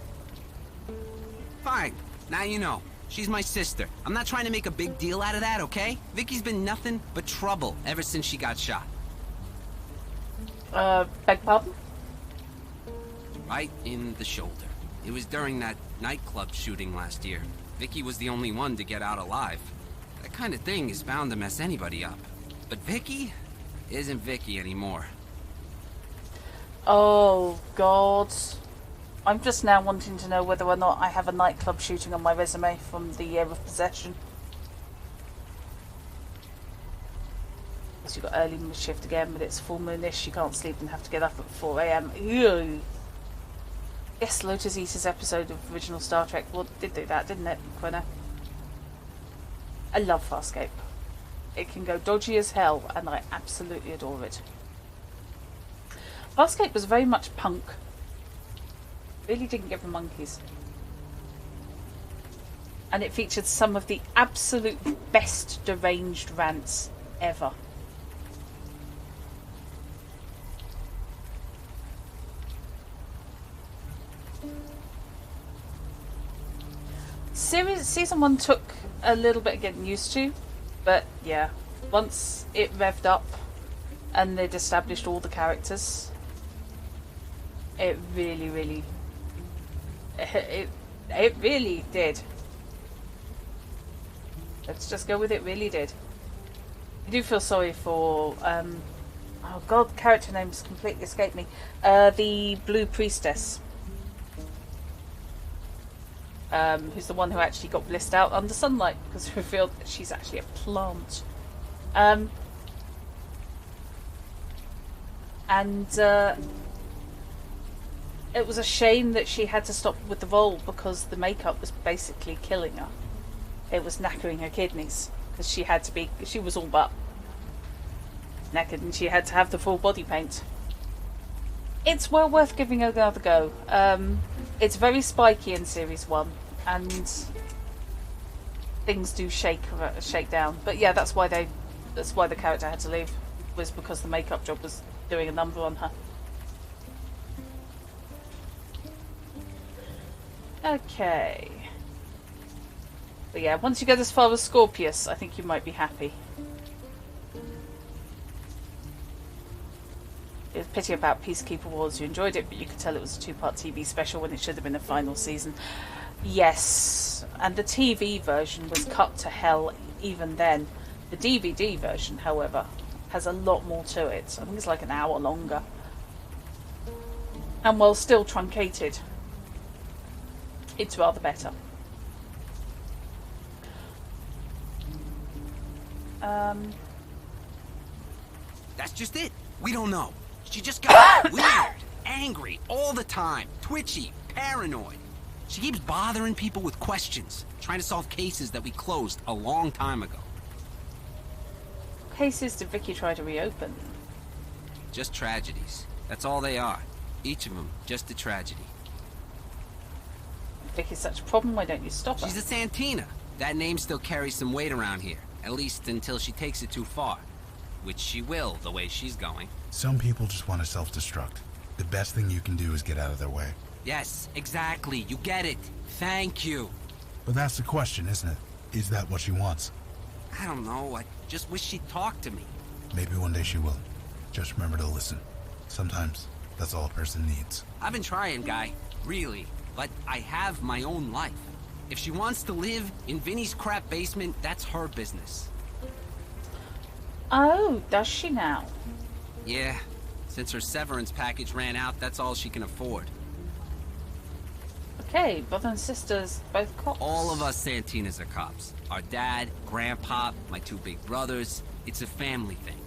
Fine. Now you know. She's my sister. I'm not trying to make a big deal out of that, okay? Vicky's been nothing but trouble ever since she got shot. Beg pardon? Right in the shoulder. It was during that nightclub shooting last year. Vicky was the only one to get out alive. That kind of thing is bound to mess anybody up. But Vicky isn't Vicky anymore. Oh, God. I'm just now wanting to know whether or not I have a nightclub shooting on my resume from the year of possession. Because you've got early shift again, but it's full moonish, you can't sleep and have to get up at 4 AM. Ew. Yes, Lotus Eater's episode of original Star Trek did do that, didn't it, Quina? I love Farscape. It can go dodgy as hell, and I absolutely adore it. Farscape was very much punk. Really didn't give the monkeys. And it featured some of the absolute best deranged rants ever. Season 1 took a little bit of getting used to, but yeah, once it revved up and they'd established all the characters, it really it really did. Let's just go with it, really did. I do feel sorry for oh god, the character names completely escaped me. The Blue Priestess. Who's the one who actually got blissed out under sunlight because it revealed that she's actually a plant. it was a shame that she had to stop with the role because the makeup was basically killing her. It was knackering her kidneys because she was all but knackered and she had to have the full body paint. It's well worth giving it another go. It's very spiky in series 1 and things do shake down. But yeah, that's why the character had to leave, was because the makeup job was doing a number on her. Okay. But yeah, once you get as far as Scorpius, I think you might be happy. It's a pity about Peacekeeper Wars. You enjoyed it, but you could tell it was a 2-part TV special when it should have been a final season. Yes, and the TV version was cut to hell even then. The DVD version, however, has a lot more to it. I think it's like an hour longer. And while still truncated, it's rather better. That's just it. We don't know. She just got weird, angry all the time, twitchy, paranoid. She keeps bothering people with questions, trying to solve cases that we closed a long time ago. What cases did Vicky try to reopen? Just tragedies. That's all they are. Each of them, just a tragedy. If Vicky's such a problem, why don't you stop her? She's a Santina. That name still carries some weight around here. At least until she takes it too far. Which she will, the way she's going. Some people just want to self-destruct. The best thing you can do is get out of their way. Yes, exactly. You get it. Thank you. But that's the question, isn't it? Is that what she wants? I don't know. I just wish she'd talk to me. Maybe one day she will. Just remember to listen. Sometimes, that's all a person needs. I've been trying, Guy. Really. But I have my own life. If she wants to live in Vinny's crap basement, that's her business. Oh, does she now? Yeah. Since her severance package ran out, that's all she can afford. Okay, brother and sisters, both cops. All of us Santinas are cops. Our dad, grandpa, my 2 big brothers. It's a family thing.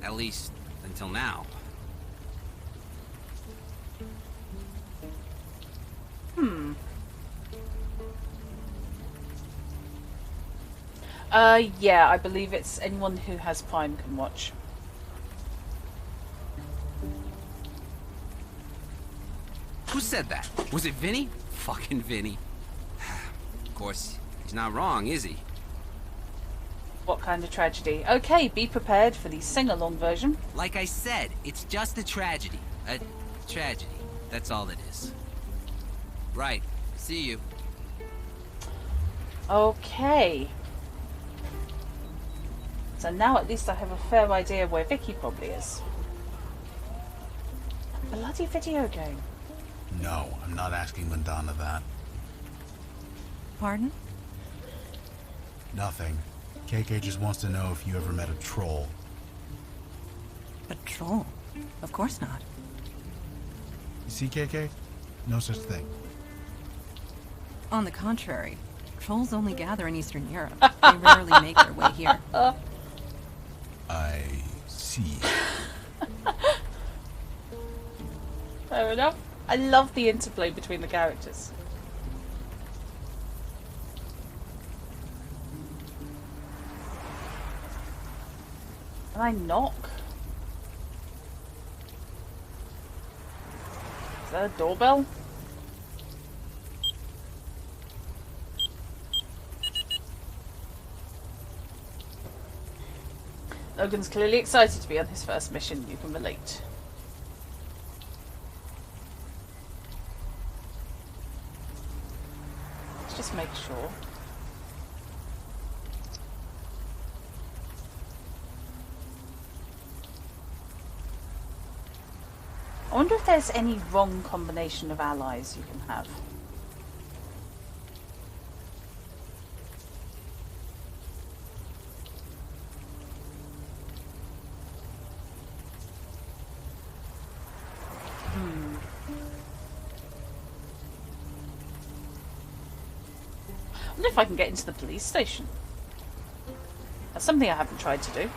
At least, until now. Yeah, I believe it's anyone who has Prime can watch. Who said that? Was it Vinny? Fucking Vinny. Of course, he's not wrong, is he? What kind of tragedy? Okay, be prepared for the sing-along version. Like I said, it's just a tragedy. A tragedy. That's all it is. Right. See you. Okay. So now at least I have a fair idea of where Vicky probably is. A bloody video game. No, I'm not asking Lindana that. Pardon? Nothing. KK just wants to know if you ever met a troll. A troll? Of course not. You see, KK? No such thing. On the contrary, trolls only gather in Eastern Europe. They rarely make their way here. I see. Fair enough. I love the interplay between the characters. Can I knock? Is that a doorbell? Logan's clearly excited to be on his first mission. You can relate. Let's just make sure. I wonder if there's any wrong combination of allies you can have. I wonder if I can get into the police station. That's something I haven't tried to do.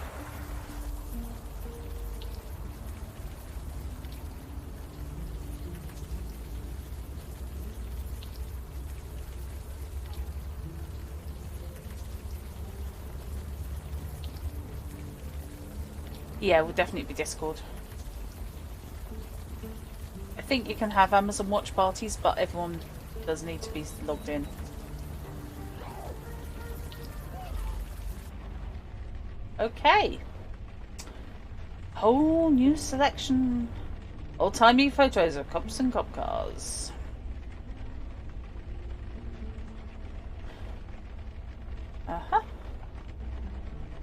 Yeah, it will definitely be Discord. I think you can have Amazon Watch parties, but everyone does need to be logged in. Okay. Whole new selection. Old-timey photos of cops and cop cars. Uh-huh.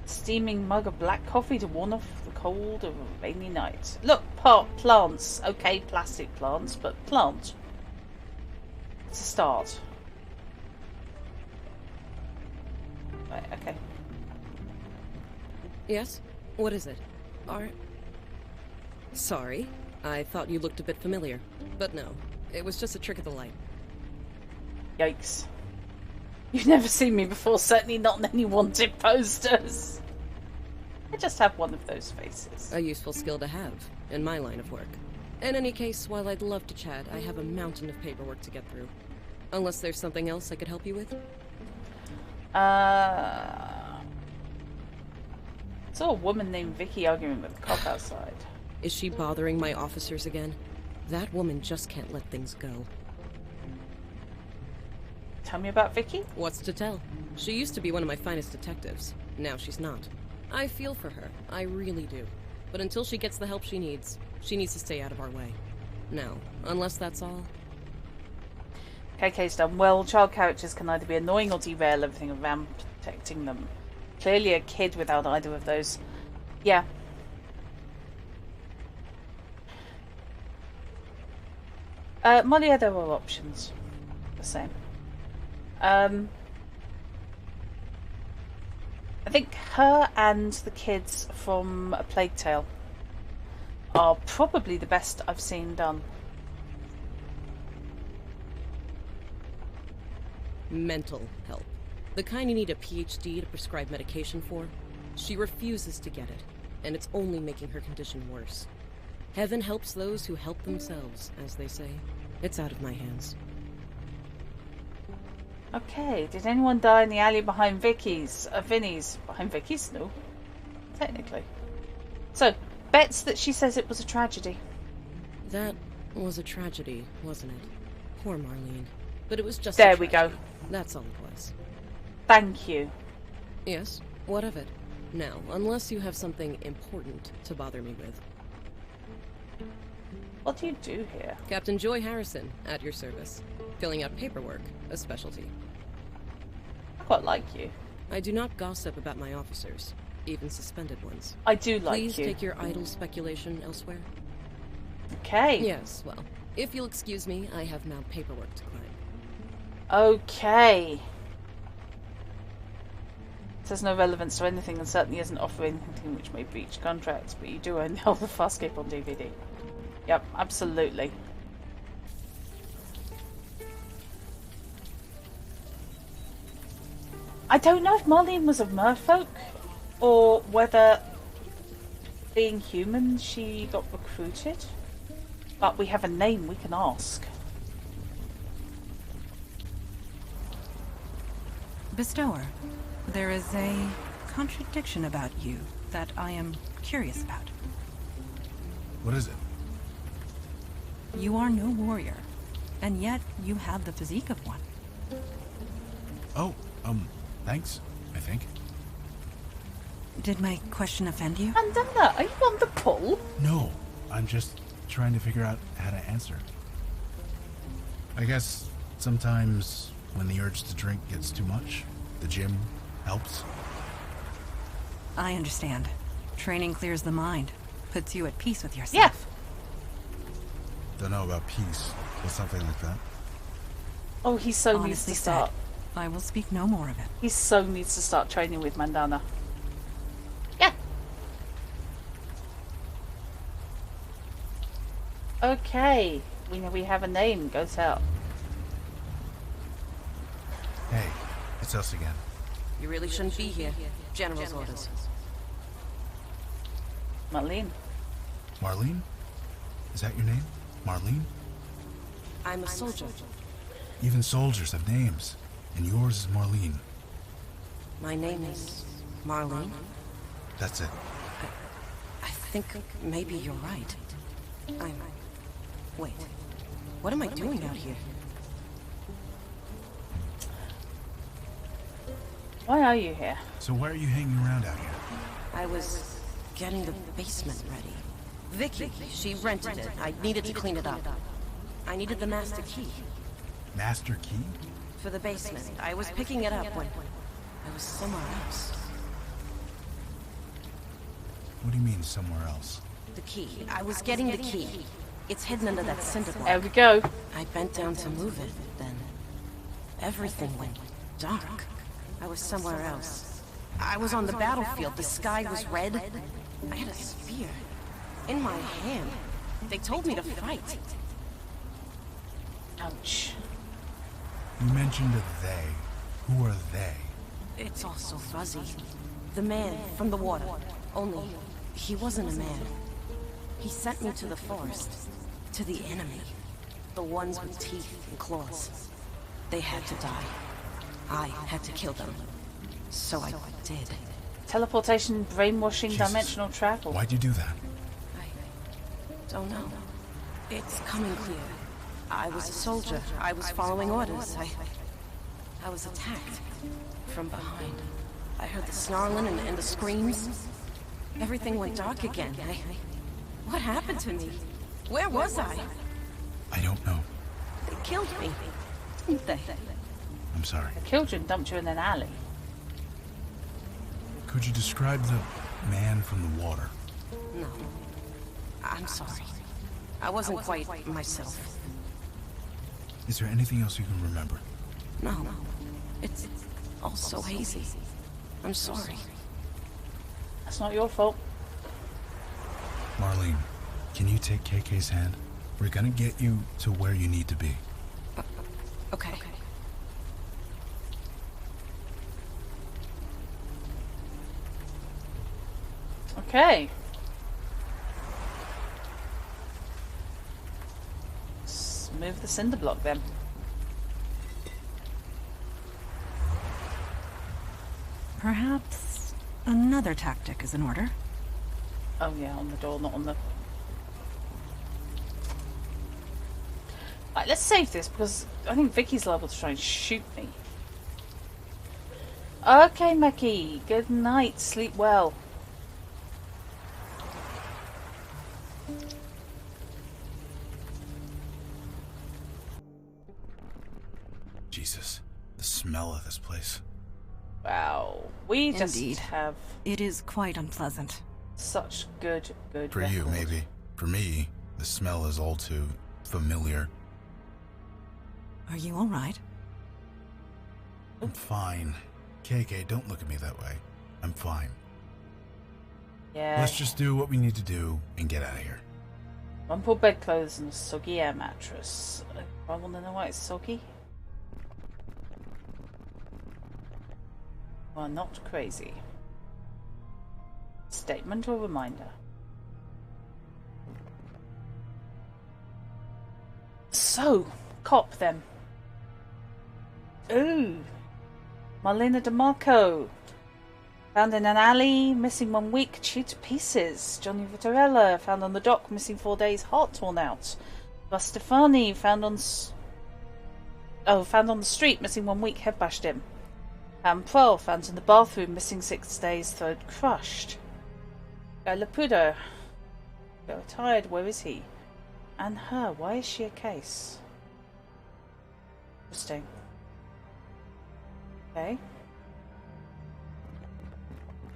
Steaming mug of black coffee to warn off the cold of a rainy night. Look, plants. Okay, plastic plants, but plant. It's a start. Right, okay. Yes? What is it? Sorry. I thought you looked a bit familiar. But no. It was just a trick of the light. Yikes. You've never seen me before, certainly not in any wanted posters. I just have one of those faces. A useful skill to have, in my line of work. In any case, while I'd love to chat, I have a mountain of paperwork to get through. Unless there's something else I could help you with? Saw a woman named Vicky arguing with a cop outside. Is she bothering my officers again? That woman just can't let things go. Tell me about Vicky? What's to tell? She used to be one of my finest detectives. Now she's not. I feel for her. I really do. But until she gets the help she needs to stay out of our way. Now, unless that's all... KK's done well. Child characters can either be annoying or derail everything around protecting them. Clearly a kid without either of those. Yeah. Molly, there were options. The same. I think her and the kids from A Plague Tale are probably the best I've seen done. Mental help. The kind you need a PhD to prescribe medication for. She refuses to get it, and it's only making her condition worse. Heaven helps those who help themselves, as they say. It's out of my hands. Okay, did anyone die in the alley behind Vinny's? Behind Vicky's? No. Technically. So, bets that she says it was a tragedy. That was a tragedy, wasn't it? Poor Marlene. But it was just There we go. That's all it was. Thank you. Yes, what of it? Now, unless you have something important to bother me with. What do you do here? Captain Joy Harrison, at your service. Filling out paperwork, a specialty. I quite like you. I do not gossip about my officers, even suspended ones. I do like Please you. take your idle speculation elsewhere. Okay. Yes, well, if you'll excuse me, I have now paperwork to climb. Okay. It has no relevance to anything and certainly isn't offering anything which may breach contracts, but you do own the whole of Farscape on DVD. Yep, absolutely. I don't know if Marlene was a merfolk or whether being human she got recruited, but we have a name we can ask. Bestower, there is a contradiction about you that I am curious about. What is it? You are no warrior, and yet you have the physique of one. Oh, thanks, I think. Did my question offend you? Mandana, are you on the pull? No, I'm just trying to figure out how to answer. I guess sometimes when the urge to drink gets too much, the gym helps. I understand. Training clears the mind, puts you at peace with yourself. Yeah. Don't know about peace, but something like that. Oh, he so Honestly needs to said, start. I will speak no more of it. He so needs to start training with Mandana. Yeah. Okay. We know we have a name. Goes out. Hey, it's us again. You really shouldn't be here. General's orders. Marlene. Marlene? Is that your name? Marlene? I'm a soldier. Even soldiers have names, and yours is Marlene. My name is Marlene. That's it. I think maybe you're right. Wait. What am I doing out here? Why are you here? So why are you hanging around out here? I was getting the basement ready. Vicky, she rented it. I needed to clean it up. I needed the master key. Master key? For the basement. I was picking it up when I was somewhere else. What do you mean, somewhere else? The key. I was getting the key. It's hidden under that cinder block. There we go. I bent down to move it, then everything went dark. I was somewhere else. I was on the battlefield. The sky was red. I had a spear in my hand. They told me to fight. Ouch. You mentioned a they. Who are they? It's all so fuzzy. The man from the water. Only, he wasn't a man. He sent me to the forest. To the enemy. The ones with teeth and claws. They had to die. I had to kill them. So I did. Teleportation, brainwashing, Jesus. dimensional travel. Why'd you do that? I don't know. It's coming clear. I was a soldier. I was following orders. I was attacked. From behind. I heard the snarling and the screams. Everything went dark again. What happened to me? Where was I? I don't know. They killed me. Didn't they? I'm sorry. They killed you and dumped you in an alley. Could you describe the man from the water? No. I'm sorry. I wasn't quite myself. Is there anything else you can remember? No. It's all so hazy. I'm sorry. That's not your fault. Marlene, can you take KK's hand? We're gonna get you to where you need to be. Okay. Okay. Let's move the cinder block then. Perhaps another tactic is in order. Oh yeah, on the door, not on the... Right, let's save this because I think Vicky's liable to try and shoot me. Okay, Mackie. Good night. Sleep well. Jesus, the smell of this place. Wow. We just Indeed. have It is quite unpleasant. such good For you, record. maybe. For me, the smell is all too familiar. Are you all right? I'm fine. KK, don't look at me that way. I'm fine. Yeah. Let's just do what we need to do and get out of here. Rumpled bedclothes and a soggy air mattress. I want to know why it's soggy. Well, not crazy. Statement or reminder? So, cop then. Ooh. Marlena DeMarco. Found in an alley, missing 1 week, chewed to pieces. Johnny Vittorella, found on the dock, missing 4 days, heart torn out. Gus Stefani, found on the street, missing 1 week, head bashed in. Pam Pearl, found in the bathroom, missing 6 days, throat crushed. Guy Lapudo, go retired, where is he? And her, why is she a case? Interesting. Okay.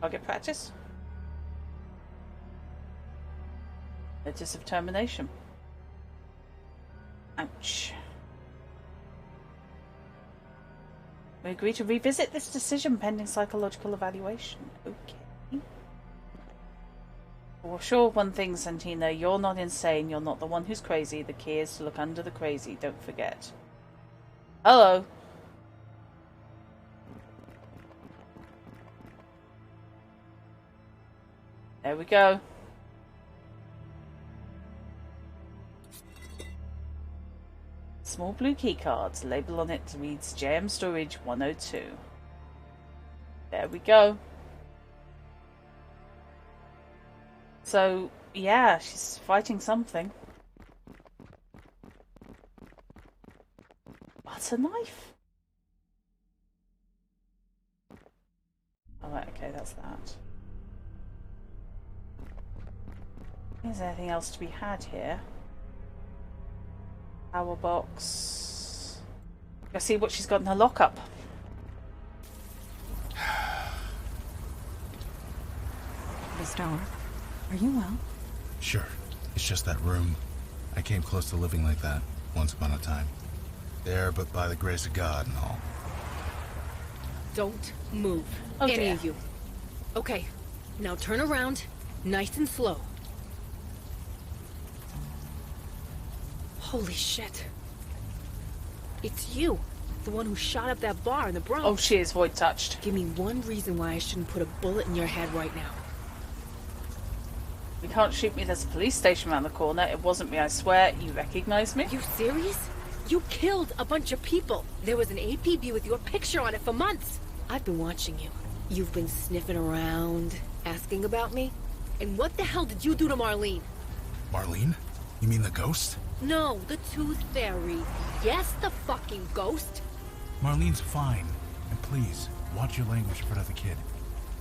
Target practice. Notice of termination. Ouch. We agree to revisit this decision pending psychological evaluation. Okay. Well, sure, one thing, Santina. You're not insane. You're not the one who's crazy. The key is to look under the crazy. Don't forget. Hello. There we go. Small blue key cards. Label on it reads JM Storage 102. There we go. So, yeah, she's fighting something. What's a knife? Oh, right, okay, that's that. Is there anything else to be had here? Power box. Go see what she's got in her lockup. Bestower, are you well? Sure. It's just that room. I came close to living like that once upon a time. There, but by the grace of God and all. Don't move. Oh, Any dear. of you. Okay, now turn around, nice and slow. Holy shit. It's you, the one who shot up that bar in the Bronx. Oh, she is void touched. Give me one reason why I shouldn't put a bullet in your head right now. You can't shoot me, there's a police station around the corner. It wasn't me, I swear. You recognize me? You serious? You killed a bunch of people. There was an APB with your picture on it for months. I've been watching you. You've been sniffing around, asking about me. And what the hell did you do to Marlene? Marlene? You mean the ghost? No, the Tooth Fairy. Yes, the fucking ghost. Marlene's fine. And please, watch your language for the kid.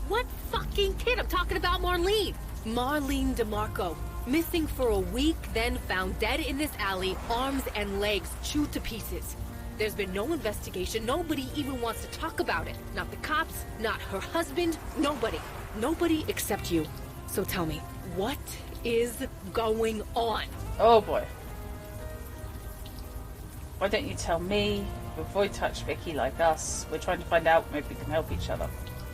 What fucking kid? I'm talking about Marlene. Marlene DeMarco. Missing for a week, then found dead in this alley, arms and legs chewed to pieces. There's been no investigation. Nobody even wants to talk about it. Not the cops, not her husband, nobody. Nobody except you. So tell me, what is going on? Oh boy. Why don't you tell me? You're void touch Vicky like us. We're trying to find out, maybe we can help each other.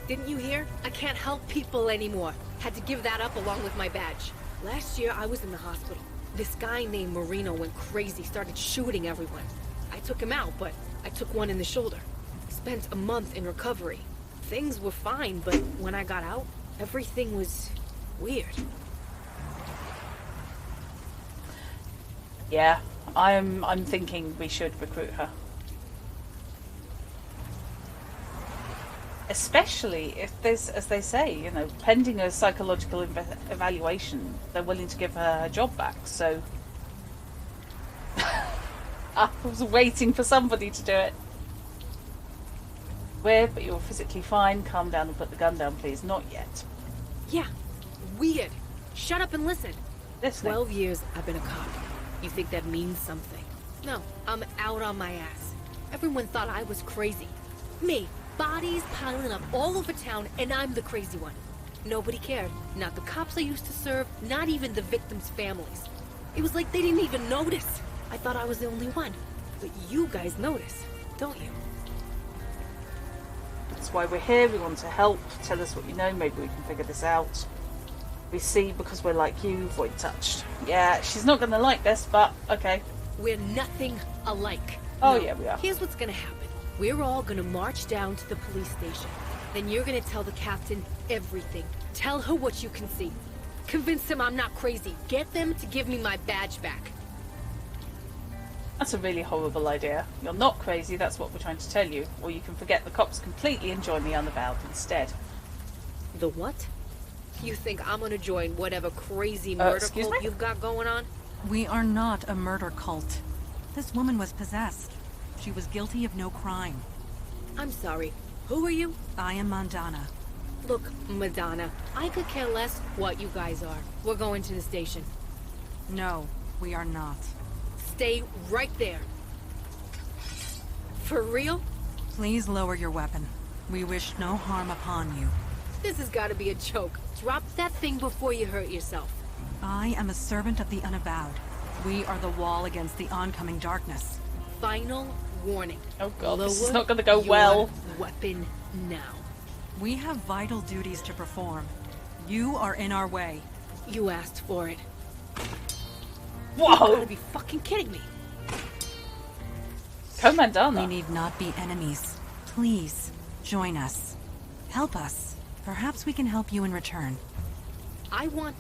Didn't you hear? I can't help people anymore. Had to give that up along with my badge. Last year, I was in the hospital. This guy named Marino went crazy, started shooting everyone. I took him out, but I took one in the shoulder. Spent a month in recovery. Things were fine, but when I got out, everything was weird. Yeah, I'm thinking we should recruit her. Especially if there's, as they say, you know, pending a psychological evaluation, they're willing to give her job back, so... I was waiting for somebody to do it. Weird, but you're physically fine. Calm down and put the gun down, please. Not yet. Yeah, weird. Shut up and listen. Listening. 12 years I've been a cop. You think that means something? No, I'm out on my ass. Everyone thought I was crazy. Me. Bodies piling up all over town, and I'm the crazy one. Nobody cared. Not the cops I used to serve, not even the victims' families. It was like they didn't even notice. I thought I was the only one. But you guys notice, don't you? That's why we're here. We want to help. Tell us what you know. Maybe we can figure this out. We see, because we're like you, void touched. Yeah, she's not going to like this, but okay. We're nothing alike. Oh, No, yeah, we are. Here's what's gonna happen. We're all gonna march down to the police station. Then you're gonna tell the captain everything. Tell her what you can see. Convince him I'm not crazy. Get them to give me my badge back. That's a really horrible idea. You're not crazy, that's what we're trying to tell you. Or you can forget the cops completely and join the Unavowed instead. The what? You think I'm gonna join whatever crazy murder excuse cult me? you've got going on? We are not a murder cult. This woman was possessed. She was guilty of no crime. I'm sorry. Who are you? I am Mandana. Look, Madonna, I could care less what you guys are. We're going to the station. No, we are not. Stay right there. For real? Please lower your weapon. We wish no harm upon you. This has got to be a joke. Drop that thing before you hurt yourself. I am a servant of the Unavowed. We are the wall against the oncoming darkness. Final warning. Oh god, this Lower is not going to go your well. Weapon now. We have vital duties to perform. You are in our way. You asked for it. Whoa! You gotta be fucking kidding me. Commandana. We need not be enemies. Please, join us. Help us. Perhaps we can help you in return. I want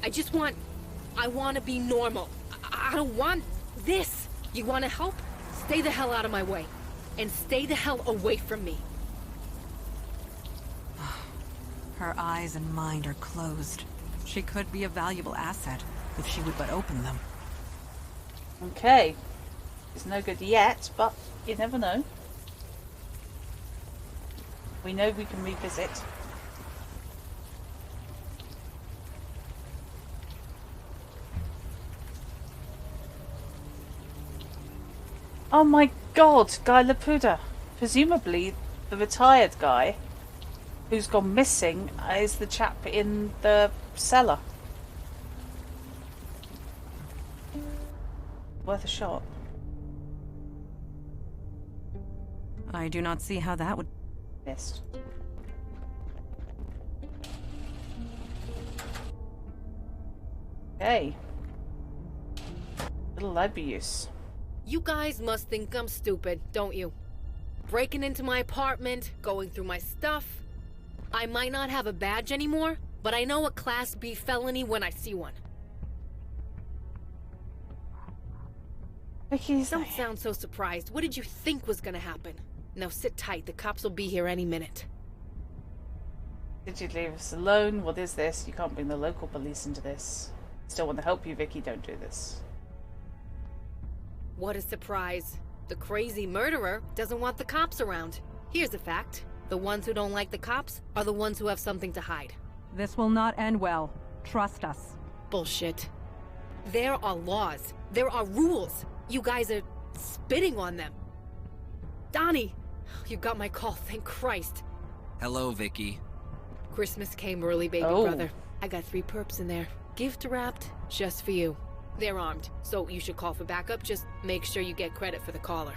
to be normal. I don't want this. You want to help? Stay the hell out of my way. And stay the hell away from me. Her eyes and mind are closed. She could be a valuable asset if she would but open them. Okay. It's no good yet, but you never know. We know we can revisit. Oh my god, Guy Laputa. Presumably the retired guy who's gone missing is the chap in the cellar. Worth a shot. I do not see how that would... Missed. Okay. Little abuse. You guys must think I'm stupid, don't you? Breaking into my apartment, going through my stuff. I might not have a badge anymore, but I know a Class B felony when I see one. Don't sound so surprised. What did you think was gonna happen? Now sit tight, the cops will be here any minute. Did you leave us alone? What is this? You can't bring the local police into this. Still want to help you, Vicky. Don't do this. What a surprise. The crazy murderer doesn't want the cops around. Here's a fact. The ones who don't like the cops are the ones who have something to hide. This will not end well. Trust us. Bullshit. There are laws. There are rules. You guys are spitting on them. Donnie, you got my call, thank Christ. Hello, Vicky. Christmas came early, baby brother. I got 3 perps in there. Gift wrapped, just for you. They're armed, so you should call for backup. Just make sure you get credit for the caller.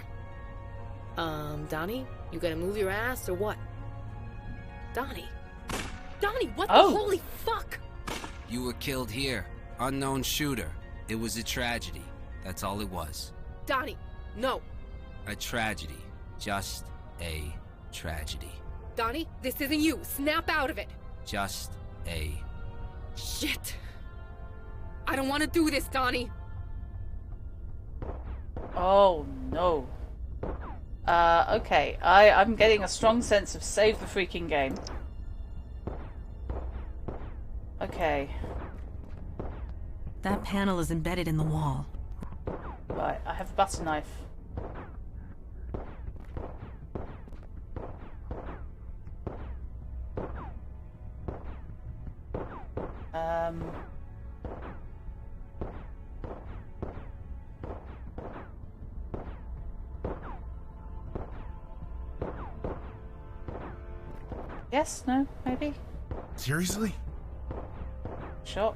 Donnie, you gonna move your ass or what? Donnie? Donnie, what the holy fuck? You were killed here. Unknown shooter. It was a tragedy. That's all it was. Donnie, no. A tragedy. Just a tragedy. Donnie, this isn't you. Snap out of it. Just a... Shit. I don't want to do this, Donnie. Oh, no. Okay. I'm getting a strong sense of save the freaking game. Okay. That panel is embedded in the wall. Right, I have a butter knife. Yes, no, maybe? Seriously? Sure.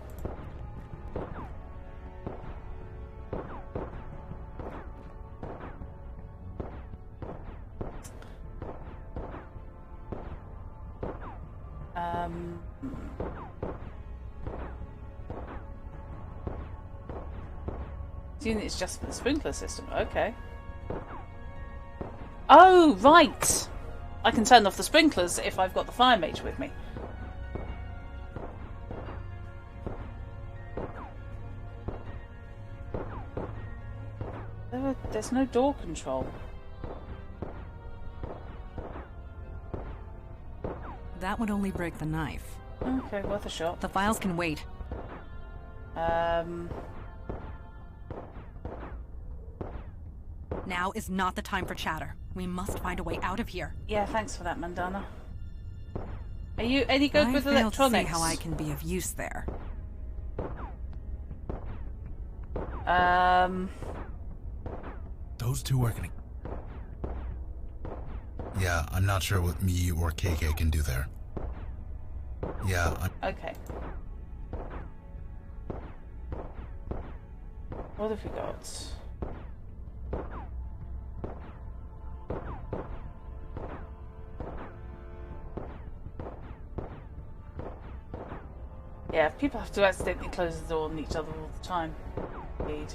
It's just for the sprinkler system. Okay. Oh, right! I can turn off the sprinklers if I've got the fire mage with me. There's no door control. That would only break the knife. Okay, worth a shot. The files can wait. Now is not the time for chatter. We must find a way out of here. Yeah, thanks for that, Mandana. Are you any good with electronics? I see how I can be of use there. Those two are gonna... Yeah, I'm not sure what me or KK can do there. Yeah, Okay. What have we got? Yeah, people have to accidentally close the door on each other all the time. Indeed.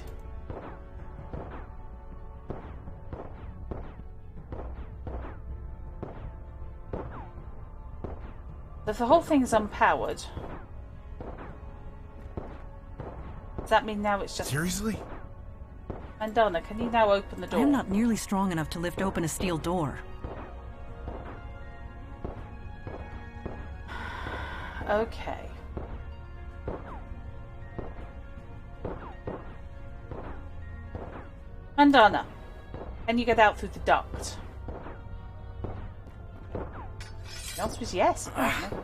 If the whole thing is unpowered, does that mean now it's just... Seriously? Mandana, can you now open the door? I am not nearly strong enough to lift open a steel door. Okay. Mandana, can you get out through the duct? The answer is yes, apparently.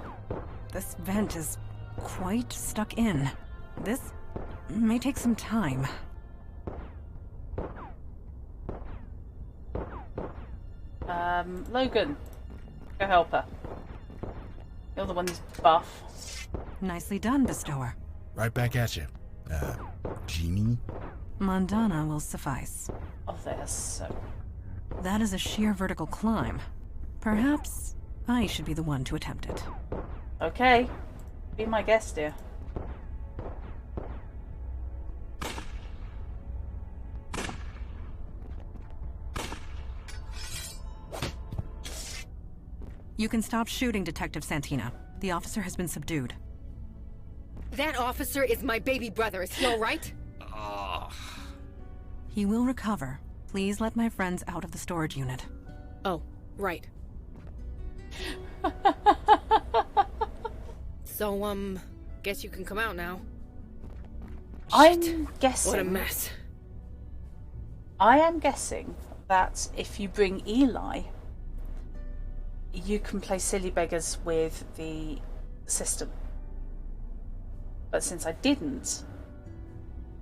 This vent is quite stuck in. This may take some time. Logan, go help her. You're the one who's buff. Nicely done, Bestower. Right back at you. Genie? Mandana will suffice. Oh, there's so... That is a sheer vertical climb. Perhaps I should be the one to attempt it. Okay. Be my guest, dear. You can stop shooting, Detective Santina. The officer has been subdued. That officer is my baby brother. Is he all right? He will recover. Please let my friends out of the storage unit. Oh, right. So, guess you can come out now. I'm guessing... What a mess. I am guessing that if you bring Eli, you can play silly beggars with the system. But since I didn't,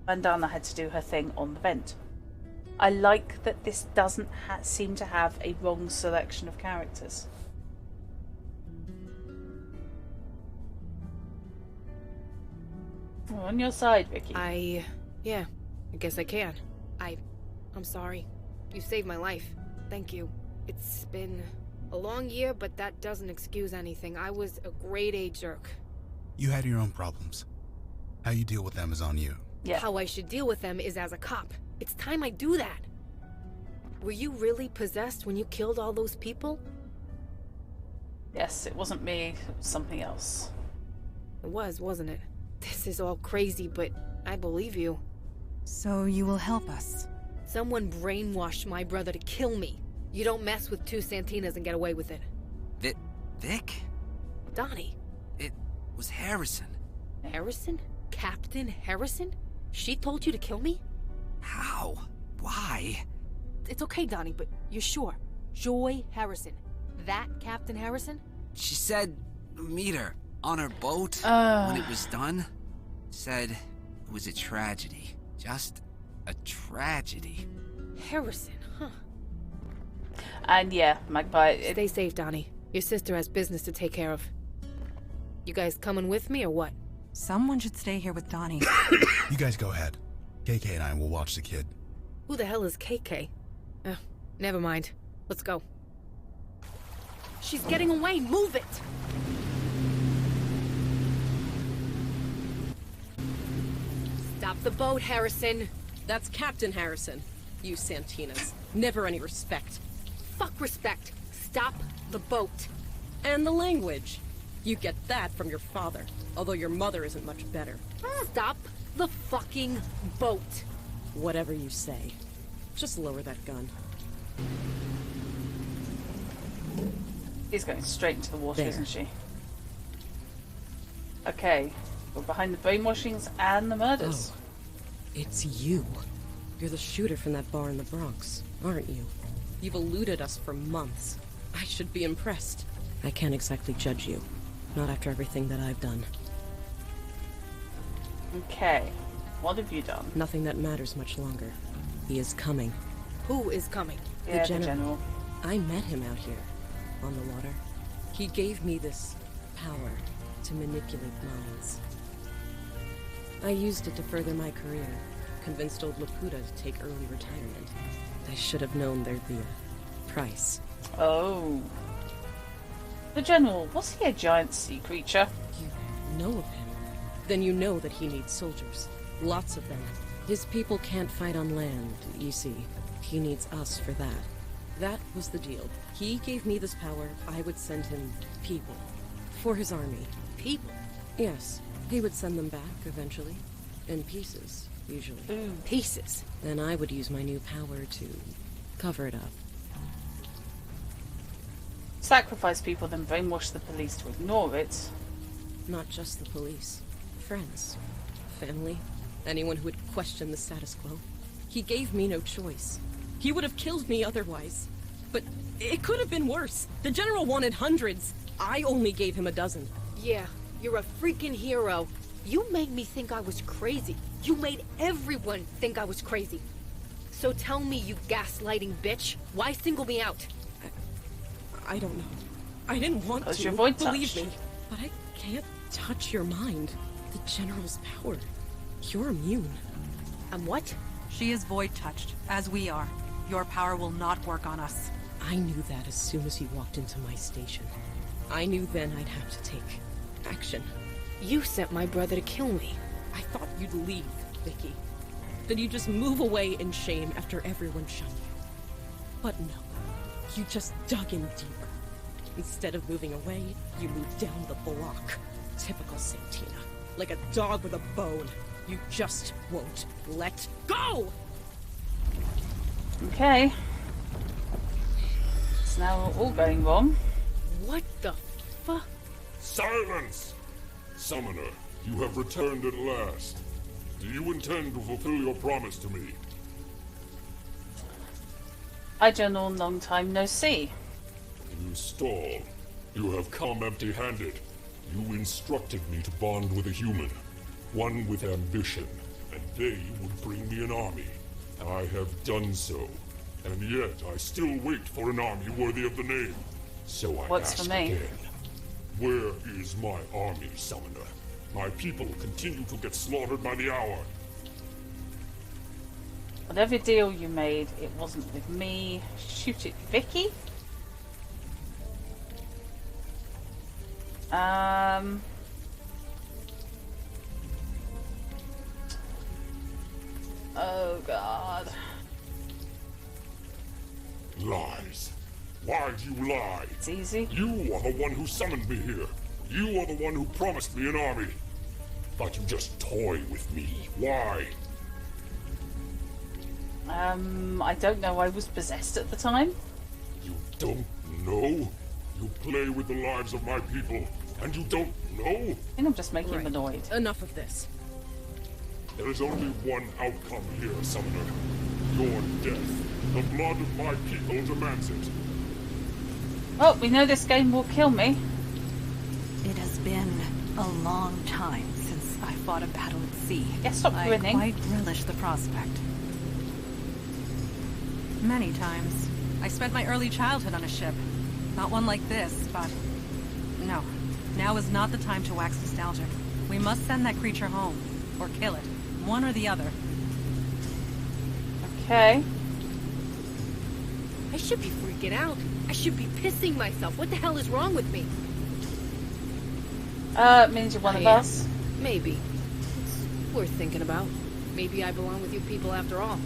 Mandana had to do her thing on the vent. I like that this doesn't seem to have a wrong selection of characters. We're on your side, Vicky. Yeah, I guess I can. I'm sorry. You saved my life. Thank you. It's been a long year, but that doesn't excuse anything. I was a grade A jerk. You had your own problems. How you deal with them is on you. Yeah. How I should deal with them is as a cop. It's time I do that. Were you really possessed when you killed all those people? Yes, it wasn't me, it was something else. It was, wasn't it? This is all crazy, but I believe you. So you will help us? Someone brainwashed my brother to kill me. You don't mess with two Santinas and get away with it. Vic? Donnie. It was Harrison. Harrison? Captain Harrison? She told you to kill me? How? Why? It's okay, Donnie, but you're sure? Joy Harrison. That Captain Harrison? She said meet her on her boat when it was done. Said it was a tragedy. Just a tragedy. Harrison, huh? And yeah, Magpie... Stay safe, Donnie. Your sister has business to take care of. You guys coming with me or what? Someone should stay here with Donnie. You guys go ahead. KK and I will watch the kid. Who the hell is KK? Never mind. Let's go. She's getting away! Move it! Stop the boat, Harrison! That's Captain Harrison. You Santinas. Never any respect. Fuck respect! Stop the boat! And the language. You get that from your father, although your mother isn't much better. Stop the fucking boat! Whatever you say. Just lower that gun. She's going straight into the water, There. isn't she? Okay, we're behind the brainwashings and the murders. Oh, it's you. You're the shooter from that bar in the Bronx, aren't you? You've eluded us for months. I should be impressed. I can't exactly judge you. Not after everything that I've done. Okay, what have you done? Nothing that matters much longer. He is coming. Who is coming? Yeah, the general. I met him out here, on the water. He gave me this power to manipulate minds. I used it to further my career, convinced old Laputa to take early retirement. I should have known there'd be a price. Oh. The general, was he a giant sea creature? You know of him? Then you know that he needs soldiers. Lots of them. His people can't fight on land, you see. He needs us for that. That was the deal. He gave me this power. I would send him people. For his army. People? Yes. He would send them back, eventually. In pieces, usually. Pieces? Then I would use my new power to cover it up. Sacrifice people, then brainwash the police to ignore it. Not just the police. Friends. Family. Anyone who would question the status quo. He gave me no choice. He would have killed me otherwise. But it could have been worse. The General wanted hundreds. I only gave him a dozen. Yeah, you're a freaking hero. You made me think I was crazy. You made everyone think I was crazy. So tell me, you gaslighting bitch, why single me out? I don't know. I didn't want to, your void believe touch. me. But I can't touch your mind. The General's power. You're immune. I'm what? She is void touched, as we are. Your power will not work on us. I knew that as soon as you walked into my station. I knew then I'd have to take action. You sent my brother to kill me. I thought you'd leave, Vicky. Then you just move away in shame after everyone shunned you. But no, you just dug in deeper. Instead of moving away, you moved down the block. Typical Santina. Like a dog with a bone. You just won't let go! Okay. It's now all going wrong. What the fuck? Silence! Summoner, you have returned at last. Do you intend to fulfill your promise to me? I General, long time no see. You stall. You have come empty-handed. You instructed me to bond with a human, one with ambition, and they would bring me an army. I have done so, and yet I still wait for an army worthy of the name. So I What's ask for me? again, where is my army, Summoner? My people continue to get slaughtered by the hour. Whatever deal you made, it wasn't with me. Shoot it, Vicky? Oh God. Lies. Why do you lie? It's easy. You are the one who summoned me here. You are the one who promised me an army. But you just toy with me. Why? I don't know. I was possessed at the time. You don't know? You play with the lives of my people, and you don't know? I think I'm just making him annoyed. Enough of this. There is only one outcome here, Summoner. Your death. The blood of my people demands it. Oh, we know this game will kill me. It has been a long time since I fought a battle at sea. Yes, stop grinning. I quite relish the prospect. Many times. I spent my early childhood on a ship. Not one like this, but... No. Now is not the time to wax nostalgic. We must send that creature home. Or kill it. One or the other. Okay. I should be freaking out. I should be pissing myself. What the hell is wrong with me? It means you're one of us. Maybe. It's worth thinking about. Maybe I belong with you people after all.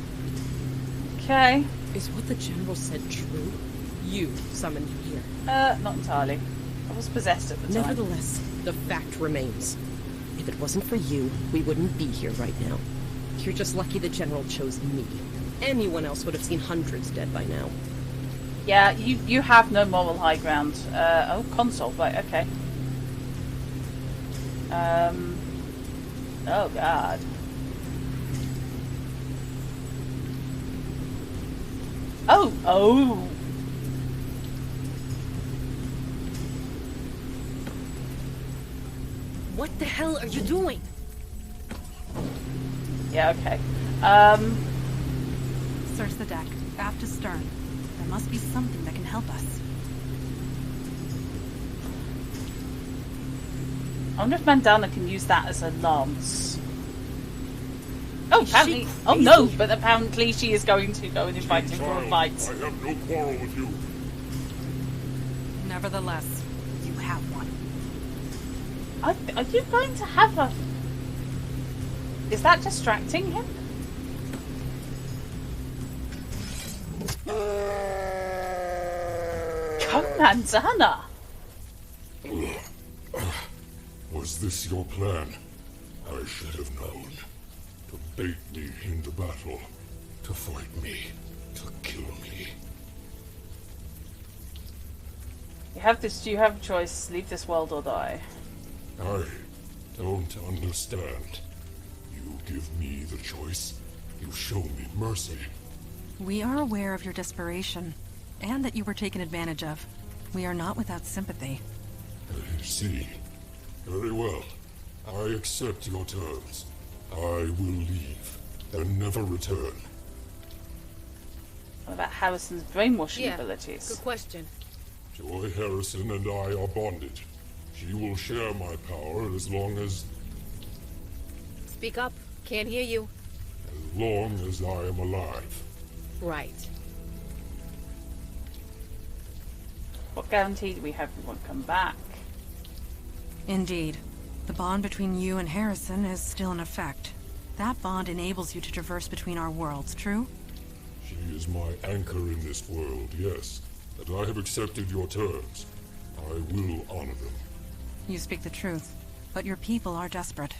Okay. Is what the General said true? You summoned me here. Not entirely. I was possessed at the time. Nevertheless, the fact remains. If it wasn't for you, we wouldn't be here right now. You're just lucky the General chose me. Anyone else would have seen hundreds dead by now. Yeah, you have no moral high ground. Oh, console, right, okay. Oh God. Oh! What the hell are you doing? Yeah, okay. Search the deck, aft to stern. There must be something that can help us. I wonder if Mandana can use that as a lance. Oh, apparently. Oh no, but apparently she is going to go and invite him for a fight. I have no quarrel with you. Nevertheless, you have one. Are you going to have a... Is that distracting him? Come, Mandana! Was this your plan? I should have known. To bait me into battle. To fight me. To kill me. You have this. You have a choice. Leave this world or die. I don't understand. You give me the choice. You show me mercy. We are aware of your desperation, and that you were taken advantage of. We are not without sympathy. I see. Very well. I accept your terms. I will leave, and never return. What about Harrison's brainwashing Yeah, abilities? good question. Joy Harrison and I are bonded. She will share my power as long as Speak up. Can't hear you. I am alive. Right. What guarantee do we have we won't come back? Indeed. The bond between you and Harrison is still in effect. That bond enables you to traverse between our worlds, true? She is my anchor in this world, yes. And I have accepted your terms. I will honor them. You speak the truth, but your people are desperate.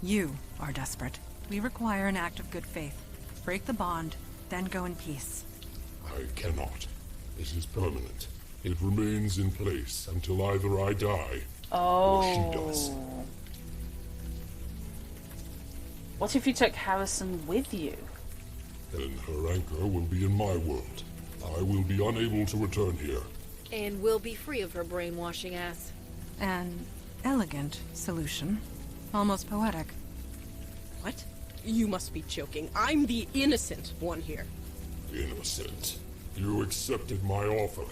You are desperate. We require an act of good faith. Break the bond, then go in peace. I cannot. It is permanent. It remains in place until either I die or she does. What if you took Harrison with you? Then her anchor will be in my world. I will be unable to return here. And we'll be free of her brainwashing ass. An elegant solution. Almost poetic. What? You must be joking. I'm the innocent one here. Innocent. You accepted my offer.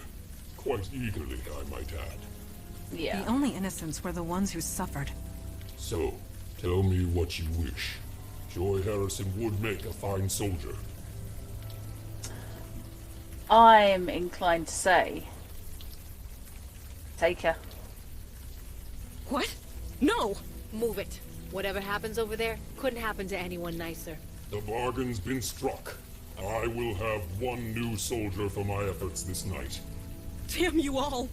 Quite eagerly, I might add. Yeah. The only innocents were the ones who suffered. So, tell me what you wish. Joy Harrison would make a fine soldier. I'm inclined to say, take her. What? No! Move it. Whatever happens over there couldn't happen to anyone nicer. The bargain's been struck. I will have one new soldier for my efforts this night. Damn you all!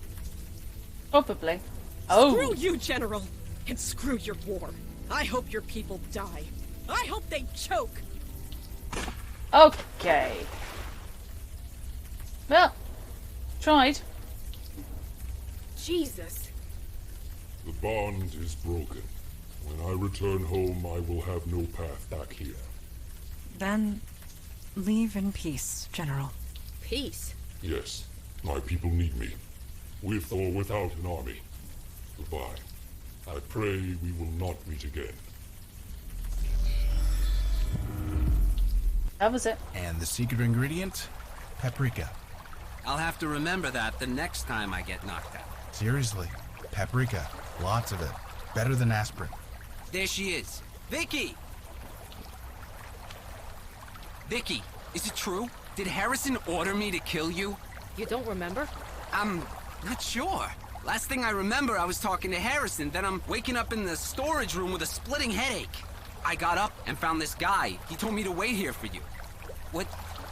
Probably. Screw you, General! And screw your war. I hope your people die. I hope they choke! Okay. Well, tried. Jesus. The bond is broken. When I return home, I will have no path back here. Then, leave in peace, General. Peace? Yes, my people need me. With or without an army. Goodbye. I pray we will not meet again. That was it. And the secret ingredient? Paprika. I'll have to remember that the next time I get knocked out. Seriously, paprika. Lots of it. Better than aspirin. There she is. Vicky! Vicky, is it true? Did Harrison order me to kill you? You don't remember? I'm not sure. Last thing I remember, I was talking to Harrison, then I'm waking up in the storage room with a splitting headache. I got up and found this guy. He told me to wait here for you. What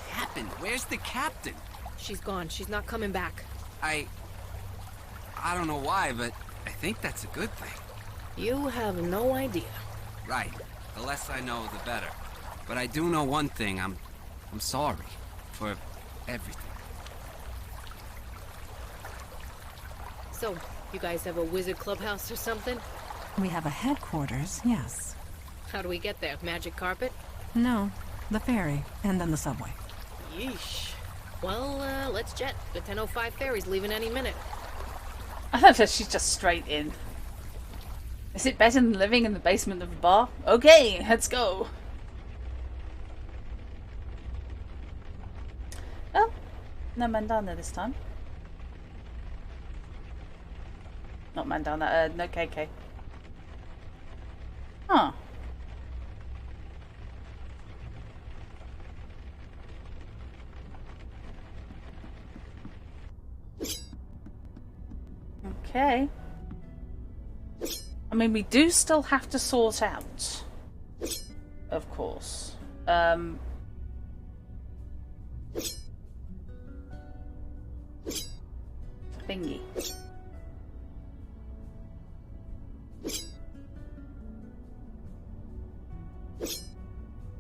happened? Where's the captain? She's gone. She's not coming back. I don't know why, but I think that's a good thing. You have no idea. Right. The less I know, the better. But I do know one thing. I'm sorry for everything. So, you guys have a wizard clubhouse or something? We have a headquarters, yes. How do we get there? Magic carpet? No, the ferry, and then the subway. Yeesh. Well, let's jet. The 10:05 ferry's leaving any minute. I love that she's just straight in. Is it better than living in the basement of a bar? Okay, let's go. Oh, no Mandana this time. Not Mandana, no KK. Huh. Okay. I mean, we do still have to sort out. Of course. Thingy.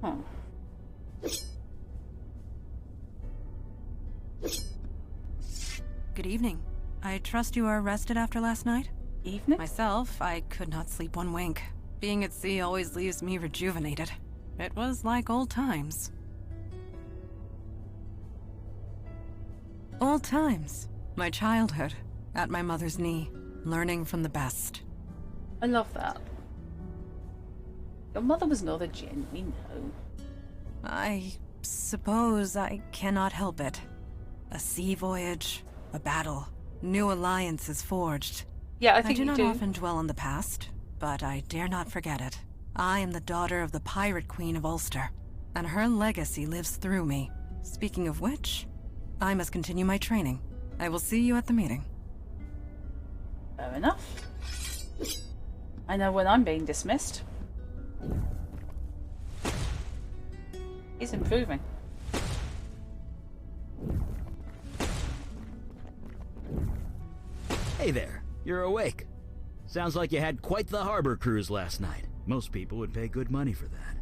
Huh. Good evening. I trust you are rested after last night? Evening? Myself, I could not sleep one wink. Being at sea always leaves me rejuvenated. It was like old times. Old times. My childhood, at my mother's knee, learning from the best. I love that. Your mother was not a Jinn, we know. I suppose I cannot help it. A sea voyage, a battle, new alliances forged. Yeah, I think do you not do. often dwell on the past, but I dare not forget it. I am the daughter of the Pirate Queen of Ulster, and her legacy lives through me. Speaking of which, I must continue my training. I will see you at the meeting. Fair enough. I know when I'm being dismissed. He's improving. Hey there, you're awake. Sounds like you had quite the harbor cruise last night. Most people would pay good money for that.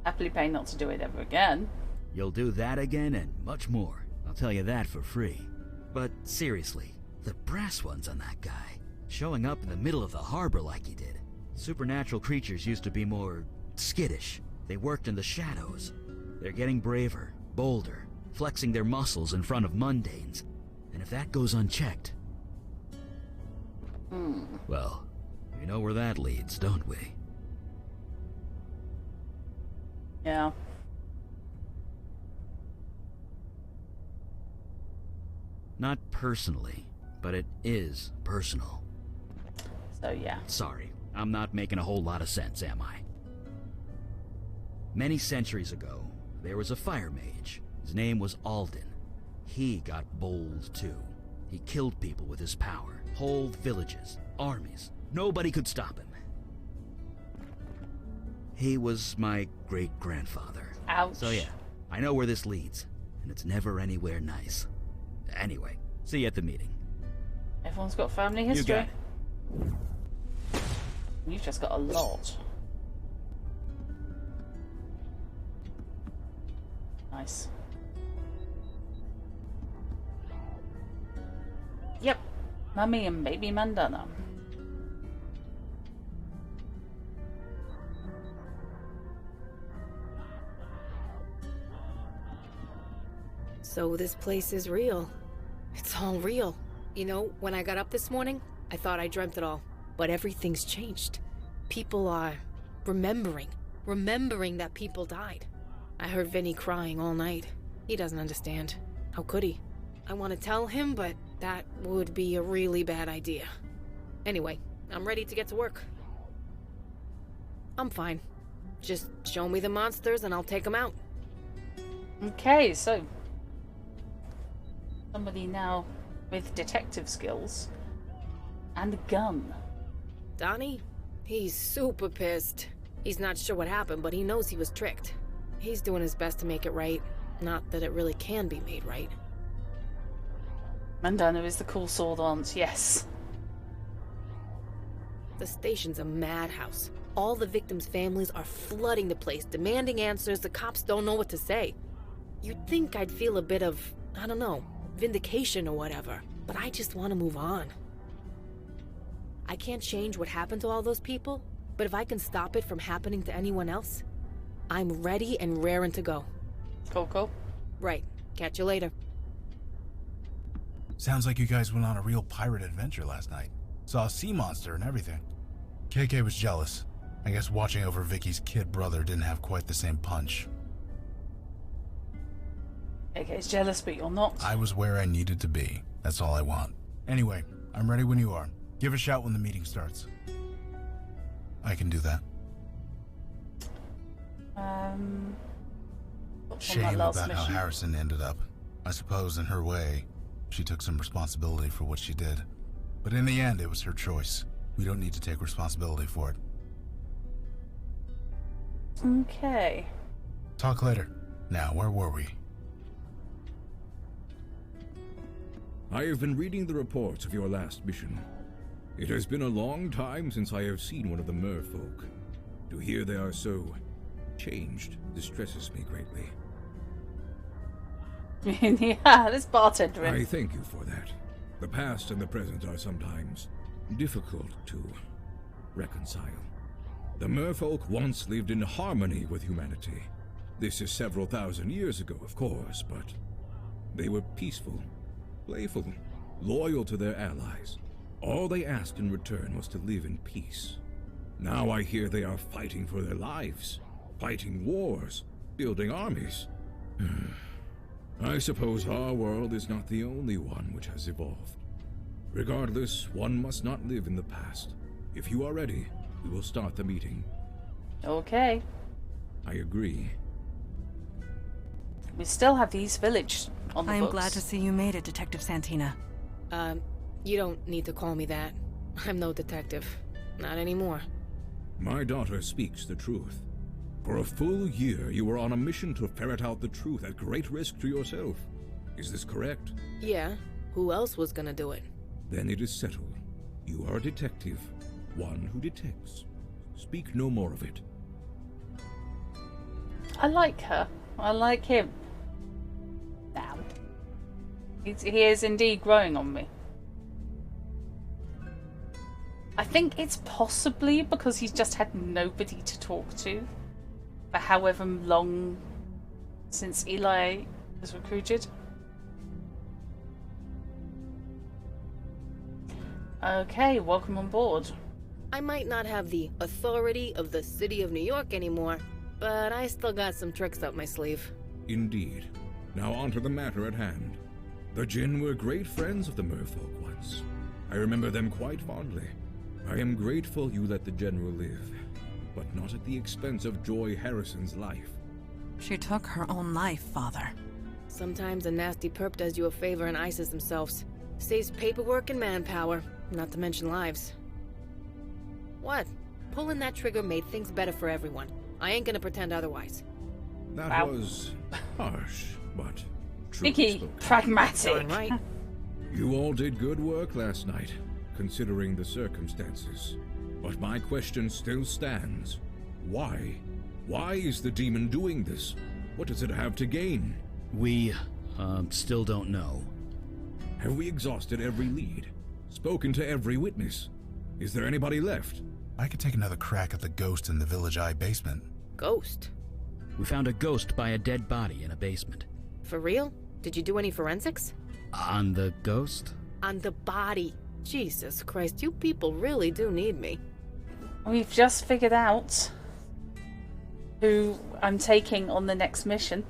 Happily pay not to do it ever again. You'll do that again and much more. I'll tell you that for free. But seriously, the brass ones on that guy, showing up in the middle of the harbor like he did. Supernatural creatures used to be more skittish. They worked in the shadows. They're getting braver, bolder, flexing their muscles in front of mundanes. And if that goes unchecked, well, we know where that leads, don't we? Yeah. Not personally, but it is personal. So yeah. Sorry, I'm not making a whole lot of sense, am I? Many centuries ago, there was a fire mage. His name was Alden. He got bold too. He killed people with his power. Whole villages, armies. Nobody could stop him. He was my great-grandfather. Ouch. So yeah, I know where this leads, and it's never anywhere nice. Anyway, see you at the meeting. Everyone's got family history. You got it. You've just got a lot. Nice. Yep. Mummy and baby Mandana. So this place is real. It's all real. You know, when I got up this morning, I thought I dreamt it all. But everything's changed. People are remembering that people died. I heard Vinny crying all night. He doesn't understand. How could he? I want to tell him, but that would be a really bad idea. Anyway, I'm ready to get to work. I'm fine. Just show me the monsters and I'll take them out. Okay, so somebody now with detective skills and a gun. Donnie? He's super pissed. He's not sure what happened, but he knows he was tricked. He's doing his best to make it right. Not that it really can be made right. Mandana is the cool sword aunt, yes. The station's a madhouse. All the victims' families are flooding the place, demanding answers. The cops don't know what to say. You'd think I'd feel a bit of, I don't know, vindication or whatever, but I just want to move on. I can't change what happened to all those people, but if I can stop it from happening to anyone else, I'm ready and raring to go. Cool. Right. Catch you later. Sounds like you guys went on a real pirate adventure last night. Saw a sea monster and everything. KK was jealous. I guess watching over Vicky's kid brother didn't have quite the same punch. KK's jealous, but you're not. I was where I needed to be. That's all I want. Anyway, I'm ready when you are. Give a shout when the meeting starts. I can do that. Shame about how Harrison ended up. I suppose in her way, she took some responsibility for what she did. But in the end, it was her choice. We don't need to take responsibility for it. Okay. Talk later. Now, where were we? I have been reading the reports of your last mission. It has been a long time since I have seen one of the merfolk. To hear they are so changed distresses me greatly. Yeah, this bartender. I thank you for that. The past and the present are sometimes difficult to reconcile. The merfolk once lived in harmony with humanity. This is several thousand years ago, of course, but they were peaceful, playful, loyal to their allies. All they asked in return was to live in peace. Now I hear they are fighting for their lives, fighting wars, building armies. I suppose our world is not the only one which has evolved. Regardless, one must not live in the past. If you are ready, we will start the meeting. Okay. I agree. We still have the East Village on the I am books. glad to see you made it, Detective Santina. You don't need to call me that. I'm no detective. Not anymore. My daughter speaks the truth. For a full year, you were on a mission to ferret out the truth at great risk to yourself. Is this correct? Yeah. Who else was gonna do it? Then it is settled. You are a detective, one who detects. Speak no more of it. I like her. I like him. Now. He is indeed growing on me. I think it's possibly because he's just had nobody to talk to for however long since Eli was recruited. Okay, welcome on board. I might not have the authority of the city of New York anymore, but I still got some tricks up my sleeve. Indeed. Now on to the matter at hand. The Jinn were great friends of the merfolk once. I remember them quite fondly. I am grateful you let the General live, but not at the expense of Joy Harrison's life. She took her own life, Father. Sometimes a nasty perp does you a favor and ices themselves. Saves paperwork and manpower, not to mention lives. What? Pulling that trigger made things better for everyone. I ain't gonna pretend otherwise. That was harsh, but true. Vicky, pragmatic. Darn right. You all did good work last night, considering the circumstances. But my question still stands. Why? Why is the demon doing this? What does it have to gain? We, still don't know. Have we exhausted every lead? Spoken to every witness? Is there anybody left? I could take another crack at the ghost in the Village Eye basement. Ghost? We found a ghost by a dead body in a basement. For real? Did you do any forensics? On the ghost? On the body. Jesus Christ, you people really do need me. We've just figured out who I'm taking on the next mission.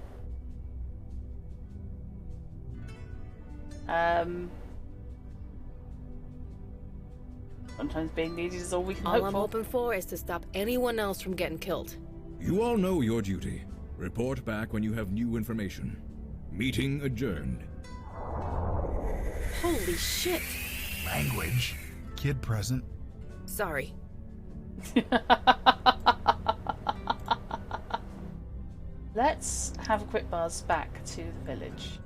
Sometimes being needed is all we can All hope I'm for. hoping for is to stop anyone else from getting killed. You all know your duty. Report back when you have new information. Meeting adjourned. Holy shit. Language. Kid present. Sorry. Let's have a quick buzz back to the village.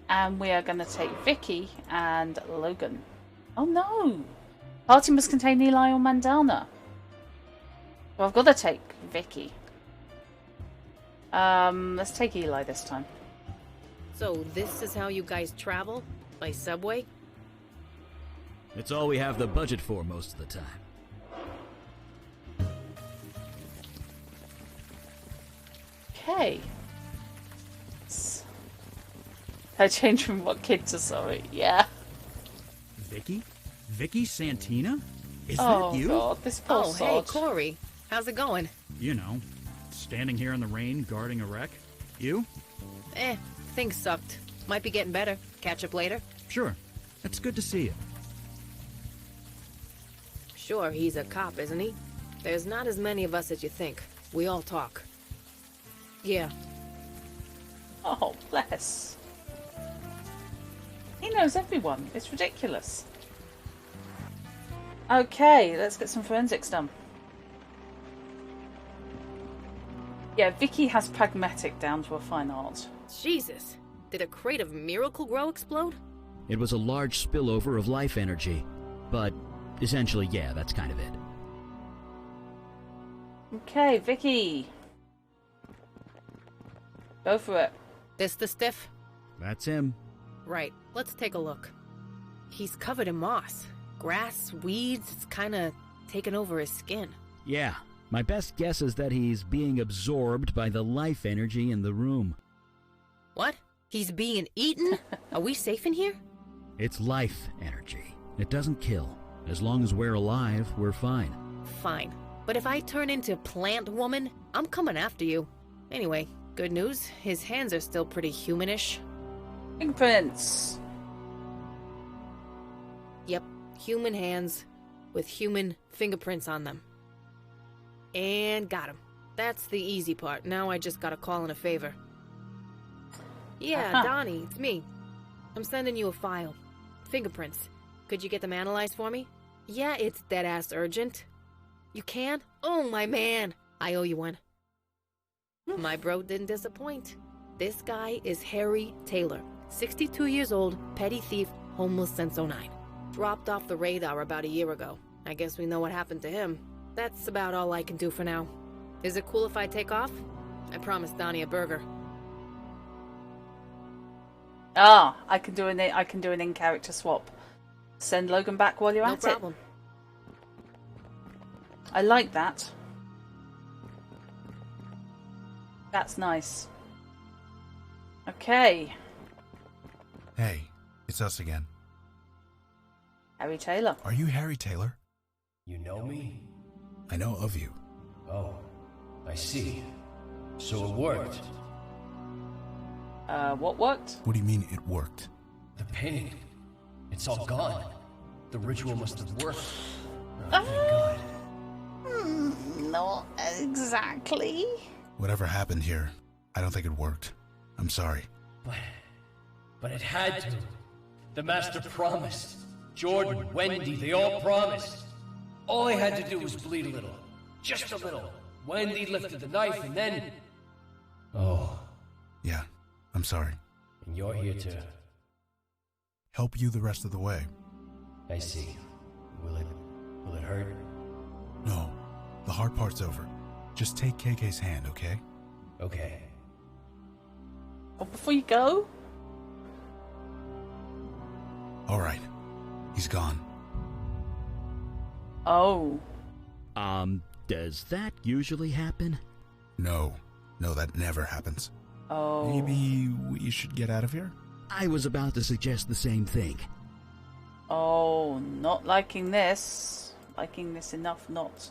And we are going to take Vicky and Logan. Oh no! Party must contain Eli or Mandana. Well, I've got to take Vicky. Let's take Eli this time. So this is how you guys travel? By subway? It's all we have the budget for most of the time. Okay. I changed from what kid to sorry. Yeah. Vicky? Vicky Santina? Is Oh that you? god, this poor Oh, hey, sod. Corey. How's it going? You know, standing here in the rain guarding a wreck. You? Things sucked. Might be getting better. Catch up later? Sure. It's good to see you. Sure, he's a cop, isn't he? There's not as many of us as you think. We all talk. Yeah. Oh, bless. He knows everyone. It's ridiculous. Okay, let's get some forensics done. Yeah, Vicky has pragmatic down to a fine art. Jesus. Did a crate of Miracle Grow explode? It was a large spillover of life energy. But essentially, yeah, that's kind of it. Okay, Vicky. Go for it. This the stiff? That's him. Right. Let's take a look. He's covered in moss. Grass, weeds, it's kinda taken over his skin. Yeah, my best guess is that he's being absorbed by the life energy in the room. What? He's being eaten? Are we safe in here? It's life energy. It doesn't kill. As long as we're alive, we're fine. Fine. But if I turn into Plant Woman, I'm coming after you. Anyway, good news. His hands are still pretty humanish. Fingerprints. Yep, human hands with human fingerprints on them. And got him. That's the easy part. Now I just gotta call in a favor. Yeah, Donnie, it's me. I'm sending you a file. Fingerprints. Could you get them analyzed for me? Yeah, it's dead-ass urgent. You can? Oh, my man. I owe you one. My bro didn't disappoint. This guy is Harry Taylor. 62 years old, petty thief, homeless since '09. Dropped off the radar about a year ago. I guess we know what happened to him. That's about all I can do for now. Is it cool if I take off? I promised Donnie a burger. Ah, I can do an in-character swap. Send Logan back while you're at it. No problem. I like that. That's nice. Okay. Hey, it's us again. Harry Taylor. Are you Harry Taylor? You know me? I know of you. Oh, I see. So it worked. What worked? What do you mean it worked? The painting. It's all gone. The ritual must have worked. Not exactly. Whatever happened here, I don't think it worked. I'm sorry. But it had to. The Master promised. Jordan, Wendy, they all promised. All I had to do was bleed a little. Just a little. Wendy lifted the knife and then... Oh. Yeah, I'm sorry. And you're here to... help you the rest of the way. I see. Will it hurt? No. The hard part's over. Just take KK's hand, okay? Okay. Oh, before you go? Alright. He's gone. Oh. Does that usually happen? No, that never happens. Oh. Maybe we should get out of here? I was about to suggest the same thing. Oh, not liking this. Liking this enough not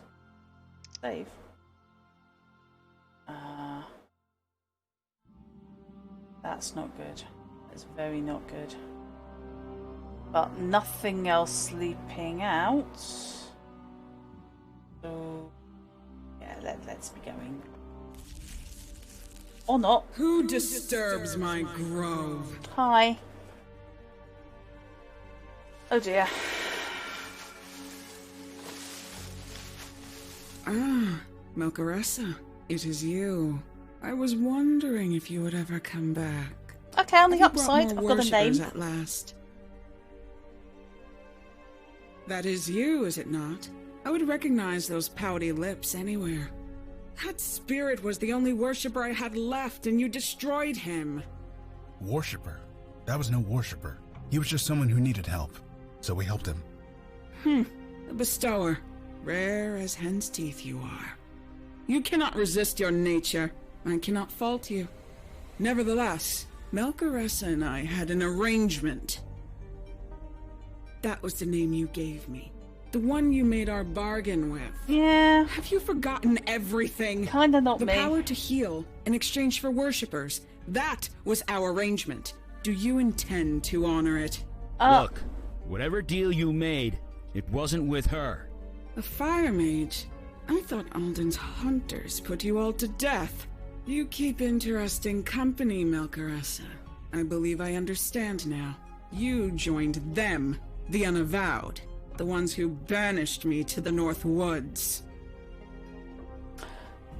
save. That's not good. That's very not good. But nothing else sleeping out. So yeah, let's be going. Or not. Who disturbs my grove? Hi. Oh dear. Ah, Melcaressa, it is you. I was wondering if you would ever come back. Okay, on the Have you brought upside, more I've got a name. worshippers at last. That is you, is it not? I would recognize those pouty lips anywhere. That spirit was the only worshipper I had left, and you destroyed him. Worshipper? That was no worshipper. He was just someone who needed help. So we helped him. A bestower. Rare as hen's teeth you are. You cannot resist your nature. I cannot fault you. Nevertheless, Melcaressa and I had an arrangement. That was the name you gave me. The one you made our bargain with. Yeah. Have you forgotten everything? Kinda not the me. The power to heal in exchange for worshippers. That was our arrangement. Do you intend to honor it? Look, whatever deal you made, it wasn't with her. A fire mage? I thought Alden's hunters put you all to death. You keep interesting company, Melcaressa. I believe I understand now. You joined them, the Unavowed. The ones who banished me to the North Woods.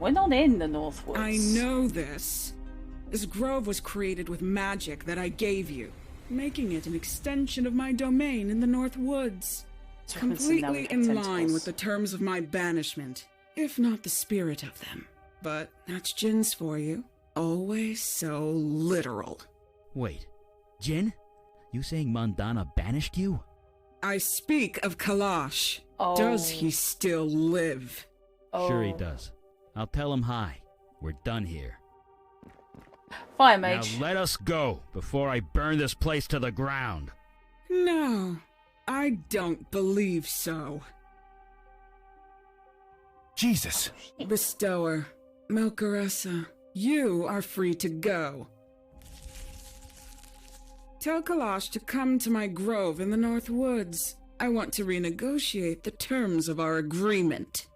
We're not in the North Woods. I know this. This grove was created with magic that I gave you, making it an extension of my domain in the North Woods. Completely in line with the terms of my banishment, if not the spirit of them. But that's Jin's for you. Always so literal. Wait, Jin? You saying Mandana banished you? I speak of Kalash. Oh. Does he still live? Sure he does. I'll tell him hi. We're done here. Fire mage. Now let us go before I burn this place to the ground. No, I don't believe so. Jesus. Bestower, Melcaressa, you are free to go. Tell Kalash to come to my grove in the North Woods. I want to renegotiate the terms of our agreement.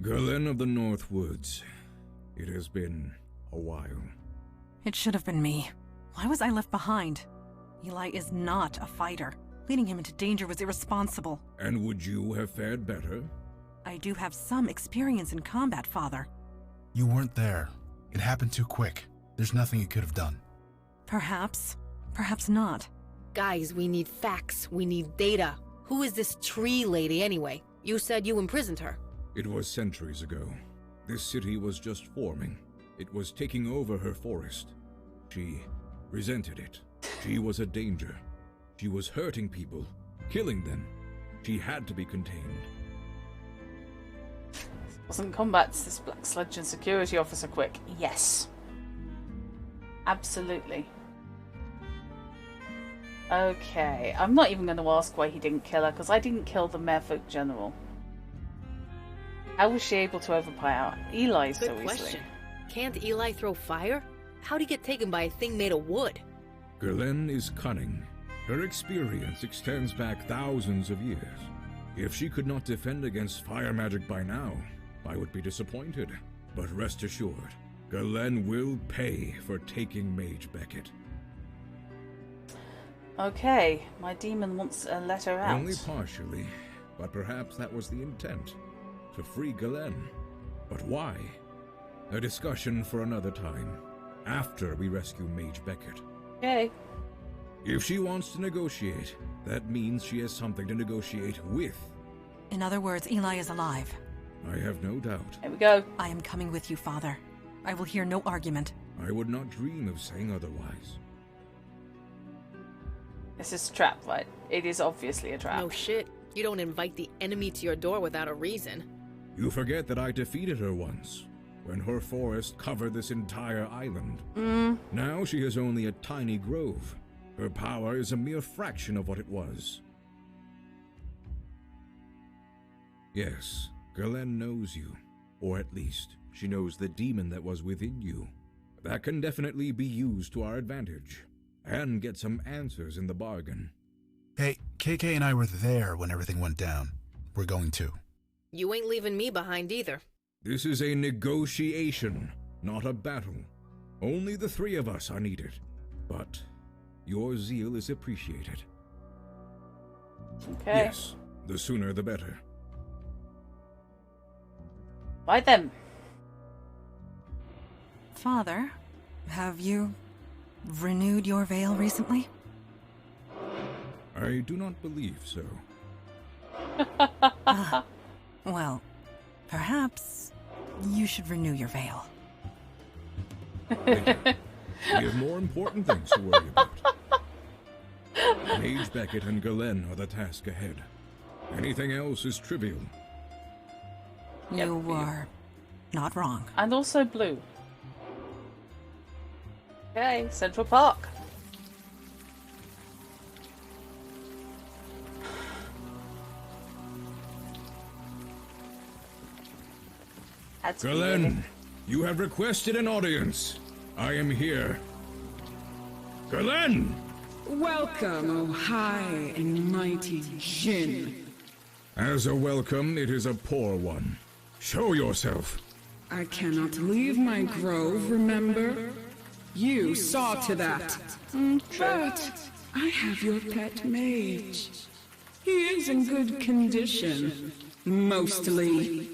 Galen of the North Woods. It has been a while. It should have been me. Why was I left behind? Eli is not a fighter. Leading him into danger was irresponsible. And would you have fared better? I do have some experience in combat, Father. You weren't there. It happened too quick. There's nothing you could have done. Perhaps. Perhaps not. Guys, we need facts. We need data. Who is this tree lady anyway? You said you imprisoned her. It was centuries ago. This city was just forming. It was taking over her forest. She resented it. She was a danger. She was hurting people, killing them. She had to be contained. Wasn't combat's this Black Sludge and security officer quick? Yes. Absolutely. Okay, I'm not even going to ask why he didn't kill her, because I didn't kill the Merfolk General. How was she able to overpower Eli so easily? Good question. Can't Eli throw fire? How'd he get taken by a thing made of wood? Galen is cunning. Her experience extends back thousands of years. If she could not defend against fire magic by now, I would be disappointed. But rest assured, Galen will pay for taking Mage Beckett. Okay, my demon wants to let her out. Only partially, but perhaps that was the intent. To free Galen. But why? A discussion for another time, after we rescue Mage Beckett. Okay. If she wants to negotiate, that means she has something to negotiate with. In other words, Eli is alive. I have no doubt. There we go. I am coming with you, Father. I will hear no argument. I would not dream of saying otherwise. This is a trap, right? It is obviously a trap. No shit. You don't invite the enemy to your door without a reason. You forget that I defeated her once, when her forest covered this entire island. Now she has only a tiny grove. Her power is a mere fraction of what it was. Yes, Galen knows you. Or at least, she knows the demon that was within you. That can definitely be used to our advantage. And get some answers in the bargain. Hey, KK and I were there when everything went down. We're going too. You ain't leaving me behind either. This is a negotiation, not a battle. Only the three of us are needed. But your zeal is appreciated. Okay. Yes, the sooner the better. By them. Father, have you renewed your veil recently? I do not believe so. Well, perhaps you should renew your veil. We have more important things to worry about. Mage Beckett and Galen are the task ahead. Anything else is trivial. You were not wrong. And also blue. Okay, Central Park. Galen, you have requested an audience. I am here. Galen! Welcome, O high and mighty Jinn. As a welcome, it is a poor one. Show yourself. I cannot leave my grove, remember? You saw to that. But I have your pet mage. He is in good condition. Mostly.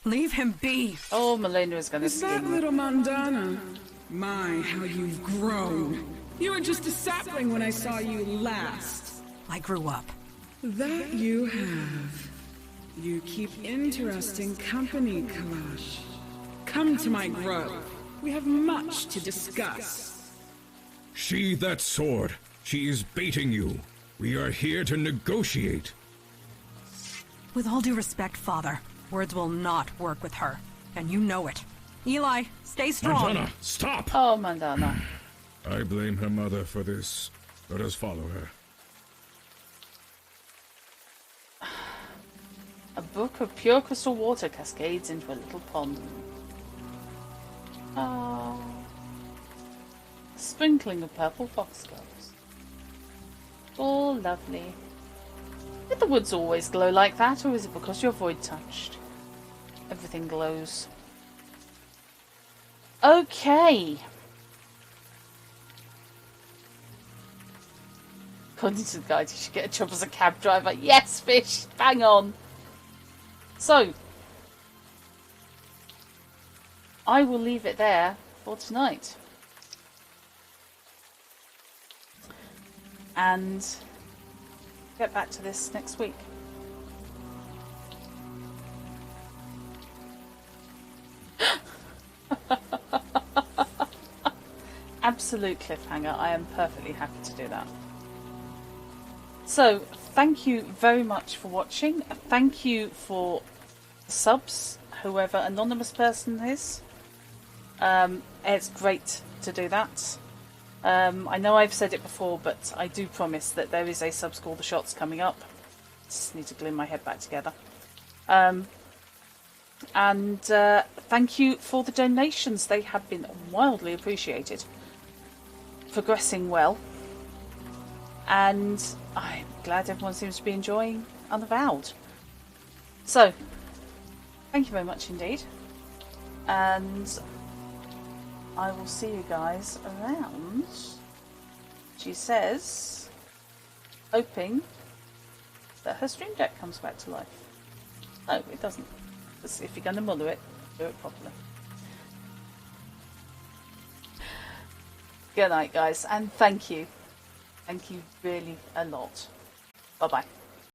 Leave him be. Oh, Melina is going to Is that little Mandana? My, how you've grown. You were just a sapling when I saw you last. I grew up. That you have. You keep interesting company, Kalash. Come to my grove. We have much to discuss. Sheathe that sword. She is baiting you. We are here to negotiate. With all due respect, Father, words will not work with her, and you know it. Eli, stay strong. Mandana, stop! Oh, Mandana. I blame her mother for this. Let us follow her. A brook of pure crystal water cascades into a little pond. Ah. A sprinkling of purple foxgloves. Oh, lovely. Did the woods always glow like that, or is it because you're void touched? Everything glows. Okay. According to the guide, you should get a job as a cab driver. Yes, fish! Bang on! So, I will leave it there for tonight. And get back to this next week. Absolute cliffhanger. I am perfectly happy to do that. So, thank you very much for watching. Thank you for the subs, whoever anonymous person is. It's great to do that. I know I've said it before, but I do promise that there is a subs called The Shots coming up. Just need to glue my head back together. And thank you for the donations. They have been wildly appreciated. Progressing well. And I'm glad everyone seems to be enjoying Unavowed. So, thank you very much indeed. And I will see you guys around. She says, hoping that her stream deck comes back to life. No, it doesn't. Because if you're going to mother it, do it properly. Good night, guys, and thank you. Thank you really a lot. Bye-bye.